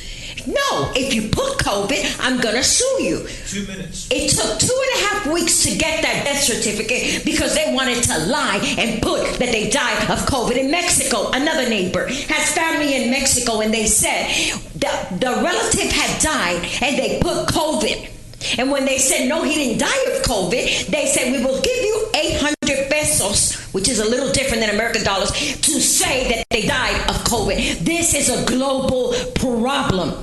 No, if you put COVID, I'm going to sue you. 2 minutes. It took 2.5 weeks to get that death certificate because they wanted to lie and put that they died of COVID in Mexico. Another neighbor has family in Mexico, and they said the relative had died and they put COVID. And when they said, no, he didn't die of COVID, they said, we will give you 800 pesos, which is a little different than American dollars, to say that they died of COVID. This is a global problem.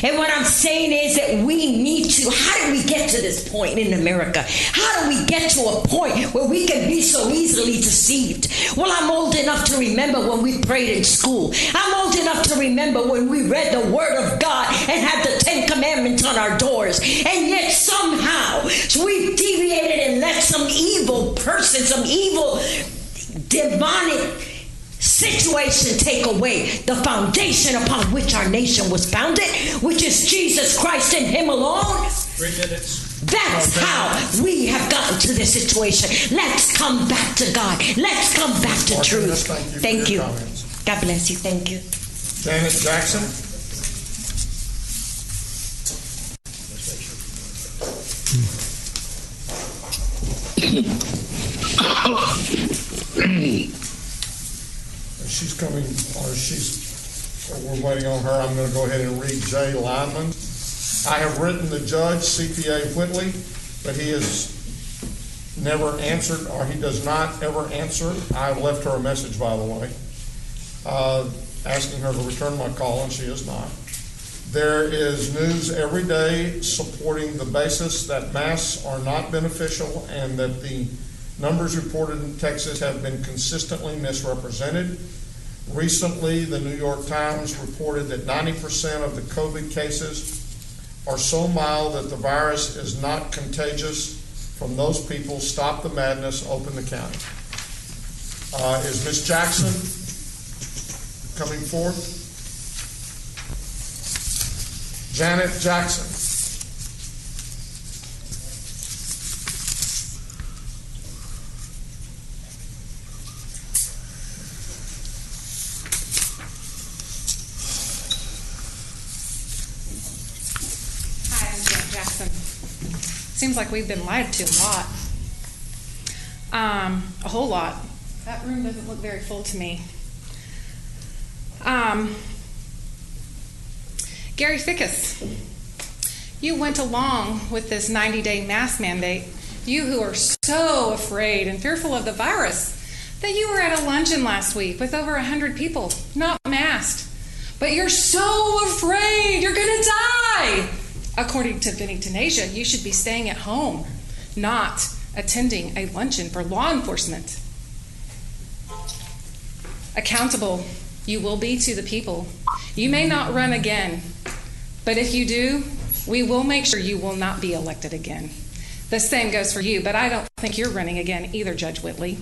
And what I'm saying is that we need to, how do we get to this point in America? How do we get to a point where we can be so easily deceived? Well, I'm old enough to remember when we prayed in school. I'm old enough to remember when we read the Word of God and had the 10 Commandments on our doors. And yet somehow we've deviated and let some evil person, some evil demonic situation take away the foundation upon which our nation was founded, which is Jesus Christ and Him alone. 3 minutes. That's how we have gotten to this situation. Let's come back to God. Let's come back to truth. Thank you. God bless you. Thank you. Janet Jackson. She's coming, or we're waiting on her. I'm going to go ahead and read Jay Lyman. I have written the judge, CPA Whitley, but he has never answered, or he does not ever answer. I have left her a message, by the way, asking her to return my call, and she has not. There is news every day supporting the basis that masks are not beneficial and that the numbers reported in Texas have been consistently misrepresented. Recently, the New York Times reported that 90% of the COVID cases are so mild that the virus is not contagious from those people. Stop the madness, open the county. Is Ms. Jackson coming forth? Janet Jackson. Seems like we've been lied to a lot. A whole lot. That room doesn't look very full to me. Gary Fickus, you went along with this 90-day mask mandate. You who are so afraid and fearful of the virus that you were at a luncheon last week with over 100 people, not masked. But you're so afraid you're going to die. According to Bennington Asia, you should be staying at home, not attending a luncheon for law enforcement. Accountable you will be to the people. You may not run again, but if you do, we will make sure you will not be elected again. The same goes for you, but I don't think you're running again either, Judge Whitley.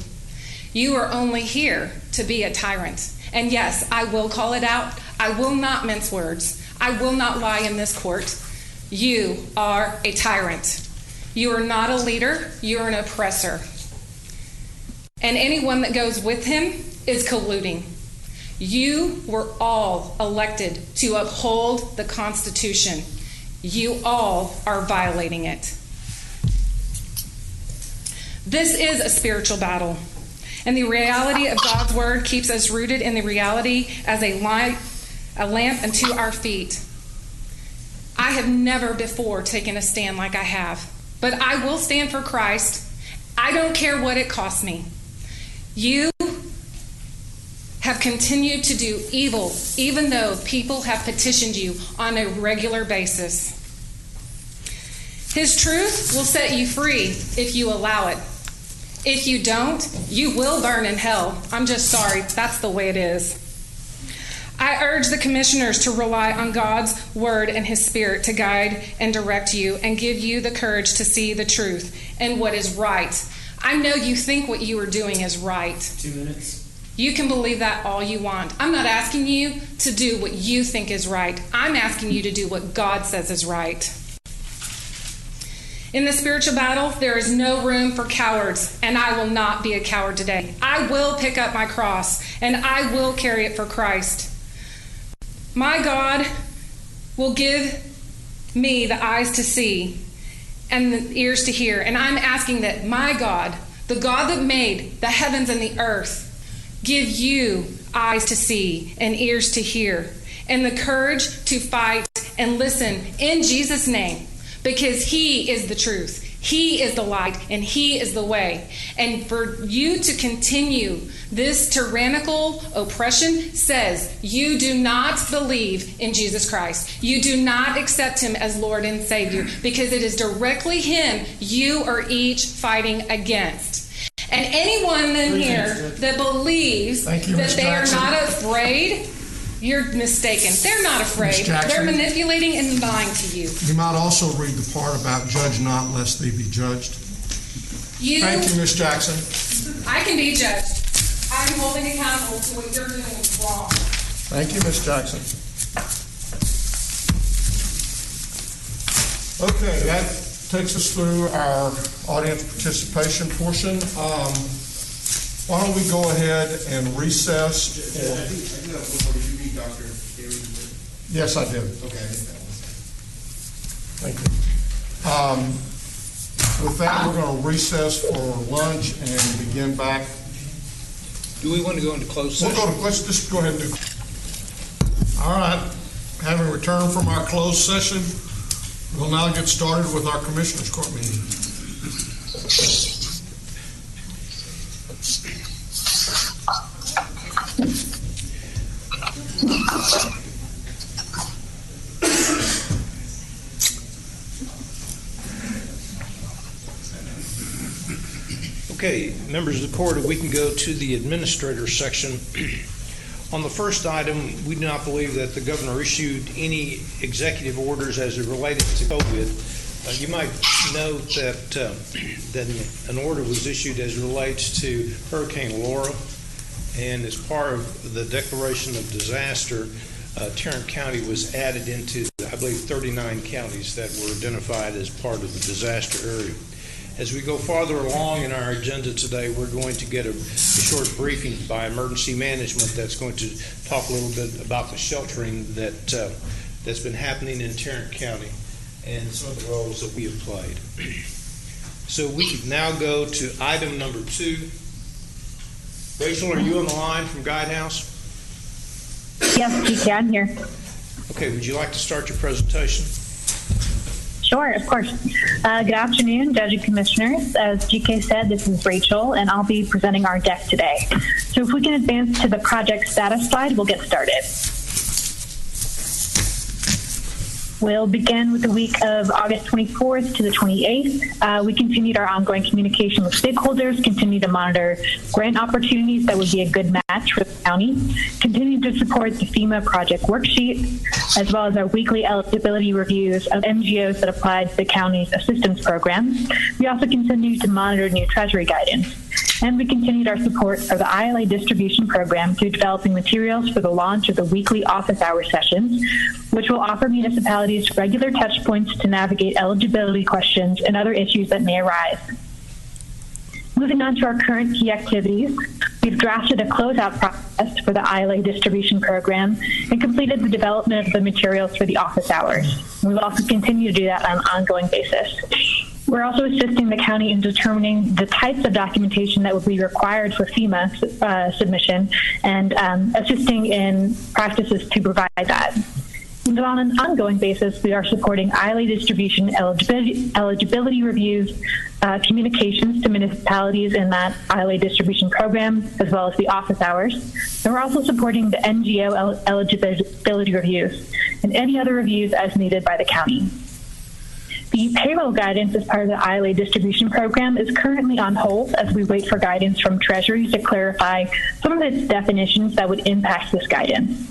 You are only here to be a tyrant. And yes, I will call it out. I will not mince words. I will not lie in this court. You are a tyrant. You are not a leader. You are an oppressor. And anyone that goes with him is colluding. You were all elected to uphold the Constitution. You all are violating it. This is a spiritual battle. And the reality of God's word keeps us rooted in the reality as a lamp unto our feet. I have never before taken a stand like I have, but I will stand for Christ. I don't care what it costs me. You have continued to do evil, even though people have petitioned you on a regular basis. His truth will set you free if you allow it. If you don't, you will burn in hell. I'm just sorry. That's the way it is. I urge the commissioners to rely on God's word and his spirit to guide and direct you and give you the courage to see the truth and what is right. I know you think what you are doing is right. 2 minutes. You can believe that all you want. I'm not asking you to do what you think is right. I'm asking you to do what God says is right. In the spiritual battle, there is no room for cowards, and I will not be a coward today. I will pick up my cross, and I will carry it for Christ. My God will give me the eyes to see and the ears to hear. And I'm asking that my God, the God that made the heavens and the earth, give you eyes to see and ears to hear and the courage to fight and listen in Jesus' name, because He is the truth. He is the light, and He is the way. And for you to continue this tyrannical oppression says you do not believe in Jesus Christ. You do not accept Him as Lord and Savior, because it is directly Him you are each fighting against. And anyone in here that believes that they are not afraid, you're mistaken. They're not afraid. They're manipulating and lying to you. You might also read the part about judge not lest thee be judged. Thank you, Ms. Jackson. I can be judged. I'm holding accountable to what you're doing is wrong. Thank you, Ms. Jackson. Okay, that takes us through our audience participation portion. Why don't we go ahead and recess? I do have one more. Did you read Dr. Daly? Yes, I did. Okay. Thank you. With that, we're going to recess for lunch and begin back. Do we want to go into closed session? Let's just go ahead and do. All right. Having returned from our closed session, we'll now get started with our Commissioners Court meeting. Okay, members of the court, if we can go to the administrator section. On the first item, we do not believe that the governor issued any executive orders as it related to COVID. You might note that an order was issued as it relates to Hurricane Laura, and as part of the declaration of disaster, Tarrant County was added into, I believe, 39 counties that were identified as part of the disaster area. As we go farther along in our agenda today, we're going to get a short briefing by emergency management that's going to talk a little bit about the sheltering that's been happening in Tarrant County and some of the roles that we have played. So we can now go to item number 2. Rachel, are you on the line from Guidehouse? Yes, GK, I'm here. Okay, would you like to start your presentation? Sure, of course. Good afternoon, Judge and Commissioners. As GK said, this is Rachel, and I'll be presenting our deck today. So if we can advance to the project status slide, we'll get started. We'll begin with the week of August 24th to the 28th. We continued our ongoing communication with stakeholders, continued to monitor grant opportunities that would be a good match for the county, continued to support the FEMA project worksheet, as well as our weekly eligibility reviews of NGOs that applied to the county's assistance program. We also continued to monitor new Treasury guidance. And we continued our support for the ILA distribution program through developing materials for the launch of the weekly office hour sessions, which will offer municipalities regular touch points to navigate eligibility questions and other issues that may arise. Moving on to our current key activities, we've drafted a closeout process for the ILA distribution program and completed the development of the materials for the office hours. We will also continue to do that on an ongoing basis. We're also assisting the county in determining the types of documentation that would be required for FEMA submission and assisting in practices to provide that. And on an ongoing basis, we are supporting ILA distribution eligibility reviews, communications to municipalities in that ILA distribution program, as well as the office hours. And we're also supporting the NGO eligibility reviews and any other reviews as needed by the county. The payroll guidance as part of the ILA distribution program is currently on hold as we wait for guidance from Treasury to clarify some of its definitions that would impact this guidance.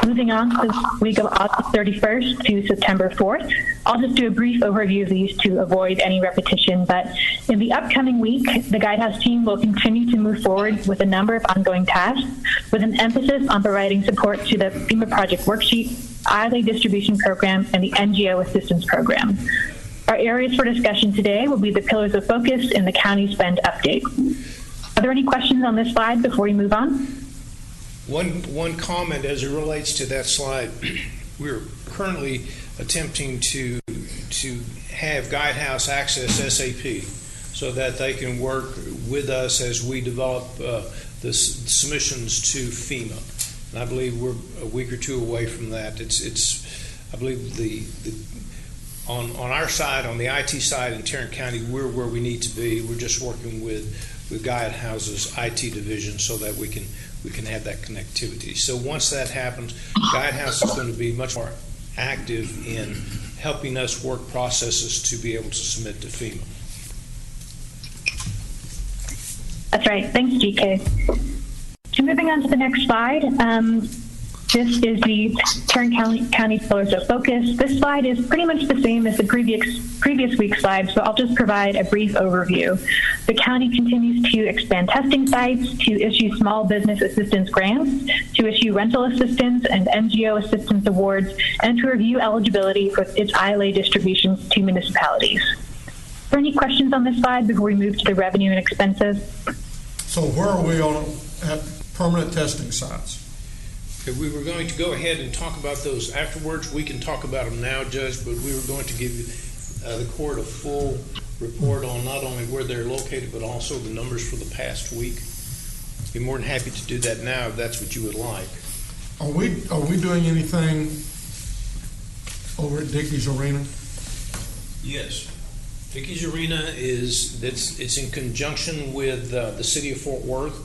Moving on to the week of August 31st to September 4th, I'll just do a brief overview of these to avoid any repetition, but in the upcoming week, the Guidehouse team will continue to move forward with a number of ongoing tasks with an emphasis on providing support to the FEMA project worksheet, ILA distribution program, and the NGO assistance program. Our areas for discussion today will be the pillars of focus in the county spend update. Are there any questions on this slide before we move on? One comment as it relates to that slide. we're currently attempting to have Guidehouse access SAP so that they can work with us as we develop the submissions to FEMA. And I believe we're a week or two away from that. I believe on our side, on the IT side in Tarrant County, we're where we need to be. We're just working with Guidehouse's IT division so that we can have that connectivity. So once that happens, Guidehouse is going to be much more active in helping us work processes to be able to submit to FEMA. That's right. Thanks, GK. So moving on to the next slide. This is the Tarrant County Pillars of Focus. This slide is pretty much the same as the previous week's slide, so I'll just provide a brief overview. The county continues to expand testing sites, to issue small business assistance grants, to issue rental assistance and NGO assistance awards, and to review eligibility for its ILA distributions to municipalities. Are there any questions on this slide before we move to the revenue and expenses? So where are we on at permanent testing sites? Okay, we were going to go ahead and talk about those afterwards. We can talk about them now, Judge, but we were going to give the court a full report on not only where they're located, but also the numbers for the past week. Be more than happy to do that now if that's what you would like. Are we doing anything over at Dickey's Arena? Yes. Dickey's Arena it's in conjunction with the city of Fort Worth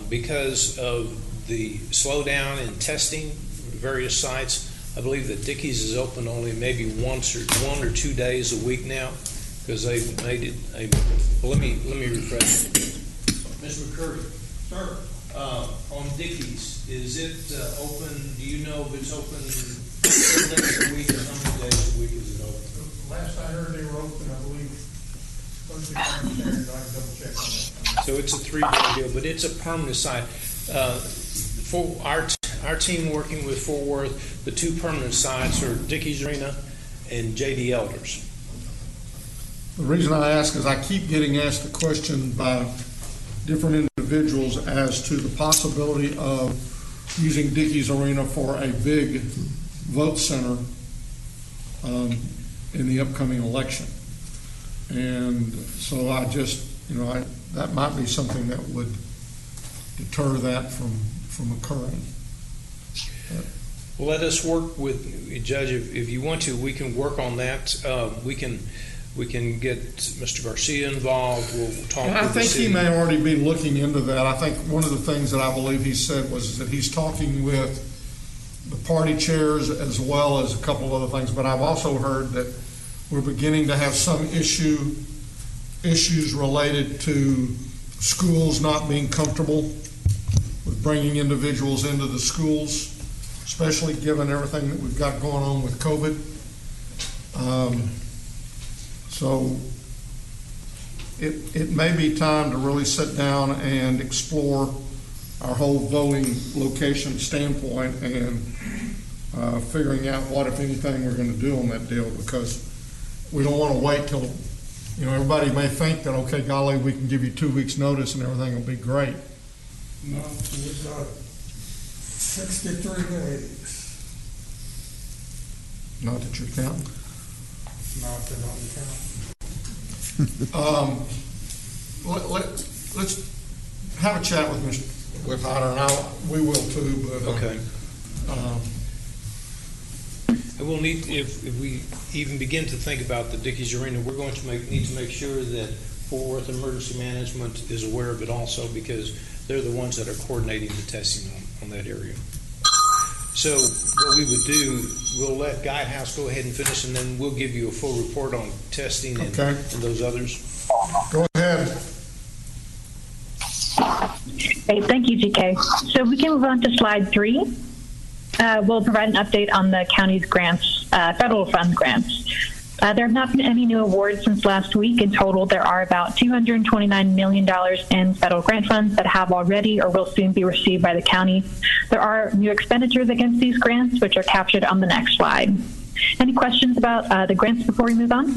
because of the slowdown in testing various sites. I believe that Dickey's is open only maybe one or 2 days a week now because they've made it well, let me refresh it. Mr. McCurdy. Sir. On Dickey's, is it open? Do you know if it's open 7 days a week or how many days a week is it open? Last I heard they were open, I believe, Thursday, Friday, Saturday. I can double check on that. So it's a 3-day deal, but it's a permanent site. For our team working with Fort Worth, the 2 permanent sites are Dickey's Arena and J.D. Elders. The reason I ask is I keep getting asked the question by different individuals as to the possibility of using Dickey's Arena for a big vote center in the upcoming election. And so I just, that might be something that would deter that from occurring. Well, let us work with Judge. If you want to, we can work on that. We can get Mr. Garcia involved. We'll talk. I with the think city. he may already be looking into that. I think one of the things that I believe he said was that he's talking with the party chairs as well as a couple of other things. But I've also heard that we're beginning to have some issues related to schools not being comfortable with bringing individuals into the schools, especially given everything that we've got going on with COVID. So it may be time to really sit down and explore our whole voting location standpoint and figuring out what, if anything, we're going to do on that deal, because we don't want to wait till, everybody may think that, okay, golly, we can give you 2 weeks notice and everything will be great. No, we've got 63 days. Not that you're counting. Not that I'm counting. Let's have a chat with Mr. Potter, and we will too. But, okay. And we'll need, if we even begin to think about the Dickey's Arena, we're going to need to make sure that Fort Worth Emergency Management is aware of it also, because they're the ones that are coordinating the testing on that area. So what we would do, we'll let Guidehouse go ahead and finish, and then we'll give you a full report on testing and those others. Go ahead. Great, thank you, GK. So we can move on to slide 3. We'll provide an update on the county's grants, federal fund grants. There have not been any new awards since last week. In total, there are about $229 million in federal grant funds that have already or will soon be received by the county. There are new expenditures against these grants, which are captured on the next slide. Any questions about the grants before we move on?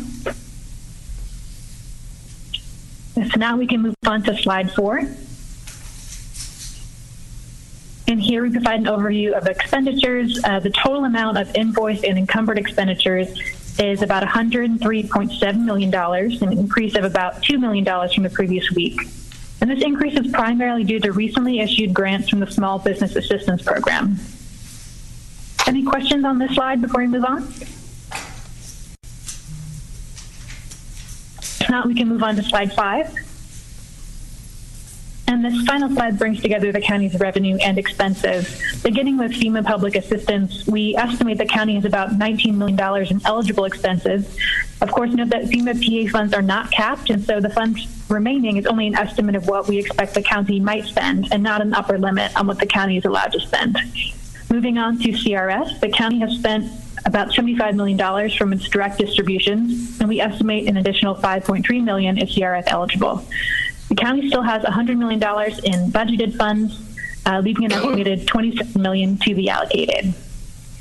So now we can move on to slide 4. And here we provide an overview of expenditures. The total amount of invoiced and encumbered expenditures is about $103.7 million, an increase of about $2 million from the previous week. And this increase is primarily due to recently issued grants from the Small Business Assistance Program. Any questions on this slide before we move on? If not, we can move on to slide 5. And this final slide brings together the county's revenue and expenses. Beginning with FEMA public assistance, we estimate the county has about $19 million in eligible expenses. Of course, note that FEMA PA funds are not capped, and so the funds remaining is only an estimate of what we expect the county might spend and not an upper limit on what the county is allowed to spend. Moving on to CRS, the county has spent about $75 million from its direct distributions, and we estimate an additional $5.3 million is CRS eligible. The county still has $100 million in budgeted funds, leaving an estimated $27 million to be allocated.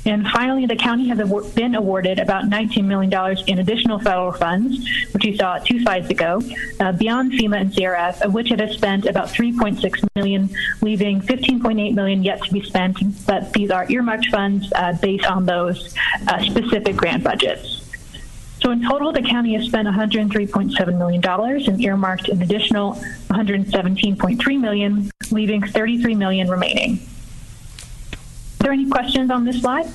And finally, the county has been awarded about $19 million in additional federal funds, which you saw 2 slides ago, beyond FEMA and CRS, of which it has spent about $3.6 million, leaving $15.8 million yet to be spent, but these are earmarked funds based on those specific grant budgets. So in total, the county has spent $103.7 million and earmarked an additional $117.3 million, leaving $33 million remaining. Are there any questions on this slide?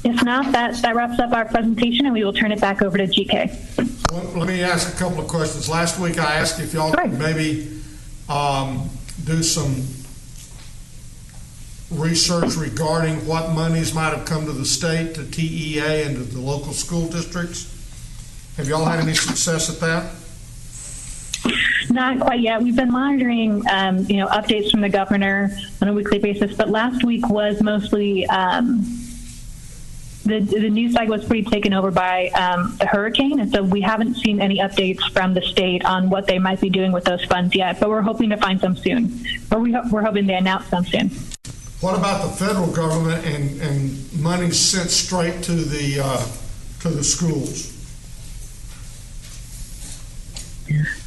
If not, that wraps up our presentation, and we will turn it back over to GK. Well, let me ask a couple of questions. Last week I asked if y'all could maybe do some research regarding what monies might have come to the state, to TEA, and to the local school districts. Have y'all had any success at that? Not quite yet. We've been monitoring, updates from the governor on a weekly basis, but last week was mostly the news cycle was pretty taken over by the hurricane, and so we haven't seen any updates from the state on what they might be doing with those funds yet. But we're hoping to find some soon, or we're hoping to announce some soon. What about the federal government and money sent straight to the schools?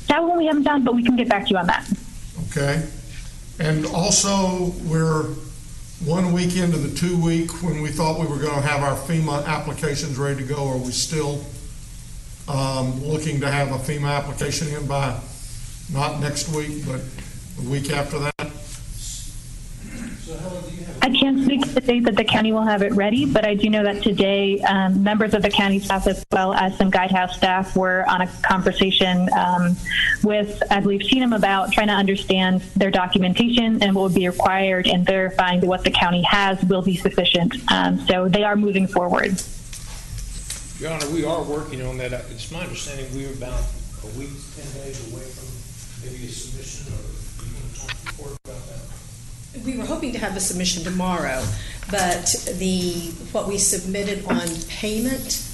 That one we haven't done, but we can get back to you on that. Okay. And also, we're 1 week into the 2 week when we thought we were going to have our FEMA applications ready to go. Are we still looking to have a FEMA application in by not next week, but the week after that? I can't speak to the date that the county will have it ready, but I do know that today members of the county staff as well as some Guidehouse staff were on a conversation with, I believe, CEDM about trying to understand their documentation and what would be required, and verifying that what the county has will be sufficient. So they are moving forward. Your Honor, we are working on that. It's my understanding we're about a week, 10 days away from maybe a submission, or do you want to talk to the court about that? We were hoping to have a submission tomorrow, but what we submitted on payment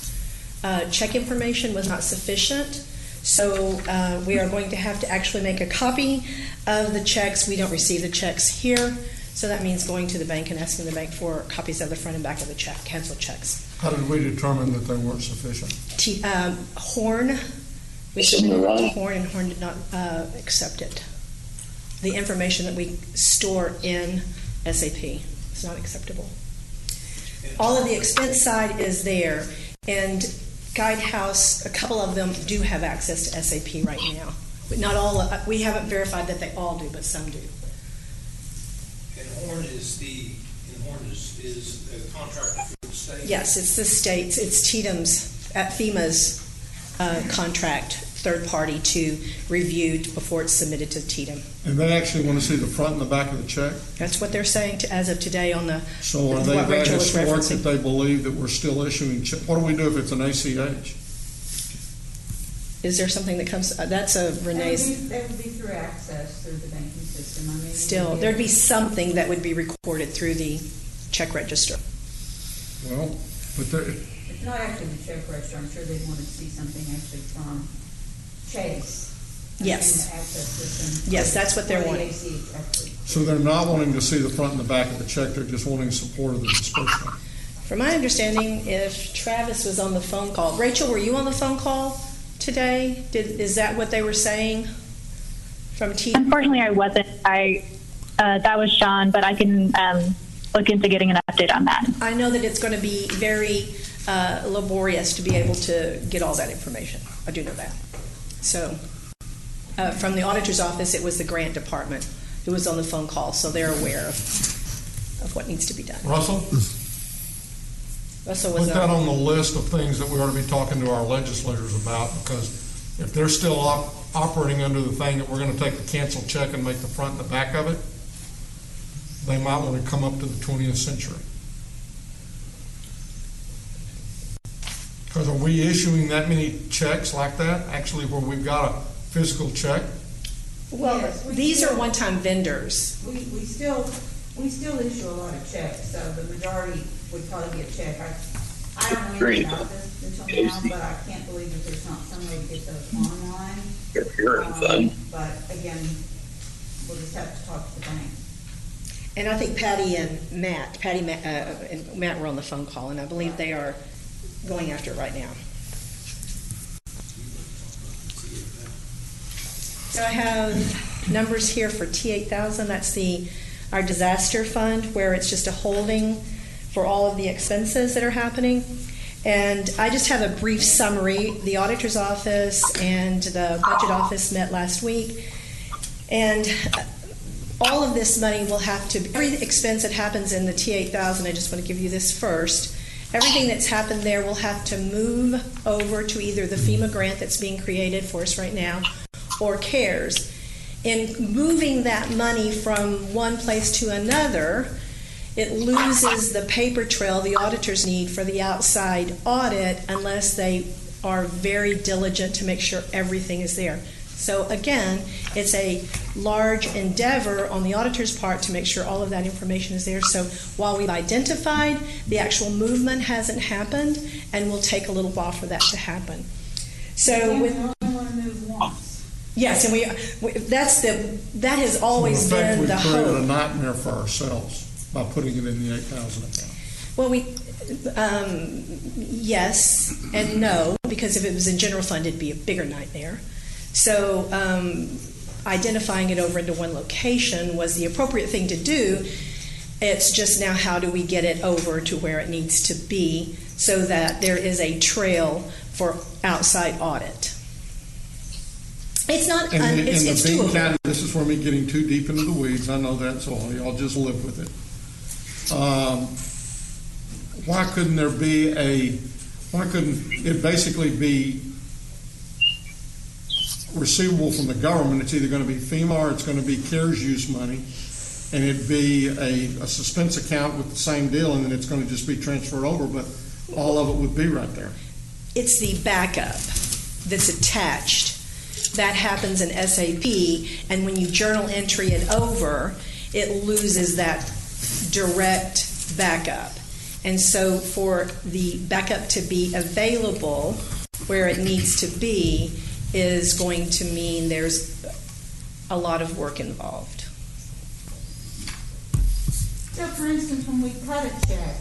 check information was not sufficient. So we are going to have to actually make a copy of the checks. We don't receive the checks here, so that means going to the bank and asking the bank for copies of the front and back of the check, canceled checks. How did we determine that they weren't sufficient? Horn, we submitted Horn, and Horn did not accept it. The information that we store in SAP is not acceptable. All of the expense side is there, and Guidehouse, a couple of them do have access to SAP right now, but not all. We haven't verified that they all do, but some do. And Horn is the contractor for the state? Yes, it's the state's. It's FEMA's contract, third party to review before it's submitted to TDM. And they actually want to see the front and the back of the check? That's what they're saying as of today on the. So are they that historic that they believe that we're still issuing checks? What do we do if it's an ACH? Is there something that comes? That's a Renee's. That would be through access through the banking system. I mean, still, there'd be something that would be recorded through the check register. Well, but it's not actually the check register. I'm sure they'd want to see something actually from Chase. Yes. Access system. Yes, that's what they're wanting. So they're not wanting to see the front and the back of the check. They're just wanting support of the disbursement. From my understanding, if Travis was on the phone call, Rachel, were you on the phone call today? Is that what they were saying from T? Unfortunately, I wasn't. That was John, but I can look into getting an update on that. I know that it's going to be very laborious to be able to get all that information. I do know that. So from the auditor's office, it was the grant department who was on the phone call, so they're aware of what needs to be done. Russell? Russell Put was that on the list of things that we ought to be talking to our legislators about, because if they're still operating under the thing that we're going to take the canceled check and make the front and the back of it, they might want to come up to the 20th century. Because are we issuing that many checks like that, actually, where we've got a physical check? Well, Yes, these are one-time vendors. We still issue a lot of checks, so the majority would probably be a check. I don't know anything about this until now, but I can't believe that there's not some way to get those online. But again, we'll just have to talk to the bank. And I think Patty and Matt were on the phone call, and I believe they are going after it right now. So I have numbers here for T8000. That's our disaster fund, where it's just a holding for all of the expenses that are happening. And I just have a brief summary. The auditor's office and the budget office met last week, and all of this money will have to, every expense that happens in the T8000, I just want to give you this first, everything that's happened there will have to move over to either the FEMA grant that's being created for us right now or CARES. In moving that money from one place to another, it loses the paper trail the auditors need for the outside audit unless they are very diligent to make sure everything is there. So again, it's a large endeavor on the auditor's part to make sure all of that information is there. So while we've identified, the actual movement hasn't happened, and will take a little while for that to happen. So with yes, and that has always been the hope. We created a nightmare for ourselves by putting it in the 8,000 account. Well, yes and no, because if it was in general fund, it'd be a bigger nightmare. So identifying it over into one location was the appropriate thing to do. It's just now, how do we get it over to where it needs to be so that there is a trail for outside audit? It's not. It's doable. This is for me getting too deep into the weeds. I know that, so y'all just live with it. Why couldn't it basically be receivable from the government? It's either going to be FEMA or it's going to be CARES use money, and it'd be a suspense account with the same deal, and then it's going to just be transferred over, but all of it would be right there. It's the backup that's attached. That happens in SAP, and when you journal entry it over, it loses that direct backup. And so for the backup to be available where it needs to be is going to mean there's a lot of work involved. So for instance, when we cut a check,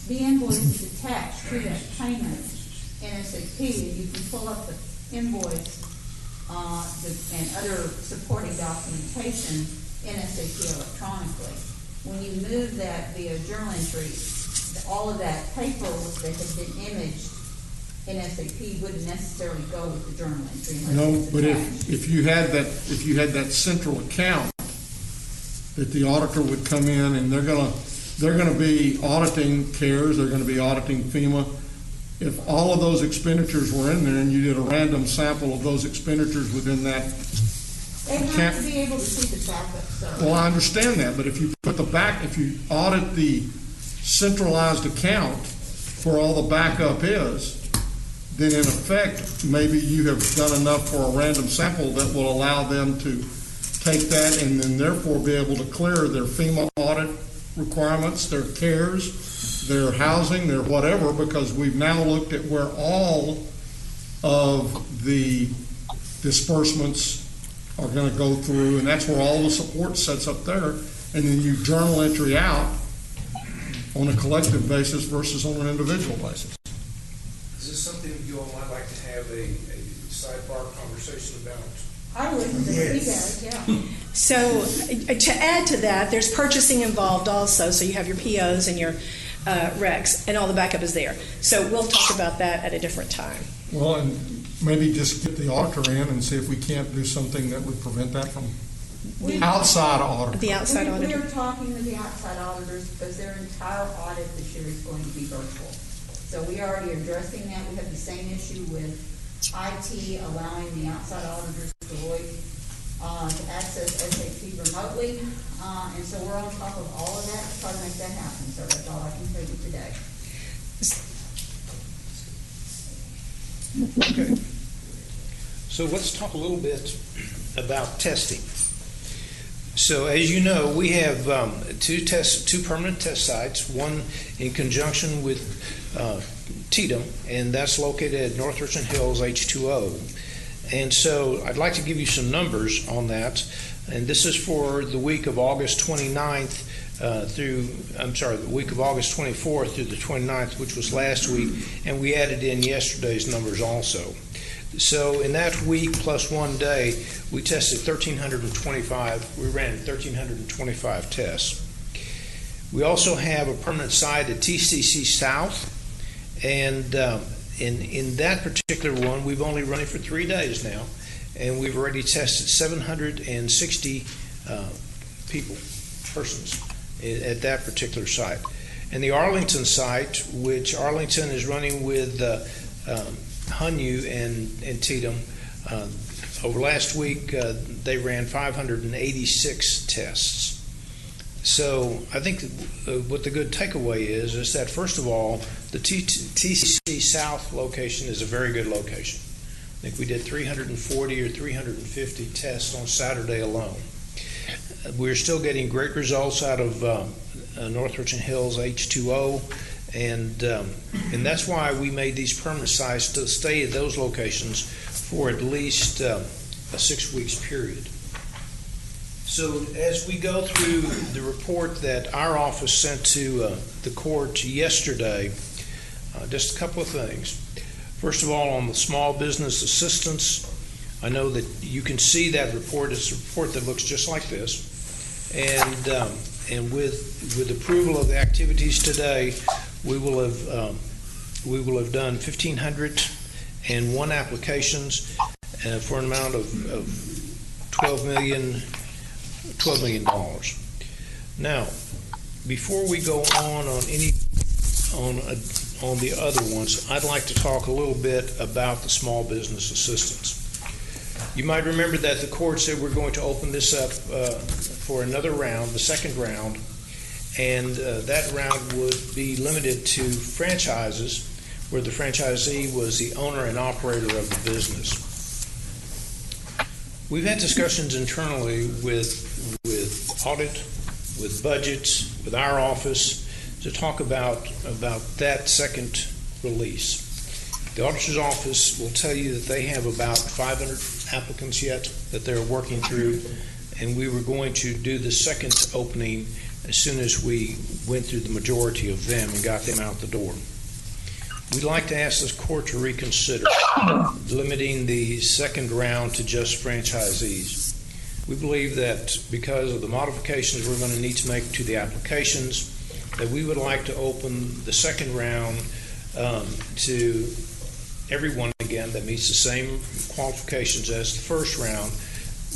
the invoice is attached to that payment in SAP, and you can pull up the invoice and other supporting documentation in SAP electronically. When you move that via journal entry, all of that paper that has been imaged in SAP wouldn't necessarily go with the journal entry. No, but if you had that central account that the auditor would come in, and they're gonna be auditing CARES, they're gonna be auditing FEMA. If all of those expenditures were in there and you did a random sample of those expenditures within that account, they have to be able to see the backup. So. Well, I understand that, but if you audit the centralized account where all the backup is, then in effect, maybe you have done enough for a random sample that will allow them to take that and then therefore be able to clear their FEMA audit requirements, their CARES, their housing, their whatever, because we've now looked at where all of the disbursements are going to go through, and that's where all the support sets up there, and then you journal entry out on a collective basis versus on an individual basis. Is this something you all might like to have a sidebar conversation about? I would, yeah. So to add to that, there's purchasing involved also. So you have your POs and your recs, and all the backup is there. So we'll talk about that at a different time. Well, and maybe just get the auditor in and see if we can't do something that would prevent that from outside auditor. The outside auditor. We're talking to the outside auditors because their entire audit this year is going to be virtual. So we are already addressing that. We have the same issue with IT allowing the outside auditors, Deloitte, to access SAP remotely. And so we're on top of all of that to try to make that happen. So that's all I can tell you today. Okay. So let's talk a little bit about testing. So as you know, we have two permanent test sites, one in conjunction with TDM, and that's located at North Richland Hills H2O. And so I'd like to give you some numbers on that. And this is for the week of August 29th the week of August 24th through the 29th, which was last week, and we added in yesterday's numbers also. So in that week plus 1 day, we tested 1,325. We ran 1,325 tests. We also have a permanent site at TCC South, and in that particular one, we've only run it for 3 days now, and we've already tested 760 persons at that particular site. And the Arlington site, which Arlington is running with Hunyu and TDM, over last week they ran 586 tests. So I think what the good takeaway is that, first of all, the TCC South location is a very good location. I think we did 340 or 350 tests on Saturday alone. We're still getting great results out of North Richland Hills H2O, and that's why we made these permanent sites to stay at those locations for at least a 6 weeks period. So as we go through the report that our office sent to the court yesterday, just a couple of things. First of all, on the small business assistance, I know that you can see that report. It's a report that looks just like this. And with approval of the activities today, we will have done 1,501 applications for an amount of $12 million. Now, before we go on the other ones, I'd like to talk a little bit about the small business assistance. You might remember that the court said we're going to open this up for another round, the second round, and that round would be limited to franchises where the franchisee was the owner and operator of the business. We've had discussions internally with audit, with budgets, with our office to talk about that second release. The auditor's office will tell you that they have about 500 applicants yet that they're working through, and we were going to do the second opening as soon as we went through the majority of them and got them out the door. We'd like to ask this court to reconsider limiting the second round to just franchisees. We believe that because of the modifications we're going to need to make to the applications, that we would like to open the second round to everyone again that meets the same qualifications as the first round,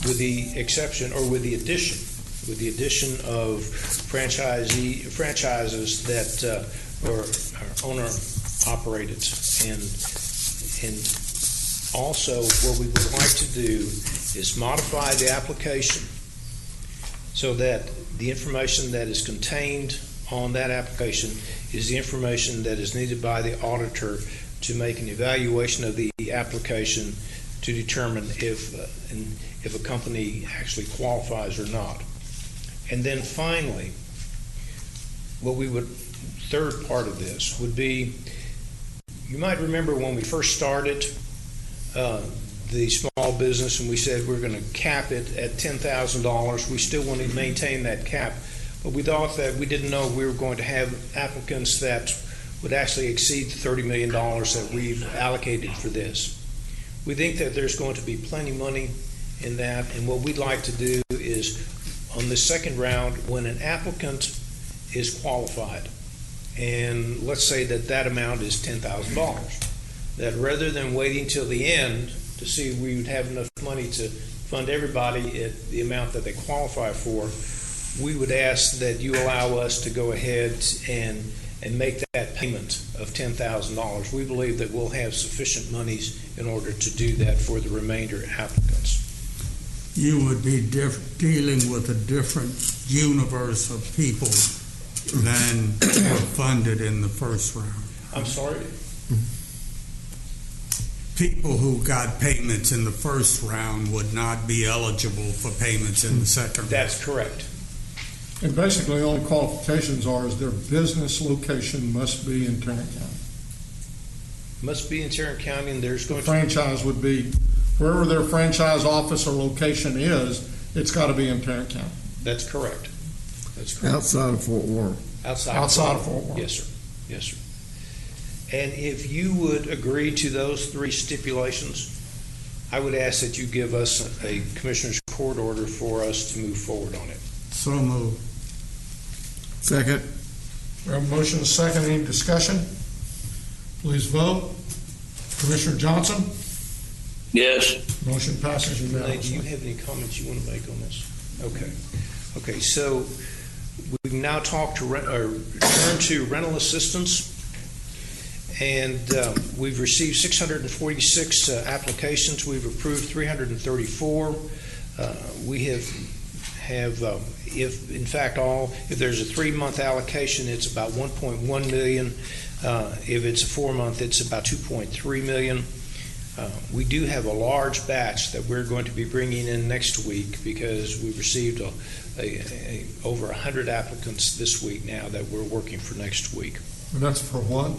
with the exception or with the addition of franchises that are owner operated, and also what we would like to do is modify the application so that the information that is contained on that application is the information that is needed by the auditor to make an evaluation of the application to determine if a company actually qualifies or not. And then finally, third part of this would be, you might remember when we first started the small business and we said we're going to cap it at $10,000. We still want to maintain that cap, but we thought that we didn't know we were going to have applicants that would actually exceed the $30 million that we've allocated for this. We think that there's going to be plenty of money in that, and what we'd like to do is, on the second round, when an applicant is qualified, and let's say that that amount is $10,000, that rather than waiting till the end to see if we would have enough money to fund everybody at the amount that they qualify for, we would ask that you allow us to go ahead and make that payment of $10,000. We believe that we'll have sufficient monies in order to do that for the remainder applicants. You would be dealing with a different universe of people than were funded in the first round. I'm sorry? People who got payments in the first round would not be eligible for payments in the second round. That's correct. And basically, the only qualifications are is their business location must be in Tarrant County. Must be in Tarrant County, and there's going franchise would be wherever their franchise office or location is. It's got to be in Tarrant County. That's correct. That's correct. Outside of Fort Worth. Outside of Fort Worth. Yes, sir. Yes, sir. And if you would agree to those three stipulations, I would ask that you give us a Commissioner's Court order for us to move forward on it. So moved. Second. We have a motion and a second. Any discussion? Please vote. Commissioner Johnson? Yes. Motion passes Renee, unanimously. do you have any comments you want to make on this? Okay. Okay, so we can now talk to turn to rental assistance. And we've received 646 applications. We've approved 334. We have if there's a 3-month allocation, it's about 1.1 million. If it's a 4-month, it's about 2.3 million. We do have a large batch that we're going to be bringing in next week because we've received over 100 applicants this week now that we're working for next week. And that's for what?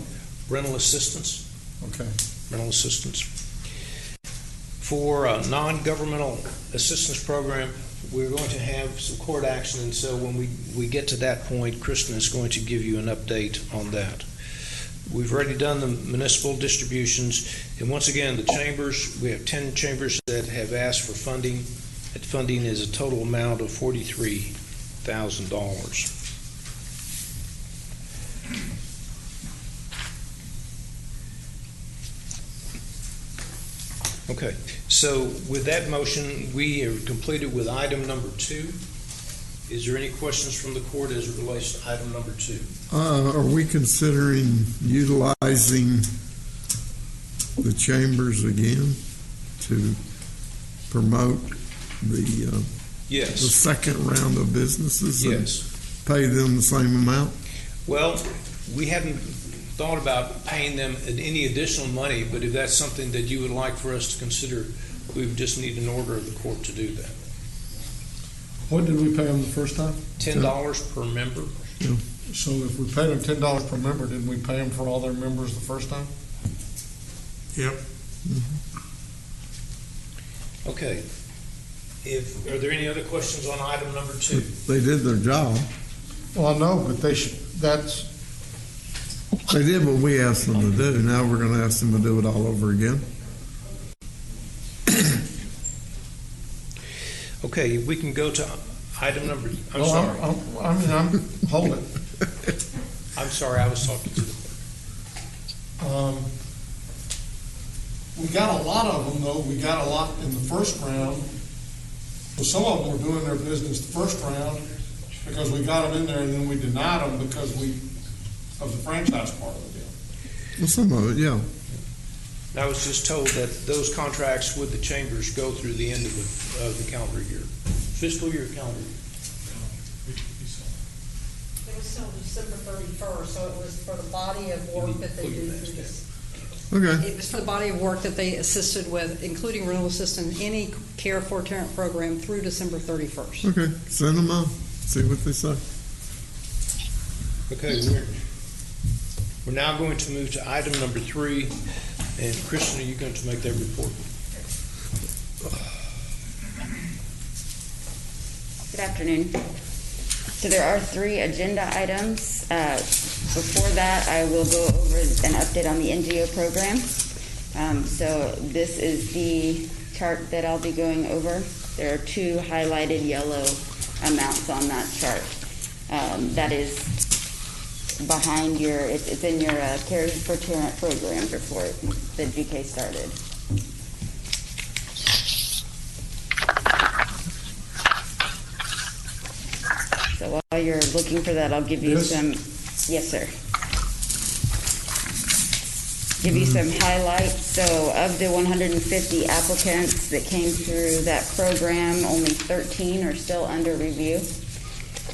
Rental assistance. Okay. Rental assistance. For a non-governmental assistance program, we're going to have some court action, and so when we get to that point, Kristen is going to give you an update on that. We've already done the municipal distributions, and once again, the chambers, we have 10 chambers that have asked for funding. That funding is a total amount of $43,000. Okay, so with that motion, we are completed with item number 2. Is there any questions from the court as it relates to item number 2? Are we considering utilizing the chambers again to promote the yes. the second round of businesses? Yes. And pay them the same amount? Well, we hadn't thought about paying them any additional money, but if that's something that you would like for us to consider, we would just need an order of the court to do that. What did we pay them the first time? $10 per member. Yeah. So if we paid them $10 per member, didn't we pay them for all their members the first time? Yep. Mm-hmm. Okay. Are there any other questions on item number 2? They did their job. Well, I know, but they did what we asked them to do. Now we're going to ask them to do it all over again. Okay, we can go to item number. I'm sorry. Hold it. I'm sorry, I was talking to the. We got a lot of them, though. We got a lot in the first round. Well, some of them were doing their business the first round because we got them in there, and then we denied them because of the franchise part of the deal. Well, some of it, yeah. I was just told that those contracts with the chambers go through the end of the calendar year, fiscal year calendar year. It was still December 31st, so it was for the body of work that they do through this. Okay. It was for the body of work that they assisted with, including rental assistance, any Care for Tarrant program through December 31st. Okay, send them out. See what they say. Okay, we're now going to move to item number 3. And Kristen, are you going to make that report? Good afternoon. So there are 3 agenda items. Before that, I will go over an update on the NGO program. So this is the chart that I'll be going over. There are 2 highlighted yellow amounts on that chart. That is behind your, it's in your Cares for Tarrant program report that GK started. So while you're looking for that, I'll give you some, yes, sir. Give you some highlights. So of the 150 applicants that came through that program, only 13 are still under review.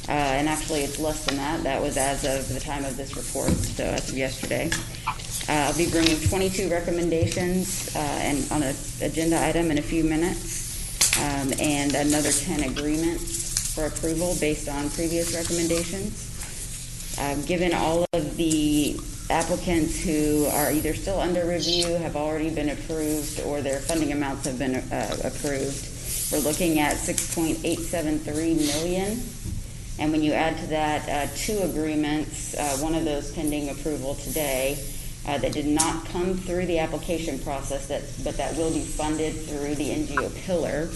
And actually it's less than that. That was as of the time of this report, so as of yesterday. I'll be bringing 22 recommendations and on an agenda item in a few minutes, and another 10 agreements for approval based on previous recommendations. Given all of the applicants who are either still under review, have already been approved, or their funding amounts have been approved, we're looking at $6.873 million. And when you add to that 2 agreements, one of those pending approval today, that did not come through the application process, but that will be funded through the NGO pillar.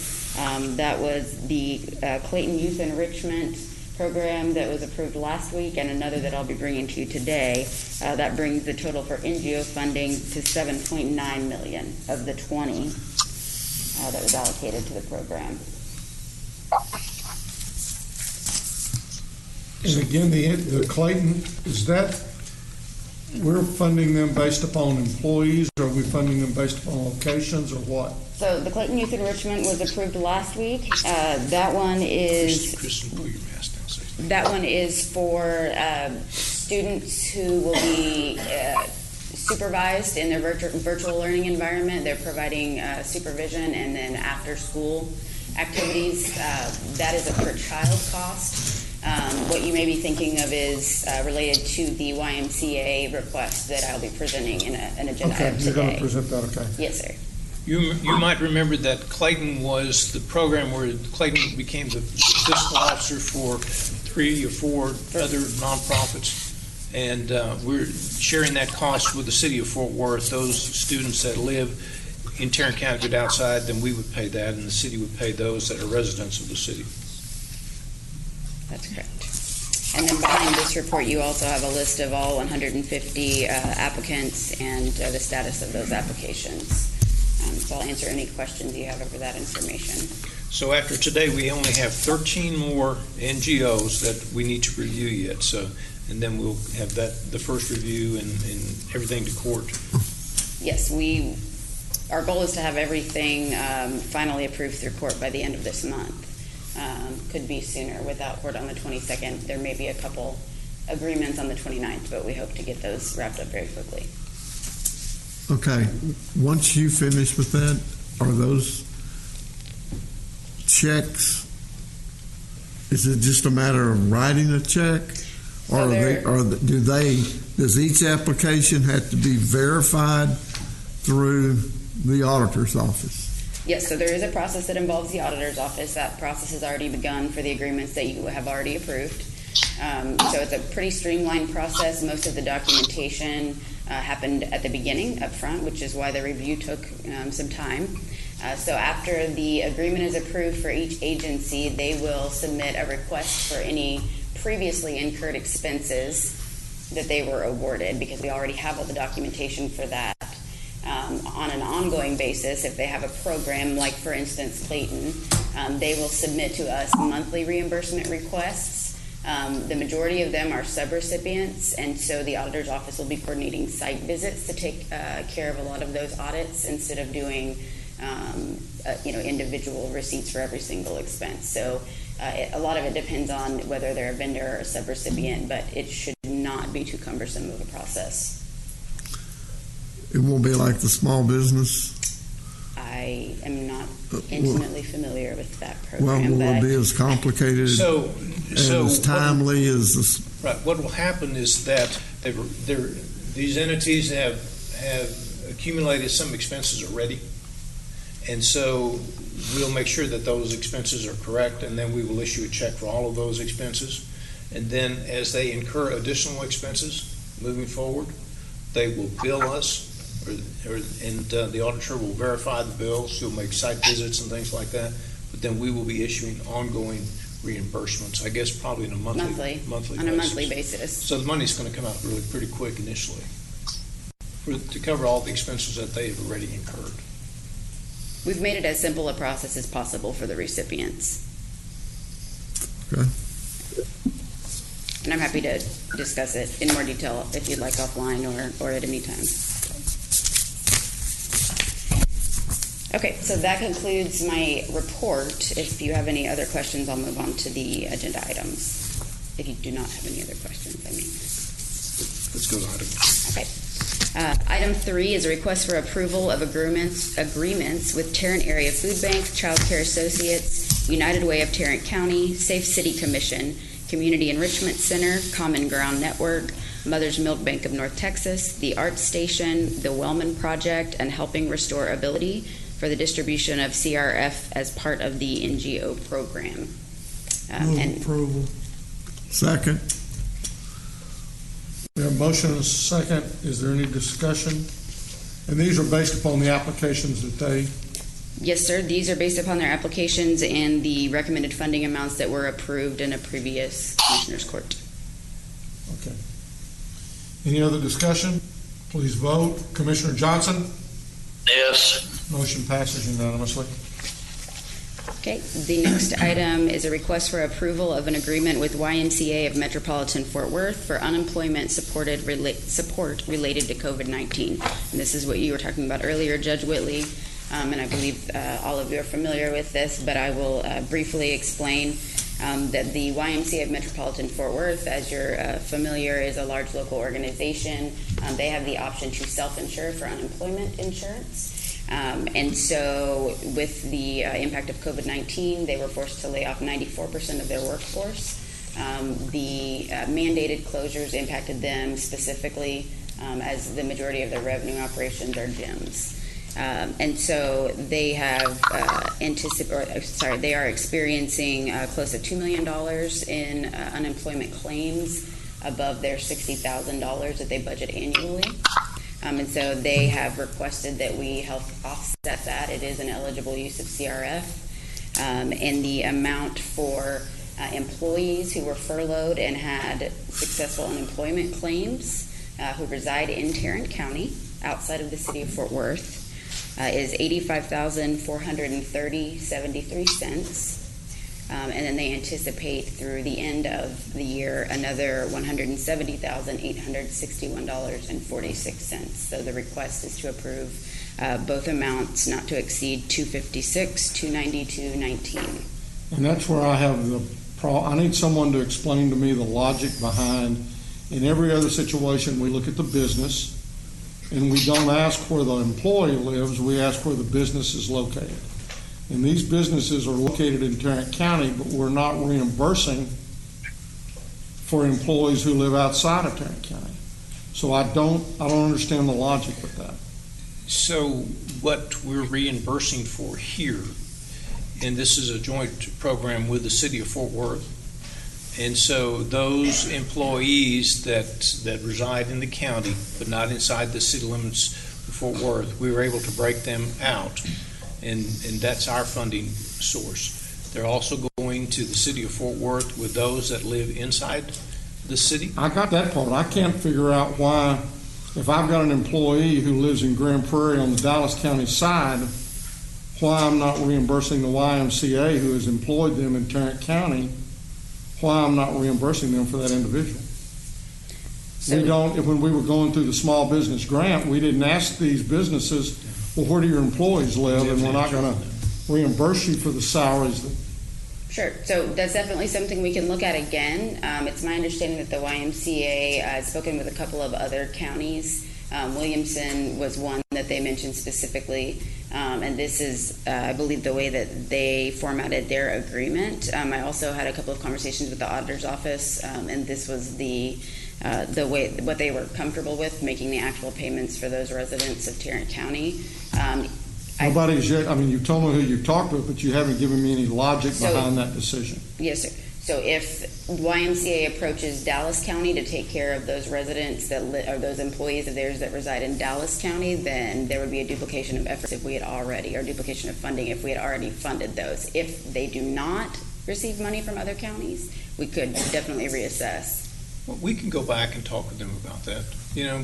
That was the Clayton Youth Enrichment program that was approved last week, and another that I'll be bringing to you today. That brings the total for NGO funding to $7.9 million of the 20 that was allocated to the program. And again, the Clayton, is that, we're funding them based upon employees, or are we funding them based upon locations, or what? So the Clayton Youth Enrichment was approved last week. That one is for students who will be supervised in their virtual learning environment. They're providing supervision and then after school activities. That is a per child cost. What you may be thinking of is related to the YMCA request that I'll be presenting in an agenda item today. You're going to present that, okay. Yes, sir. You might remember that Clayton was the program where Clayton became the fiscal officer for 3 or 4 other nonprofits. And we're sharing that cost with the city of Fort Worth. Those students that live in Tarrant County but outside, then we would pay that, and the city would pay those that are residents of the city. That's correct. And then behind this report, you also have a list of all 150 applicants and the status of those applications. So I'll answer any questions you have over that information. So after today, we only have 13 more NGOs that we need to review yet. So, and then we'll have the first review and everything to court. Yes, our goal is to have everything finally approved through court by the end of this month. Could be sooner without court on the 22nd. There may be a couple agreements on the 29th, but we hope to get those wrapped up very quickly. Okay, once you finish with that, are those checks, is it just a matter of writing a check? Or does each application have to be verified through the auditor's office? Yes, so there is a process that involves the auditor's office. That process has already begun for the agreements that you have already approved. So it's a pretty streamlined process. Most of the documentation happened at the beginning, up front, which is why the review took some time. So after the agreement is approved for each agency, they will submit a request for any previously incurred expenses that they were awarded, because we already have all the documentation for that. On an ongoing basis, if they have a program like, for instance, Clayton, they will submit to us monthly reimbursement requests. The majority of them are subrecipients, and so the auditor's office will be coordinating site visits to take care of a lot of those audits instead of doing individual receipts for every single expense. So a lot of it depends on whether they're a vendor or a subrecipient, but it should not be too cumbersome of a process. It won't be like the small business? I am not intimately familiar with that program. Well, will it be as complicated as timely as this? Right. What will happen is that these entities have accumulated some expenses already, And so we'll make sure that those expenses are correct, and then we will issue a check for all of those expenses. And then as they incur additional expenses moving forward, they will bill us, and the auditor will verify the bills. She'll make site visits and things like that. But then we will be issuing ongoing reimbursements, I guess probably on a monthly basis. So the money's going to come out really pretty quick initially to cover all the expenses that they have already incurred. We've made it as simple a process as possible for the recipients. Okay. And I'm happy to discuss it in more detail if you'd like offline or at any time. Okay, so that concludes my report. If you have any other questions, I'll move on to the agenda items. If you do not have any other questions, I mean. Let's go to item. Okay. Item 3 is a request for approval of agreements with Tarrant Area Food Bank, Child Care Associates, United Way of Tarrant County, Safe City Commission, Community Enrichment Center, Common Ground Network, Mother's Milk Bank of North Texas, the Art Station, the Wellman Project, and Helping Restore Ability for the distribution of CRF as part of the NGO program. Move approval. Second. We have a motion and a second. Is there any discussion? And these are based upon the applications that they... Yes, sir. These are based upon their applications and the recommended funding amounts that were approved in a previous Commissioner's Court. Okay. Any other discussion? Please vote. Commissioner Johnson? Yes. Motion passes unanimously. Okay. The next item is a request for approval of an agreement with YMCA of Metropolitan Fort Worth for unemployment support related to COVID-19. And this is what you were talking about earlier, Judge Whitley. And I believe all of you are familiar with this, but I will briefly explain that the YMCA of Metropolitan Fort Worth, as you're familiar, is a large local organization. They have the option to self-insure for unemployment insurance. And so with the impact of COVID-19, they were forced to lay off 94% of their workforce. The mandated closures impacted them specifically, as the majority of their revenue operations are gyms. And so they have they are experiencing close to $2 million in unemployment claims above their $60,000 that they budget annually. And so they have requested that we help offset that. It is an eligible use of CRF. And the amount for employees who were furloughed and had successful unemployment claims who reside in Tarrant County outside of the city of Fort Worth is $85,430.73. And then they anticipate through the end of the year another $170,861.46. So the request is to approve both amounts not to exceed $256, $292.19. And that's where I have I need someone to explain to me the logic behind. In every other situation, we look at the business, and we don't ask where the employee lives. We ask where the business is located. And these businesses are located in Tarrant County, but we're not reimbursing for employees who live outside of Tarrant County. So I don't understand the logic with that. So what we're reimbursing for here, and this is a joint program with the city of Fort Worth, and so those employees that reside in the county but not inside the city limits of Fort Worth, we were able to break them out. And that's our funding source. They're also going to the city of Fort Worth with those that live inside the city. I got that part. I can't figure out why, if I've got an employee who lives in Grand Prairie on the Dallas County side, why I'm not reimbursing the YMCA who has employed them in Tarrant County, why I'm not reimbursing them for that individual. When we were going through the small business grant, we didn't ask these businesses, well, where do your employees live? And we're not going to reimburse you for the salaries. Sure. So that's definitely something we can look at again. It's my understanding that the YMCA has spoken with a couple of other counties. Williamson was one that they mentioned specifically. And this is, I believe, the way that they formatted their agreement. I also had a couple of conversations with the auditor's office, and this was the way what they were comfortable with, making the actual payments for those residents of Tarrant County. Nobody's yet, I mean, you told me who you talked with, but you haven't given me any logic behind that decision. Yes, sir. So if YMCA approaches Dallas County to take care of those residents or those employees of theirs that reside in Dallas County, then there would be a duplication of efforts if we had already, or duplication of funding if we had already funded those. If they do not receive money from other counties, we could definitely reassess. Well, we can go back and talk with them about that,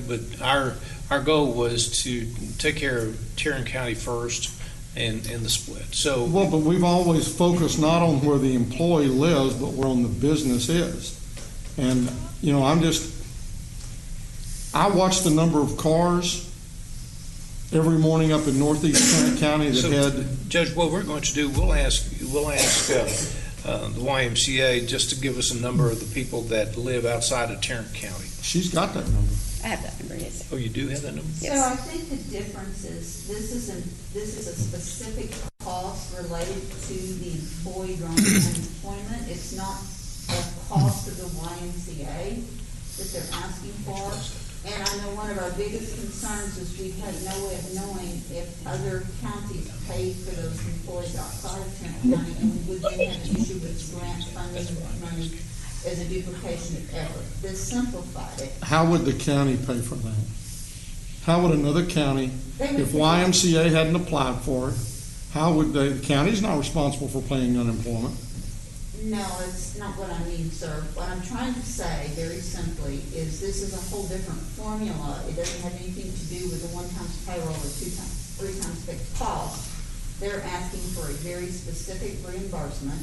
but our goal was to take care of Tarrant County first and the split. So, well, but we've always focused not on where the employee lives, but where on the business is. And, I watch the number of cars every morning up in northeast Tarrant County that head. Judge, what we're going to do, we'll ask the YMCA just to give us a number of the people that live outside of Tarrant County. She's got that number. I have that number, yes. Oh, you do have that number? So I think the difference is this is a specific cost related to the employee drawing unemployment. It's not a cost of the YMCA that they're asking for. And I know one of our biggest concerns is we've had no way of knowing if other counties pay for those employees outside of Tarrant County, and we would then have an issue with grant funding money as a duplication of effort. This simplified it. How would the county pay for that? How would another county, if YMCA hadn't applied for it, how would they, the county's not responsible for paying unemployment? No, it's not what I mean, sir. What I'm trying to say, very simply, is this is a whole different formula. It doesn't have anything to do with the 1 times payroll or 2 times, 3 times fixed cost. They're asking for a very specific reimbursement.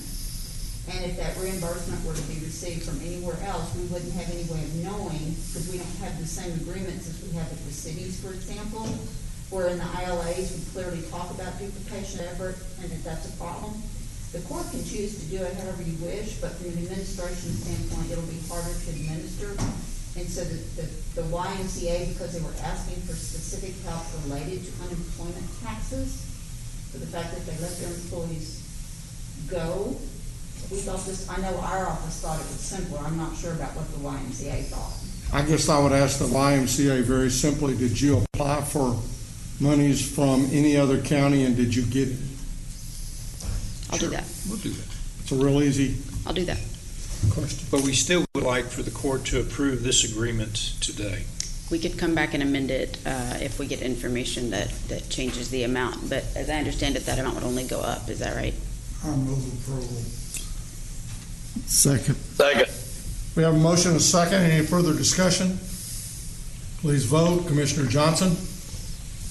And if that reimbursement were to be received from anywhere else, we wouldn't have any way of knowing, because we don't have the same agreements as we have with the cities, for example, where in the ILAs we clearly talk about duplication of effort, and if that's a problem. The court can choose to do it however you wish, but from an administration standpoint, it'll be harder to administer. And so the YMCA, because they were asking for specific help related to unemployment taxes, for the fact that they let their employees go, we thought this, I know our office thought it was simpler. I'm not sure about what the YMCA thought. I guess I would ask the YMCA very simply, did you apply for monies from any other county and did you get it? I'll do that. We'll do that. It's a real easy I'll do that. question. But we still would like for the court to approve this agreement today. We could come back and amend it if we get information that changes the amount. But as I understand it, that amount would only go up. Is that right? I move approval. Second. We have a motion and a second. Any further discussion? Please vote. Commissioner Johnson?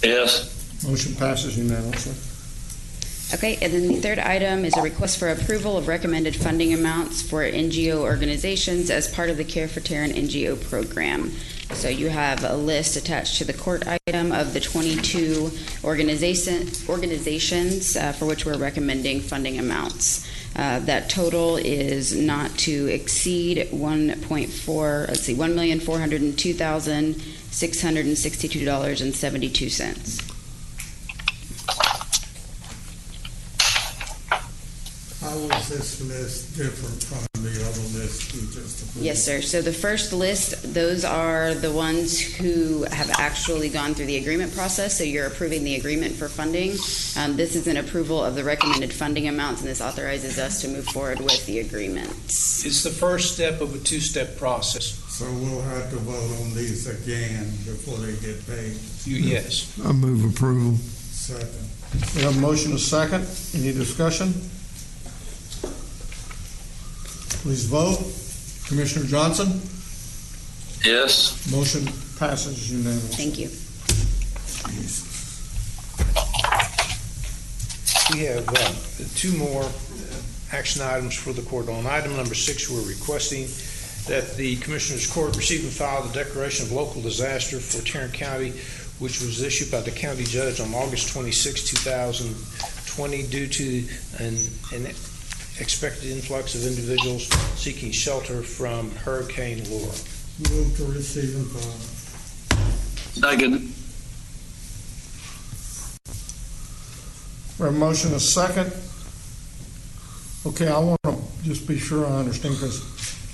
Yes. Motion passes unanimously. Okay, and then the third item is a request for approval of recommended funding amounts for NGO organizations as part of the Care for Tarrant NGO program. So you have a list attached to the court item of the 22 organizations for which we're recommending funding amounts. That total is not to exceed $1,402,662.72. How is this list different from the other list you just approved? Yes, sir. So the first list, those are the ones who have actually gone through the agreement process. So you're approving the agreement for funding. This is an approval of the recommended funding amounts, and this authorizes us to move forward with the agreements. It's the first step of a two-step process. So we'll have to vote on these again before they get paid. Yes. I move approval. Second. We have a motion and a second. Any discussion? Please vote. Commissioner Johnson? Yes. Motion passes unanimously. Thank you. We have two more action items for the court. On item number 6, we're requesting that the Commissioners Court receive and file the declaration of local disaster for Tarrant County, which was issued by the county judge on August 26, 2020, due to an expected influx of individuals seeking shelter from Hurricane Laura. Move to receive and file. Second. We have a motion and a second. Okay, I want to just be sure I understand, because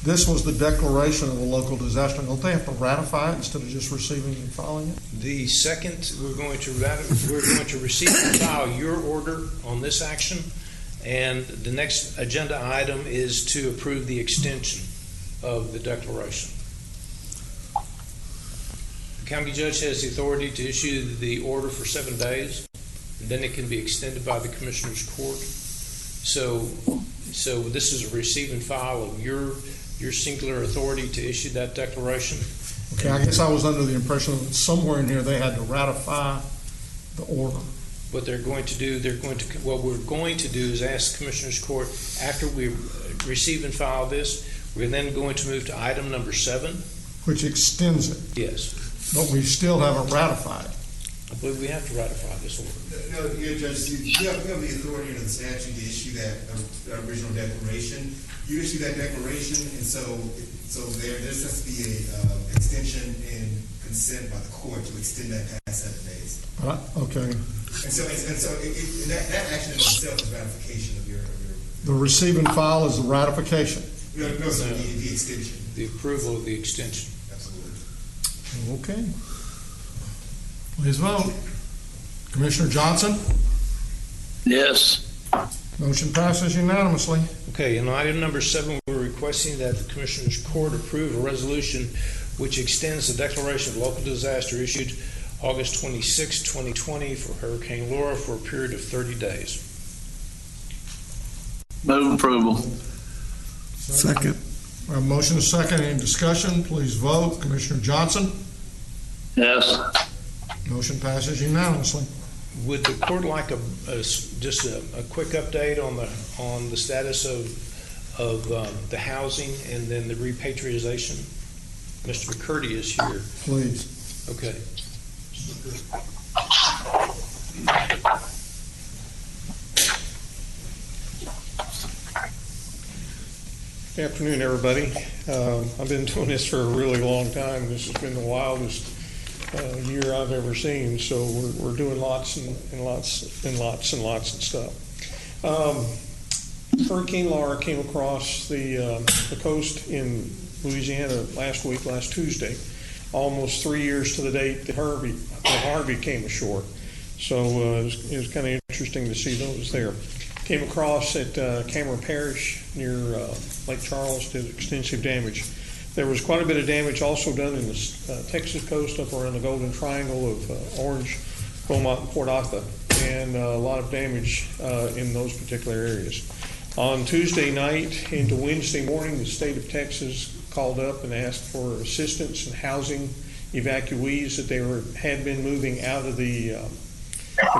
This was the declaration of a local disaster. Don't they have to ratify it instead of just receiving and filing it? The second, we're going to receive and file your order on this action, and the next agenda item is to approve the extension of the declaration. The county judge has the authority to issue the order for 7 days, and then it can be extended by the Commissioner's Court. So this is a receive and file of your singular authority to issue that declaration. Okay, I guess I was under the impression that somewhere in here they had to ratify the order. What they're going to do, what we're going to do is ask the Commissioner's Court, after we receive and file this, we're then going to move to item number 7. Which extends it. Yes. But we still haven't ratified it. I believe we have to ratify this order. No, Judge, you have the authority under the statute to issue that original declaration. You issue that declaration, and so there just has to be a extension and consent by the court to extend that past 7 days. Okay. And so that action in itself is ratification of your. The receive and file is the ratification. No, so the extension. The approval of the extension. Absolutely. Okay. Please vote. Commissioner Johnson? Yes. Motion passes unanimously. Okay, in item number 7, we're requesting that the Commissioner's Court approve a resolution which extends the declaration of local disaster issued August 26, 2020 for Hurricane Laura for a period of 30 days. Move approval. Second. We have a motion and a second. Any discussion? Please vote. Commissioner Johnson? Yes. Motion passes unanimously. Would the court like just a quick update on the status of the housing and then the repatriation? Mr. McCurdy is here. Please. Okay. Good afternoon, everybody. I've been doing this for a really long time. This has been the wildest year I've ever seen. So we're doing lots and lots and lots and lots of stuff. Hurricane Laura came across the coast in Louisiana last Tuesday, almost 3 years to the date that Harvey came ashore. So it was kind of interesting to see those there. Came across at Cameron Parish near Lake Charles, did extensive damage. There was quite a bit of damage also done in the Texas coast up around the Golden Triangle of Orange, Beaumont, and Port Arthur, and a lot of damage in those particular areas. On Tuesday night into Wednesday morning, the state of Texas called up and asked for assistance in housing evacuees that they had been moving out of the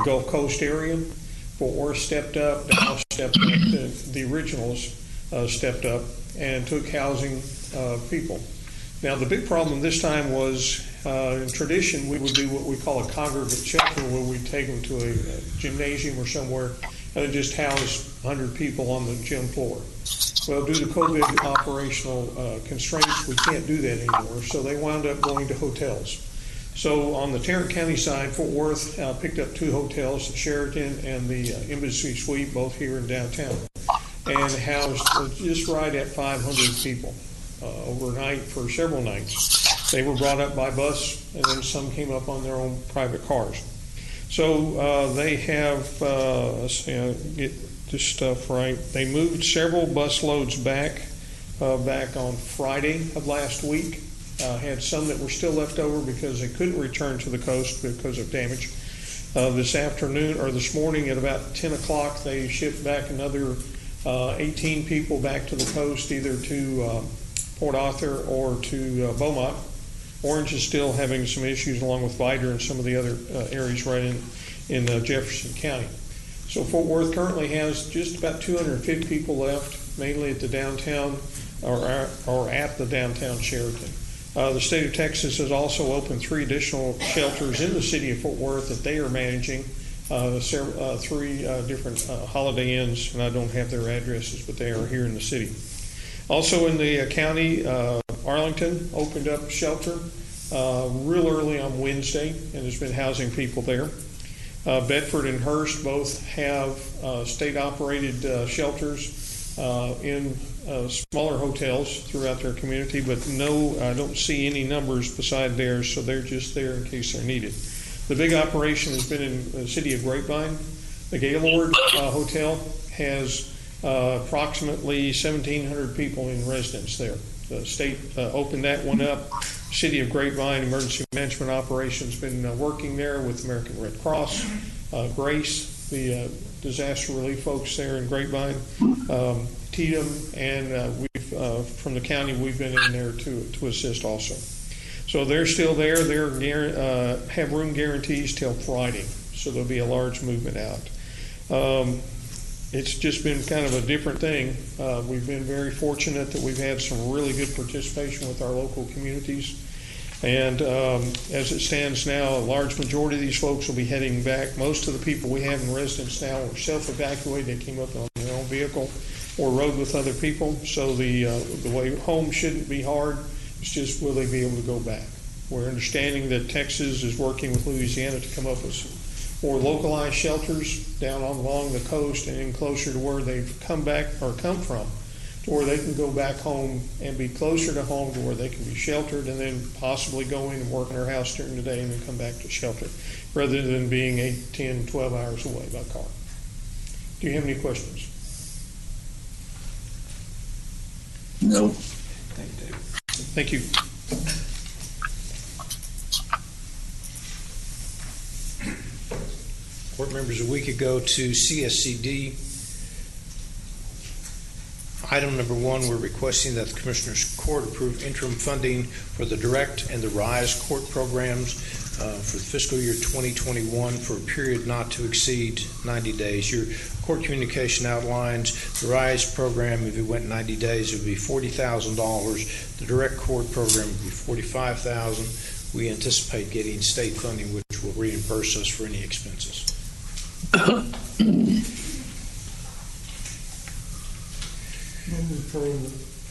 Gulf Coast area. Fort Worth stepped up, Dallas stepped up, the originals stepped up and took housing people. Now the big problem this time was, in tradition, we would do what we call a congregate shelter, where we'd take them to a gymnasium or somewhere and just house 100 people on the gym floor. Well, due to COVID operational constraints, we can't do that anymore, so they wound up going to hotels. So on the Tarrant County side, Fort Worth picked up 2 hotels, the Sheraton and the Embassy Suite, both here in downtown, and housed just right at 500 people overnight for several nights. They were brought up by bus, and then some came up on their own private cars. So they have, get this stuff right, they moved several bus loads back on Friday of last week. Had some that were still left over because they couldn't return to the coast because of damage. This afternoon, or this morning at about 10 o'clock, they shipped back another 18 people back to the coast, either to Port Arthur or to Beaumont. Orange is still having some issues along with Vidor and some of the other areas right in Jefferson County. So Fort Worth currently has just about 250 people left, mainly at the downtown or at the downtown Sheraton. The state of Texas has also opened 3 additional shelters in the city of Fort Worth that they are managing, 3 different Holiday Inns, and I don't have their addresses, but they are here in the city. Also in the county, Arlington opened up a shelter real early on Wednesday and has been housing people there. Bedford and Hearst both have state-operated shelters in smaller hotels throughout their community, but no, I don't see any numbers beside theirs, so they're just there in case they're needed. The big operation has been in the city of Grapevine. The Gaylord Hotel has approximately 1,700 people in residence there. The state opened that one up. City of Grapevine Emergency Management Operations been working there with American Red Cross, Grace, the disaster relief folks there in Grapevine, Tatum, and we've from the county we've been in there to assist also. So they're still there. They're have room guarantees till Friday, so there'll be a large movement out. It's just been kind of a different thing. We've been very fortunate that we've had some really good participation with our local communities. And as it stands now, a large majority of these folks will be heading back. Most of the people we have in residence now are self-evacuated. They came up on their own vehicle or rode with other people. So the way home shouldn't be hard. It's just, will they be able to go back? We're understanding that Texas is working with Louisiana to come up with more localized shelters down along the coast and in closer to where they've come back or come from, to where they can go back home and be closer to home, to where they can be sheltered and then possibly go in and work in their house during the day and then come back to shelter, rather than being 8, 10, 12 hours away by car. Do you have any questions? No. Thank you. Board members, a week ago to CSCD. Item number 1, we're requesting that the Commissioners Court approve interim funding for the Direct and the RISE court programs for the fiscal year 2021 for a period not to exceed 90 days. Your court communication outlines the RISE program, if it went 90 days, it would be $40,000. The Direct court program would be $45,000. We anticipate getting state funding, which will reimburse us for any expenses.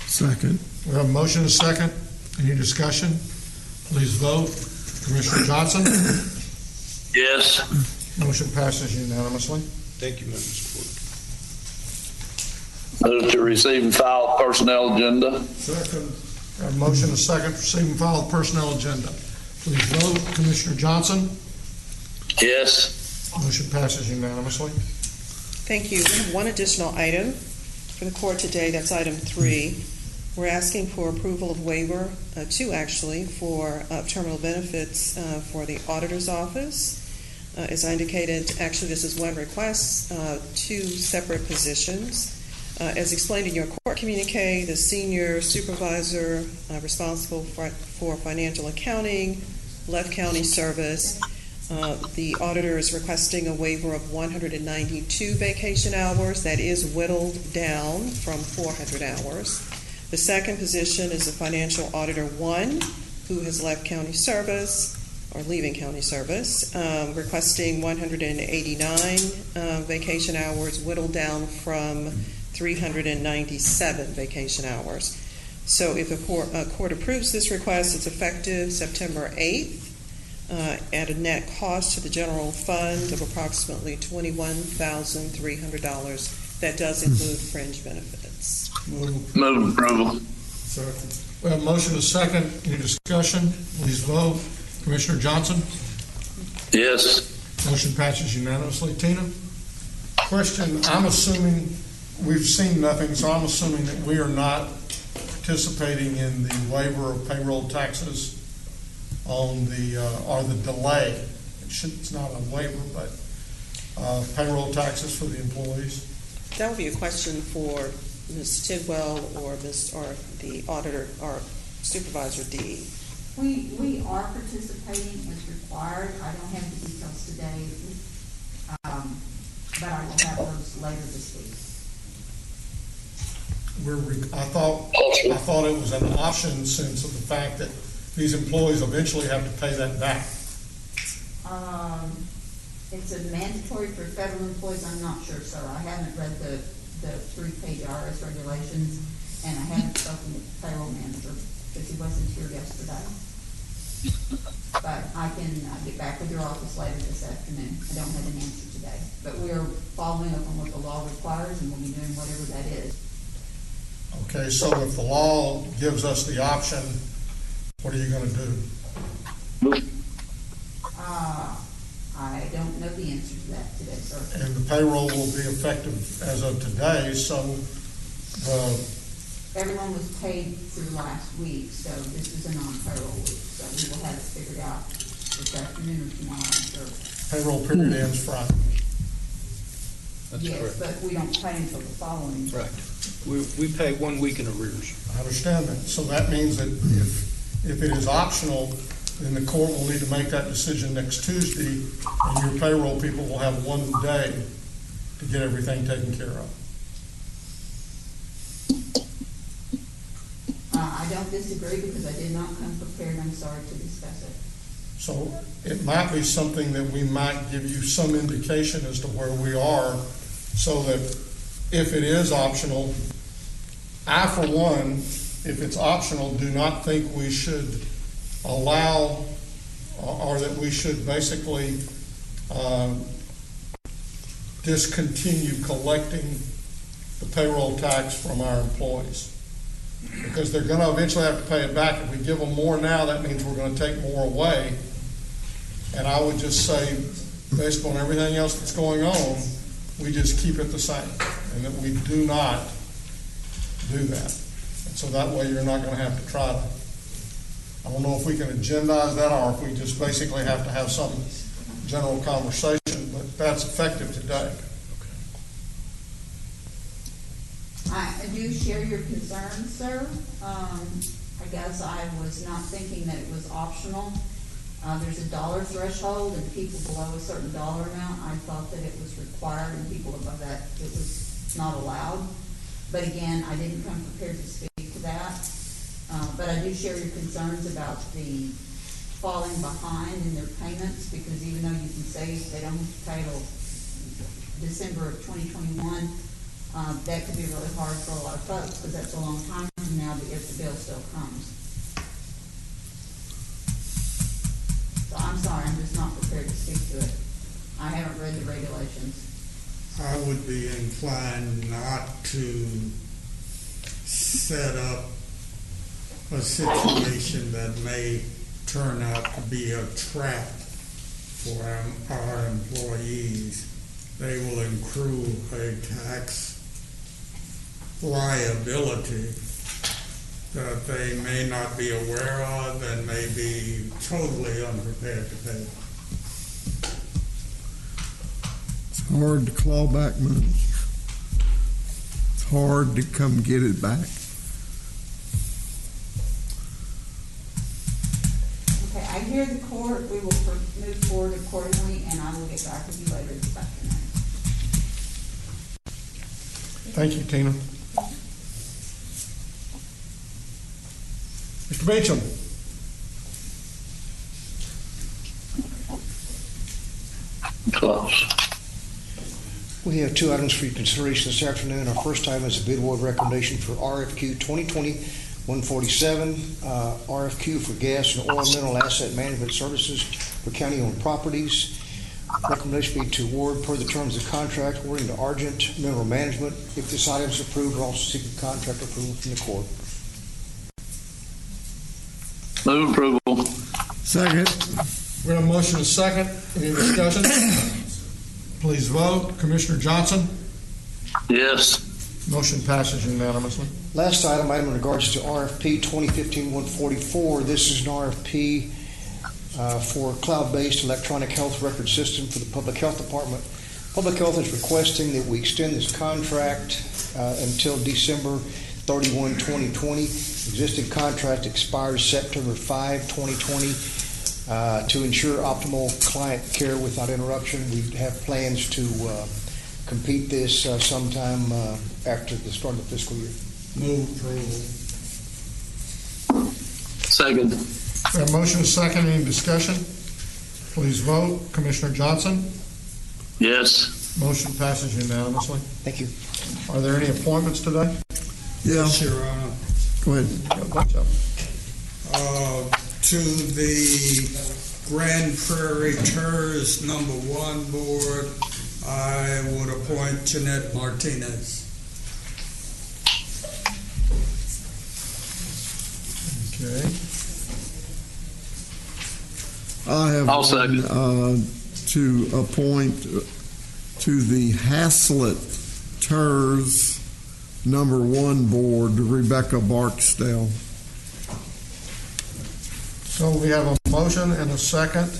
Second. We have a motion and a second. Any discussion? Please vote. Commissioner Johnson? Yes. Motion passes unanimously. Thank you, members of the court. Move to receive and file personnel agenda. Second. We have a motion and a second. Receive and file the personnel agenda. Please vote. Commissioner Johnson? Yes. Motion passes unanimously. Thank you. We have one additional item for the court today. That's item 3. We're asking for approval of waiver, 2 actually, for terminal benefits for the auditor's office. As I indicated, actually this is one request, 2 separate positions. As explained in your court communique, the senior supervisor responsible for financial accounting, left county service. The auditor is requesting a waiver of 192 vacation hours. That is whittled down from 400 hours. The second position is a financial auditor 1 who has left county service or leaving county service, requesting 189 vacation hours, whittled down from 397 vacation hours. So if the court approves this request, it's effective September 8th. At a net cost to the general fund of approximately $21,300. That does include fringe benefits. Move approval. Second. We have a motion and a second. Any discussion? Please vote. Commissioner Johnson? Yes. Motion passes unanimously. Tina? Question, I'm assuming, we've seen nothing, so I'm assuming that we are not participating in the waiver of payroll taxes on the, or the delay. It's not a waiver, but payroll taxes for the employees. That would be a question for Ms. Tidwell or the auditor or Supervisor D. We are participating as required. I don't have the details today, but I will have those later this week. I thought it was an option since of the fact that these employees eventually have to pay that back. It's a mandatory for federal employees. I'm not sure, sir. I haven't read the 3-page IRS regulations, and I haven't spoken with the payroll manager because he wasn't here yesterday. But I can get back with your office later this afternoon. I don't have an answer today, but we are following up on what the law requires, and we'll be doing whatever that is. Okay, so if the law gives us the option, what are you going to do? I don't know the answer to that today, sir. And the payroll will be effective as of today, so Everyone was paid through last week, so this is a non-payroll week, so we will have it figured out this afternoon or tomorrow, I'm sure. payroll period ends Friday. That's Yes, correct. but we don't pay until the following. Right. We pay 1 week in arrears. I understand that. So that means that if it is optional, then the court will need to make that decision next Tuesday, and your payroll people will have 1 day to get everything taken care of. I don't disagree because I did not come prepared, I'm sorry to discuss it. So it might be something that we might give you some indication as to where we are, so that if it is optional, I, for one, if it's optional, do not think we should allow, or that we should basically discontinue collecting the payroll tax from our employees. Because they're going to eventually have to pay it back. If we give them more now, that means we're going to take more away. And I would just say, based on everything else that's going on, we just keep it the same, and that we do not do that. And so that way you're not going to have to try to, I don't know if we can agendize that or if we just basically have to have some general conversation, but that's effective today. I do share your concerns, sir. I guess I was not thinking that it was optional. There's a dollar threshold, and people below a certain dollar amount, I thought that it was required, and people above that, it was not allowed. But again, I didn't come prepared to speak to that. But I do share your concerns about the falling behind in their payments, because even though you can say they don't have to pay till December of 2021, that could be really hard for a lot of folks, because that's a long time from now if the bill still comes. So I'm sorry, I'm just not prepared to speak to it. I haven't read the regulations. I would be inclined not to set up a situation that may turn out to be a trap for our employees. They will accrue a tax liability that they may not be aware of and may be totally unprepared to pay. It's hard to claw back money. It's hard to come get it back. Okay, I hear the court. We will move forward accordingly, and I will get back with you later this afternoon. Thank you, Tina. Mr. Beecham. Close. We have 2 items for your consideration this afternoon. Our first item is a bid award recommendation for RFQ 2020-147, RFQ for gas and oil mineral asset management services for county-owned properties. Recommendation be to award per the terms of the contract awarding to Argent Mineral Management. If this item is approved, we'll also seek a contract approval from the court. Move approval. Second. We have a motion and a second. Any discussion? Please vote. Commissioner Johnson? Yes. Motion passes unanimously. Last item in regards to RFP 2015-144. This is an RFP for cloud-based electronic health record system for the Public Health Department. Public Health is requesting that we extend this contract until December 31, 2020. Existing contract expires September 5, 2020. To ensure optimal client care without interruption, we have plans to complete this sometime after the start of the fiscal year. Move approval. Second. We have a motion and a second. Any discussion? Please vote. Commissioner Johnson? Yes. Motion passes unanimously. Thank you. Are there any appointments today? Yeah. Yes, Your Honor. Go ahead. Got a bunch of them. To the Grand Prairie TERS number 1 board, I would appoint Jeanette Martinez. Okay. I have I'll second. To appoint to the Haslett TERS #1 board Rebecca Barksdale. So we have a motion and a second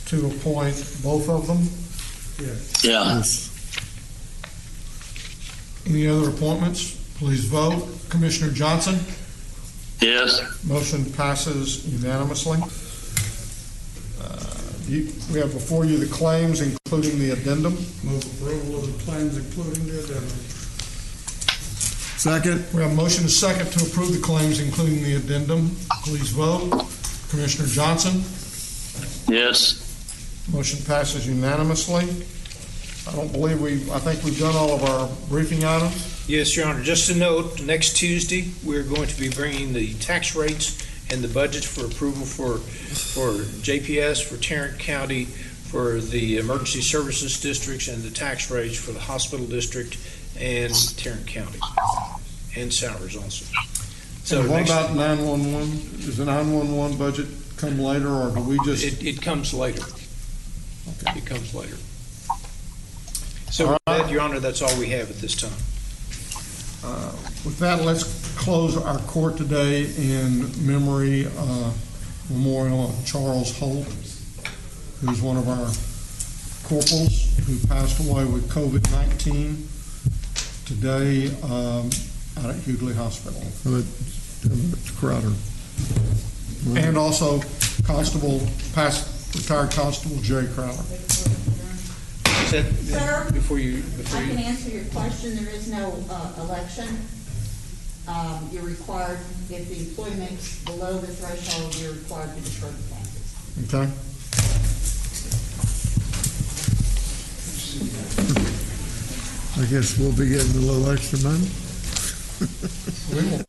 to appoint both of them. Yeah. Yes. Any other appointments? Please vote. Commissioner Johnson? Yes. Motion passes unanimously. We have before you the claims, including the addendum. Move approval of the claims, including the addendum. Second. We have a motion and a second to approve the claims, including the addendum. Please vote. Commissioner Johnson? Yes. Motion passes unanimously. I think we've done all of our briefing items. Yes, Your Honor. Just a note, next Tuesday, we're going to be bringing the tax rates and the budgets for approval for JPS, for Tarrant County, for the emergency services districts, and the tax rates for the hospital district and Tarrant County, and salaries also. So what about 911? Does the 911 budget come later, or do we just? It comes later. Okay. It comes later. So, with that, Your Honor, that's all we have at this time. With that, let's close our court today in memory memorial of Charles Holt, who's one of our corporals who passed away with COVID-19 today out at Hughley Hospital. Crowder. And also retired Constable Jerry Crowder. Sir, before you I can answer your question. There is no election. You're required, if the employee makes below the threshold, you're required to defer the taxes. Okay. I guess we'll be getting a little extra money. We will.